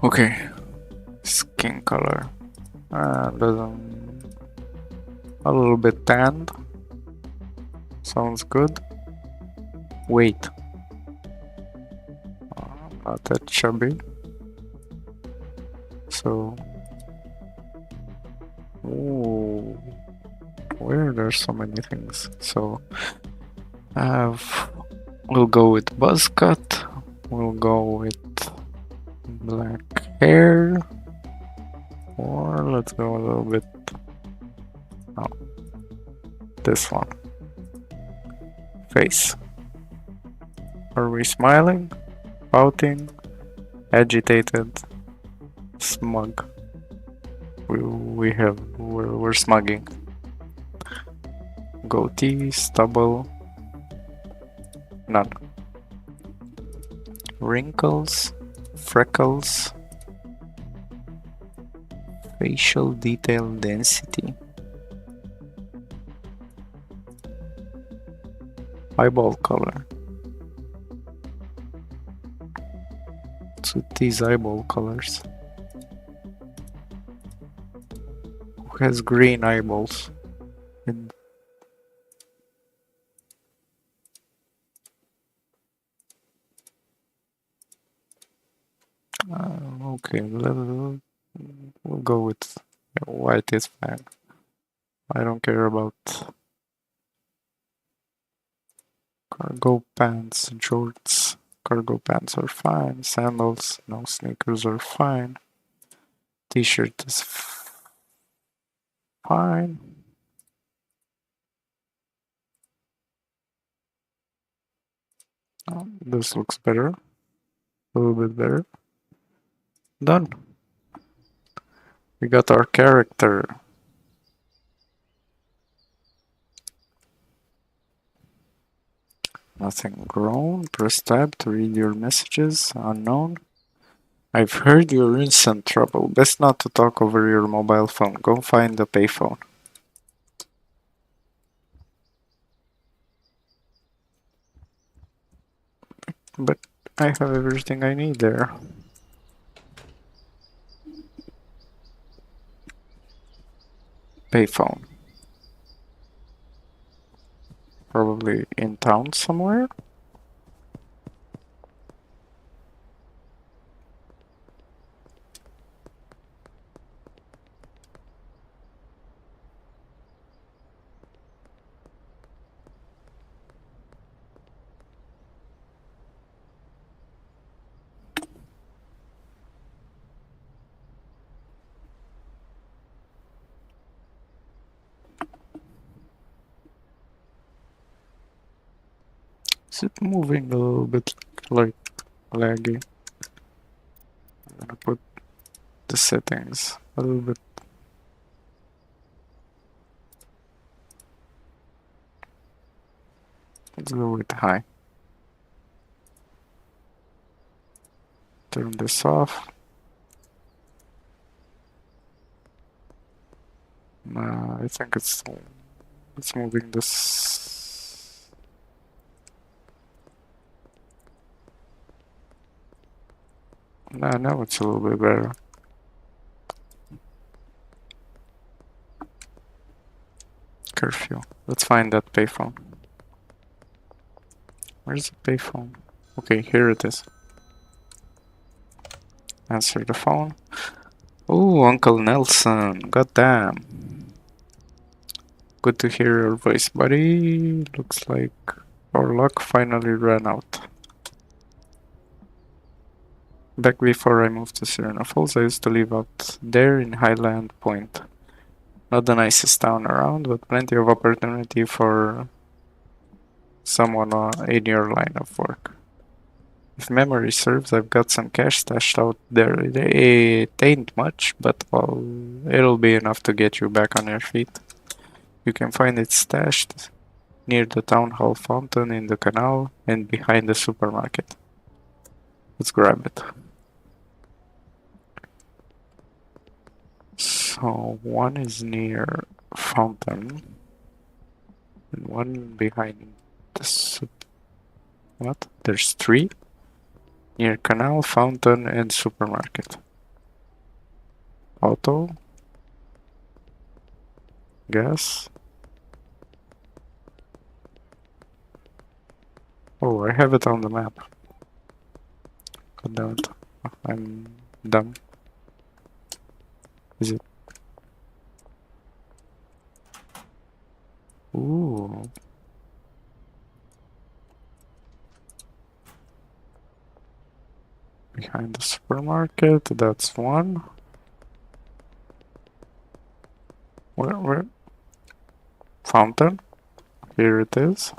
Okay, skin color. Doesn't a little bit tanned. Sounds good. Weight. Not that chubby. So, ooh, where there's so many things. So, we'll go with buzz cut. We'll go with black hair, or let's go a little bit. Oh, this one. Face. Are we smiling, pouting, agitated, smug? We're smugging. Goatee, stubble, none. Wrinkles, freckles, facial detail density, eyeball color. What's with these eyeball colors? Who has green eyeballs? And okay, we'll go with white is fine. I don't care about cargo pants, shorts. Cargo pants are fine. Sandals, no, sneakers are fine. T-shirt is fine. This looks better. A little bit better. Done. We got our character. Nothing grown. Press tab to read your messages. Unknown. I've heard you're in some trouble. Best not to talk over your mobile phone. Go find the payphone. But I have everything I need there. Payphone. Probably in town somewhere. Is it moving a little bit like laggy? I'm gonna put the settings a little bit. Let's go with high. Turn this off. Nah, I think it's moving this. Nah, now it's a little bit better. Curfew. Let's find that payphone. Where's the payphone? Okay, here it is. Answer the phone. Oh, Uncle Nelson. Goddamn. Good to hear your voice, buddy. Looks like our luck finally ran out. Back before I moved to Serena Falls, I used to live out there in Highland Point. Not the nicest town around, but plenty of opportunity for someone in your line of work. If memory serves, I've got some cash stashed out there. It ain't much, but well, it'll be enough to get you back on your feet. You can find it stashed near the town hall fountain in the canal and behind the supermarket. Let's grab it. So one is near fountain and one behind the what? There's three? Near canal, fountain, and supermarket. Auto. Gas. Oh, I have it on the map. God damn it. I'm dumb. Is it? Ooh. Behind the supermarket, that's one. Where? Fountain. Here it is.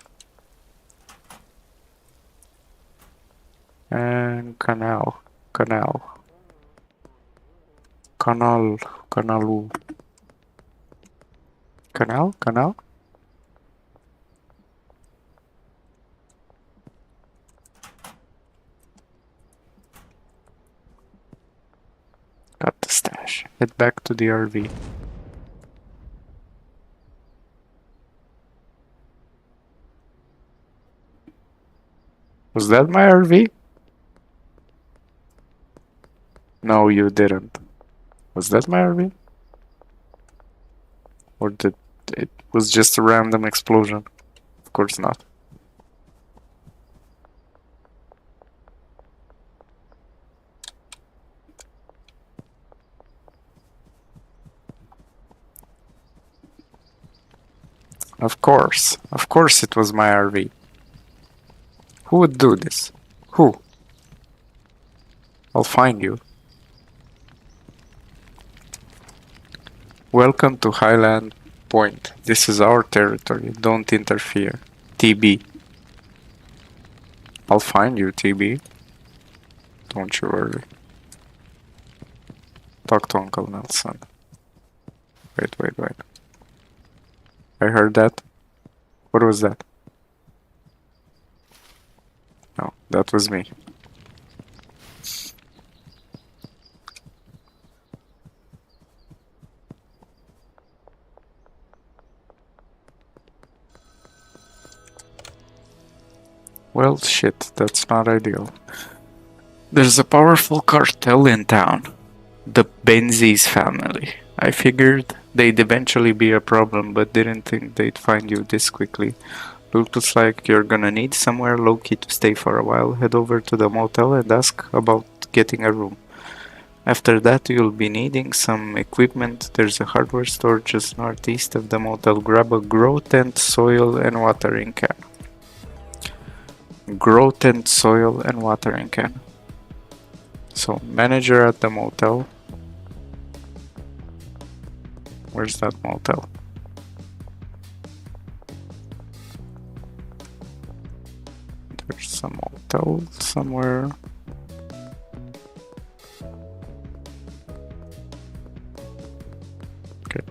And canal. Canalu. Canal? Got the stash. Head back to the RV. Was that my RV? No, you didn't. Was that my RV? Or did it was just a random explosion? Of course not. Of course it was my RV. Who would do this? Who? I'll find you. Welcome to Highland Point. This is our territory. Don't interfere. TB. I'll find you, TB. Don't you worry. Talk to Uncle Nelson. Wait. I heard that. What was that? No, that was me. Well, shit, that's not ideal. There's a powerful cartel in town. The Benzies family. I figured they'd eventually be a problem, but didn't think they'd find you this quickly. Looks like you're gonna need somewhere low-key to stay for a while. Head over to the motel and ask about getting a room. After that, you'll be needing some equipment. There's a hardware store just northeast of the motel. Grab a grow tent, soil, and watering can. Grow tent, soil, and watering can. So, manager at the motel. Where's that motel? There's some motel somewhere. Okay.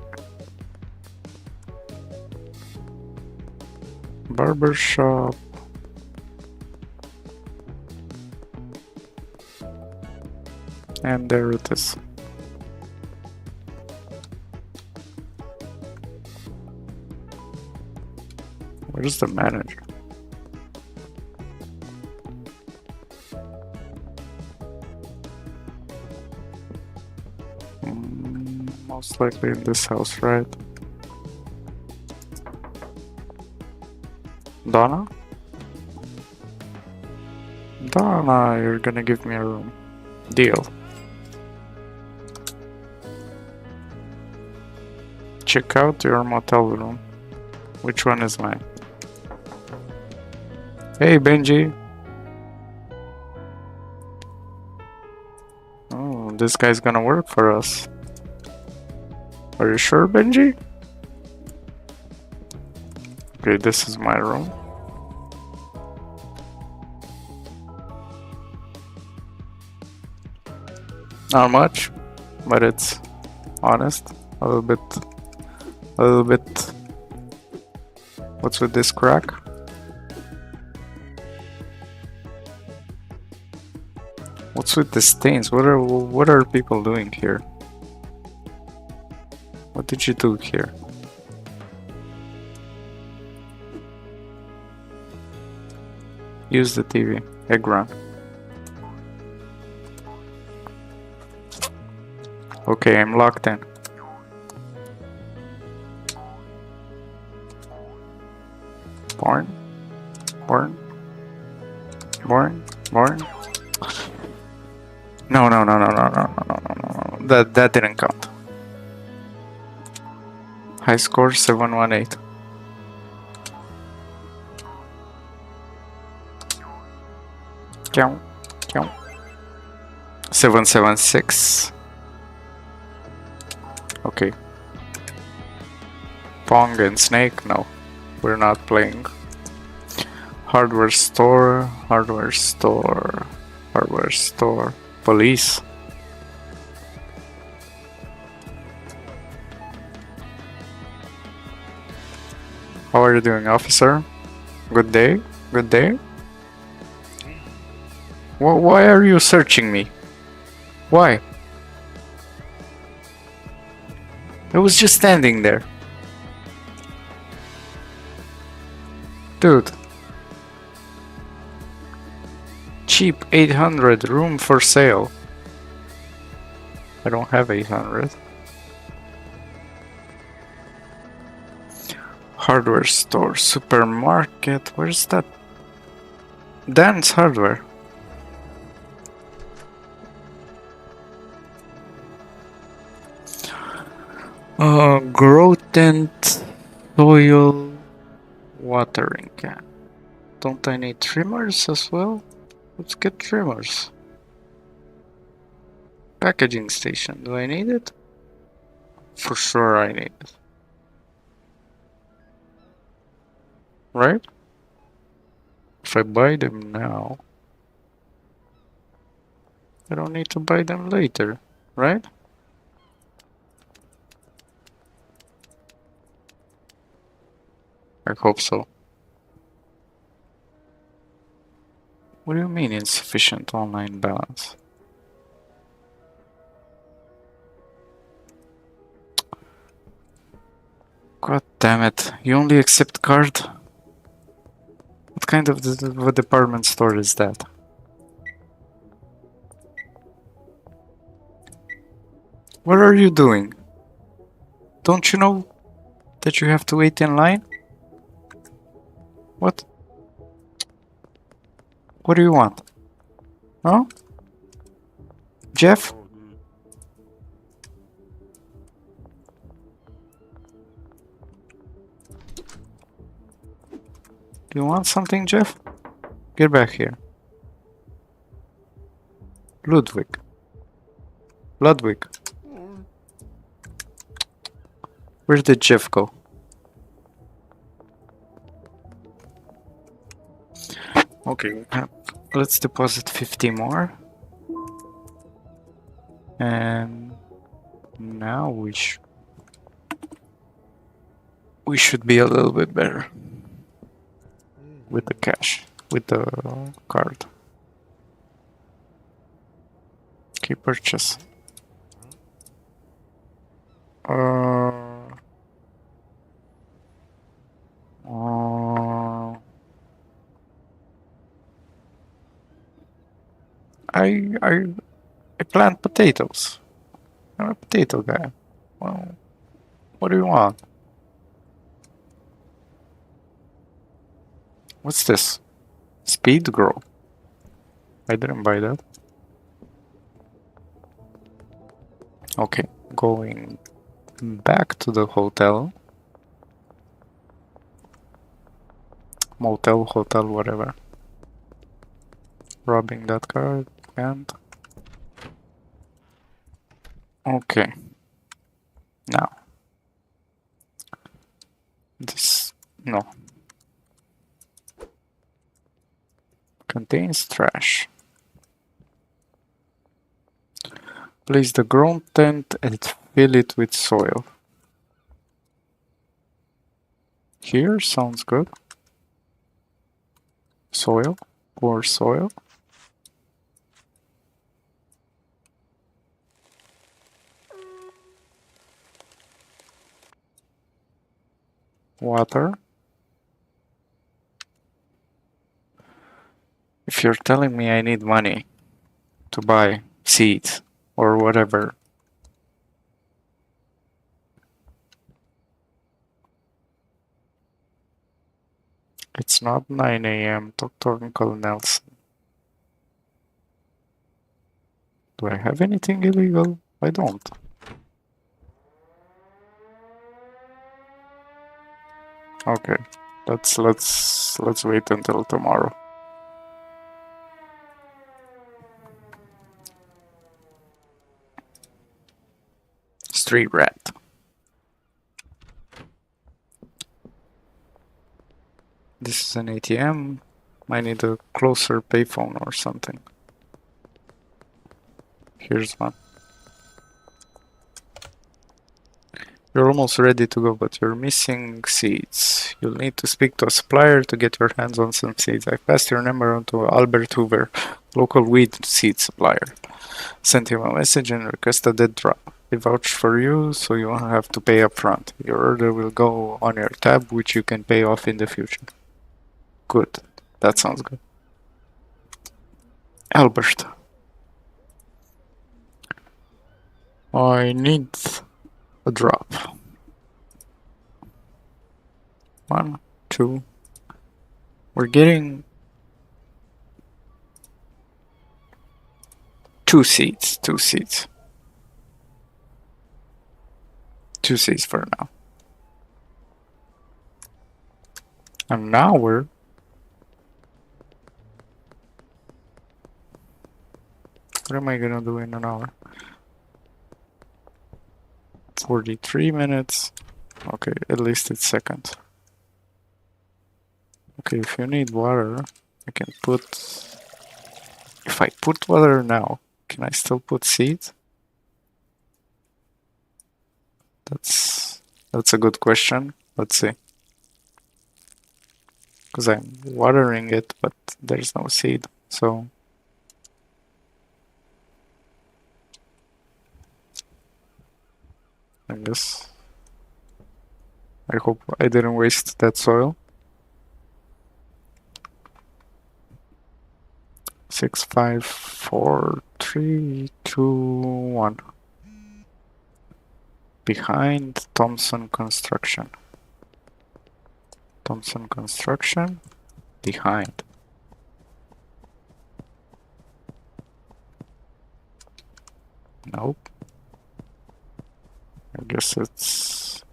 Barber shop. And there it is. Where's the manager? Most likely in this house, right? Donna? Donna, you're gonna give me a room. Deal. Check out your motel room. Which one is mine? Hey, Benji. Oh, this guy's gonna work for us. Are you sure, Benji? Okay, this is my room. Not much, but it's honest. A little bit. What's with this crack? What's with the stains? What are people doing here? What did you do here? Use the TV. Egg run. Okay, I'm locked in. Born. No. That didn't count. High score 718. Count. 776. Okay. Pong and Snake? No. We're not playing. Hardware store. Police. How are you doing, officer? Good day? Why are you searching me? Why? I was just standing there. Dude. Cheap 800, room for sale. I don't have 800. Hardware store, supermarket, where's that? Dan's Hardware. Grow tent, soil, watering can. Don't I need trimmers as well? Let's get trimmers. Packaging station, do I need it? For sure I need it. Right? If I buy them now, I don't need to buy them later, right? I hope so. What do you mean insufficient online balance? God damn it, you only accept card? What kind of department store is that? What are you doing? Don't you know that you have to wait in line? What? What do you want? Huh? Jeff? Do you want something, Jeff? Get back here. Ludwig. Where did Jeff go? Okay, let's deposit 50 more. And now we should be a little bit better. With the cash, with the card. Key purchase. Uh, I plant potatoes. I'm a potato guy. Well, what do you want? What's this? Speed grow. I didn't buy that. Okay, going back to the hotel. Motel, hotel, whatever. Robbing that card and... Okay. Now. This... no. Contains trash. Place the grown tent and fill it with soil. Here sounds good. Soil or soil. Water. If you're telling me I need money to buy seeds or whatever, it's not 9 AM. Talk to Uncle Nelson. Do I have anything illegal? I don't. Okay, let's wait until tomorrow. Street rat. This is an ATM. I need a closer payphone or something. Here's one. You're almost ready to go, but you're missing seeds. You'll need to speak to a supplier to get your hands on some seeds. I passed your number on to Albert Hoover, local weed seed supplier. Sent him a message and requested a drop. He vouched for you, so you won't have to pay up front. Your order will go on your tab, which you can pay off in the future. Good. That sounds good. Albert. I need a drop. 1, 2. We're getting 2 seats. 2 seats. 2 seats for now. And now we're... What am I gonna do in an hour? 43 minutes. Okay, at least it's second. Okay, if you need water, I can put... If I put water now, can I still put seeds? That's a good question. Let's see. Because I'm watering it, but there's no seed, so... I guess. I hope I didn't waste that soil. 6, 5, 4, 3, 2, 1. Behind Thompson Construction. Thompson Construction. Behind. Nope. I guess it's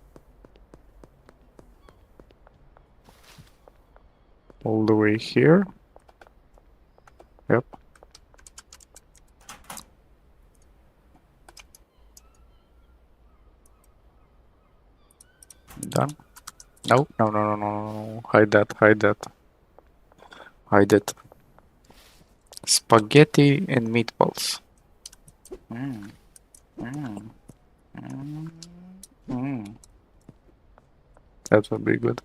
all the way here. Yep. Done. No, no, no, no, no, no. Hide that, hide that. Hide it. Spaghetti and meatballs. Mm. Mm. That would be good.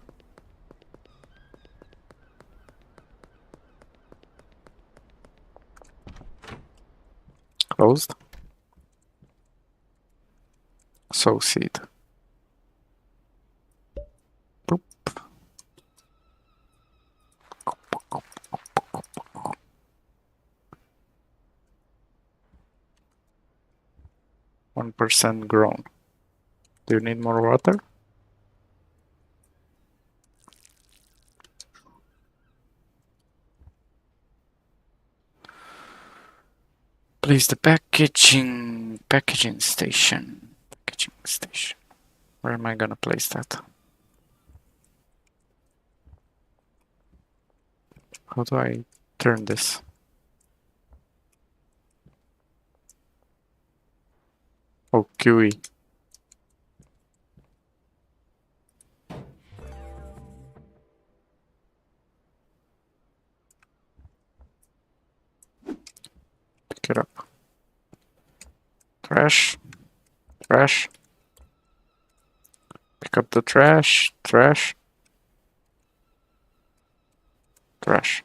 Closed. Sow seed. Boop. 1% grown. Do you need more water? Place the packaging station. Packaging station. Where am I gonna place that? How do I turn this? Oh, QE. Pick it up. Trash. Trash. Pick up the trash. Trash. Trash.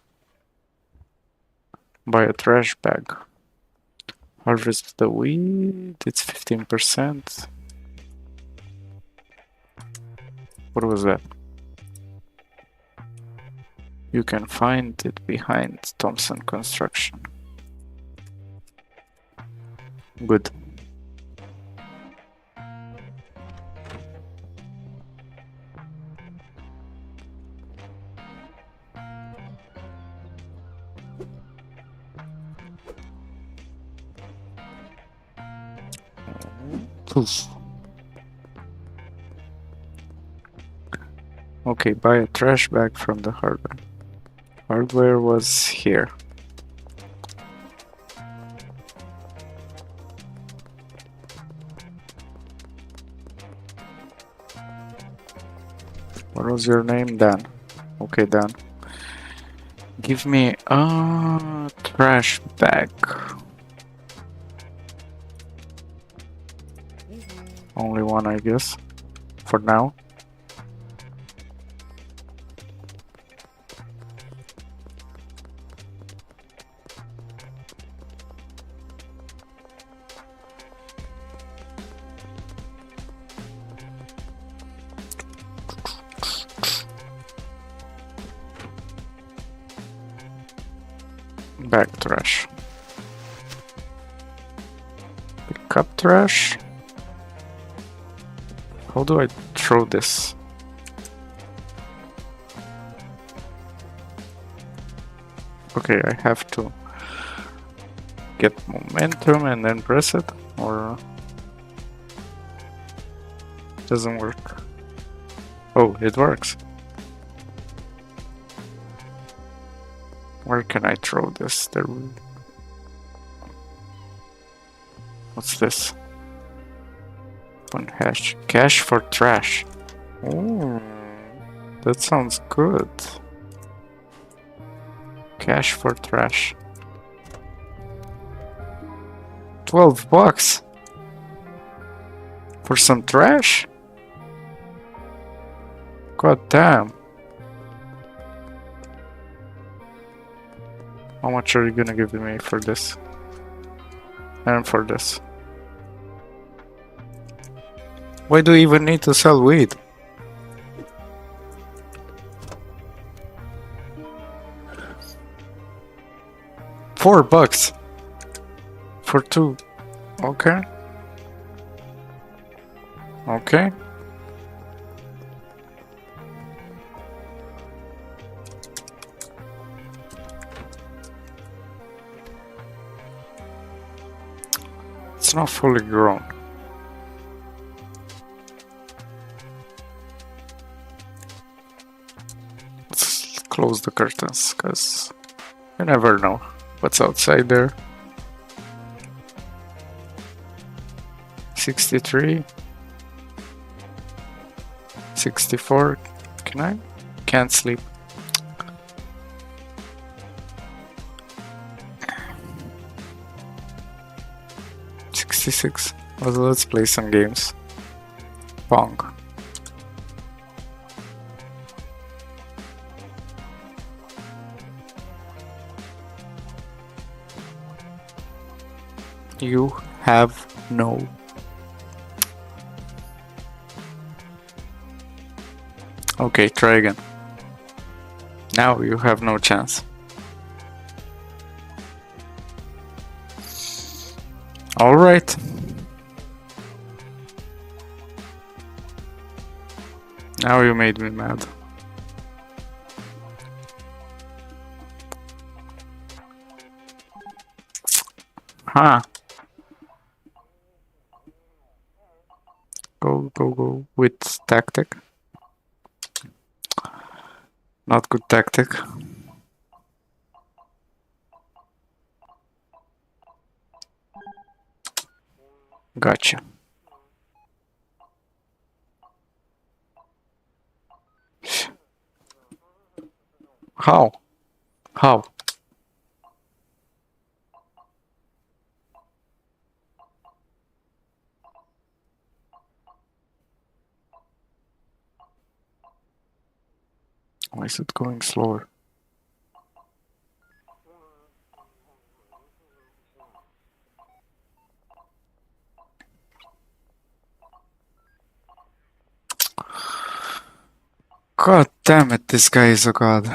Buy a trash bag. Harvest the weed. It's 15%. What was that? You can find it behind Thompson Construction. Good. Poof. Okay, buy a trash bag from the hardware. Hardware was here. What was your name? Dan. Okay, Dan. Give me a trash bag. Only one, I guess, for now. Back trash. Pick up trash. How do I throw this? Okay, I have to get momentum and then press it, or doesn't work. Oh, it works. Where can I throw this? There. What's this? One hash. Cash for trash. Oh, that sounds good. Cash for trash. 12 bucks for some trash? God damn. How much are you gonna give me for this? And for this? Why do you even need to sell weed? $4 for 2. Okay. Okay. It's not fully grown. Let's close the curtains, because you never know what's outside there. 63. 64. Can I? Can't sleep. Well, let's play some games. Pong. You have no Okay, try again. Now you have no chance. Alright. Now you made me mad. Huh. Go with tactic. Not good tactic. Gotcha. How? How? Why is it going slower? God damn it, this guy is a god.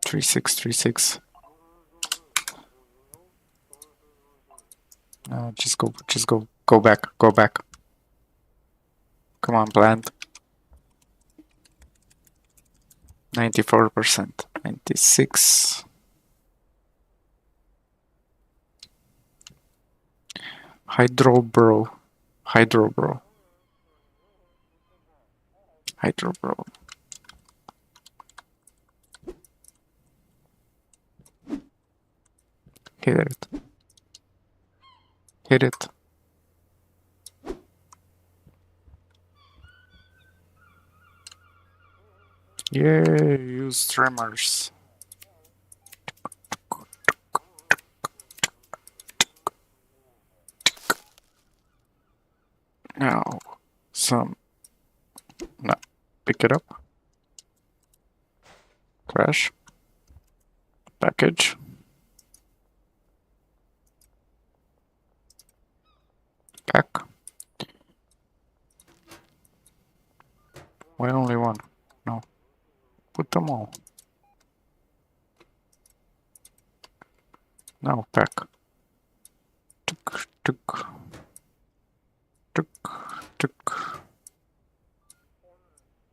Three six. No, just go back. Come on, Bland. 94%. 96. Hydro bro. Hit it. Yeah, use tremors. Now, no, pick it up. Trash. Package. Pack. Why only one? No. Put them all. Now pack. Tuk.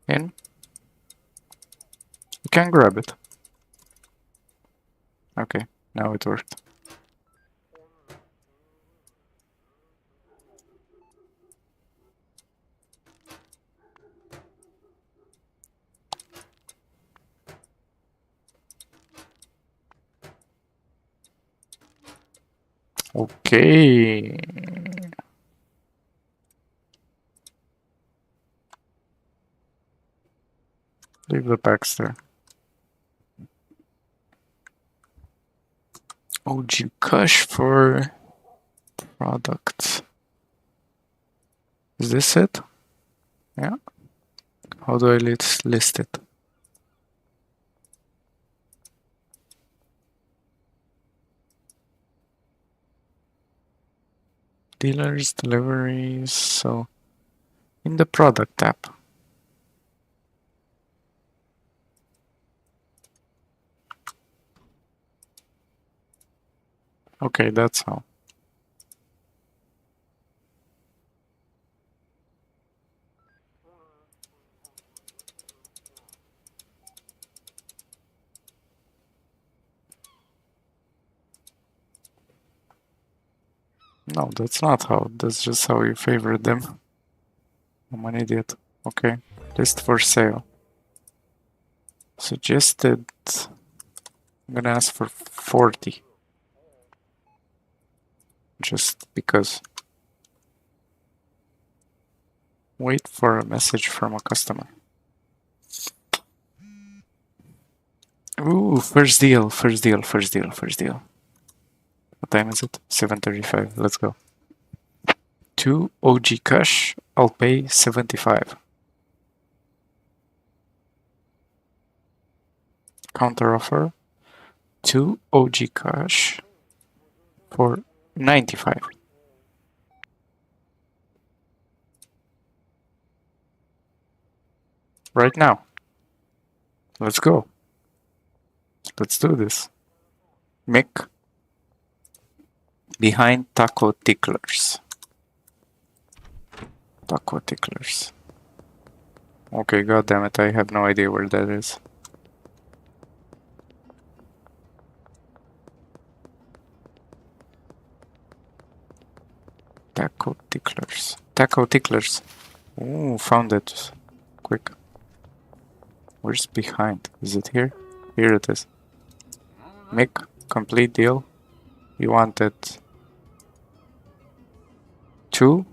In. You can grab it. Okay, now it worked. Okay. Leave the packs there. OG Kush for products. Is this it? Yeah. How do I list it? Dealers, deliveries, so in the product tab. Okay, that's how. No, that's not how. That's just how you favorite them. I'm an idiot. Okay. List for sale. Suggested. I'm gonna ask for 40. Just because. Wait for a message from a customer. Ooh, first deal. What time is it? 7:35. Let's go. 2 OG Kush. I'll pay 75. Counter offer. 2 OG Kush for 95. Right now. Let's go. Let's do this. Mick. Behind Taco Ticklers. Taco Ticklers. Okay, goddammit, I have no idea where that is. Taco Ticklers. Taco Ticklers. Ooh, found it. Quick. Where's behind? Is it here? Here it is. Mick, complete deal. You wanted 2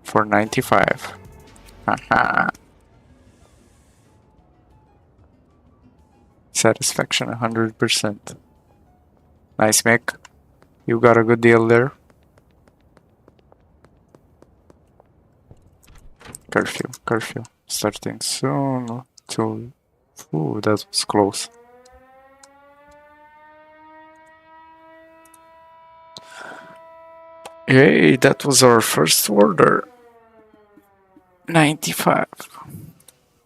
for 95. Haha. Satisfaction 100%. Nice, Mick. You got a good deal there. Curfew. Starting soon. Ooh, that was close. Yay, that was our first order. 95.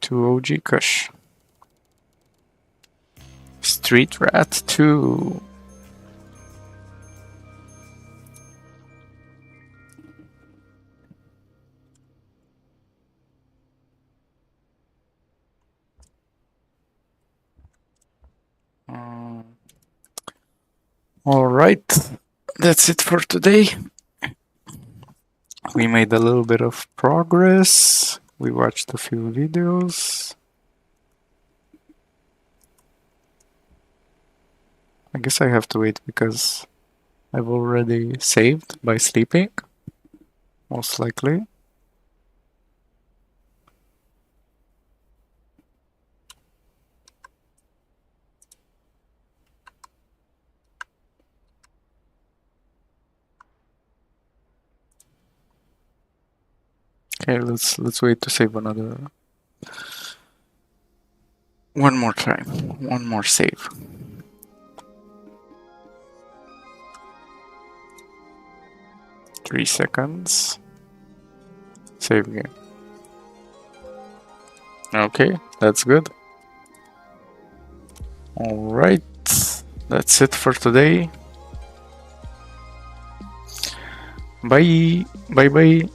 2 OG Kush. Street Rat 2. Alright, that's it for today. We made a little bit of progress. We watched a few videos. I guess I have to wait because I've already saved by sleeping, most likely. Okay, let's wait to save another one more time. One more save. Three seconds. Save game. Okay, that's good. Alright, that's it for today. Bye. Bye bye.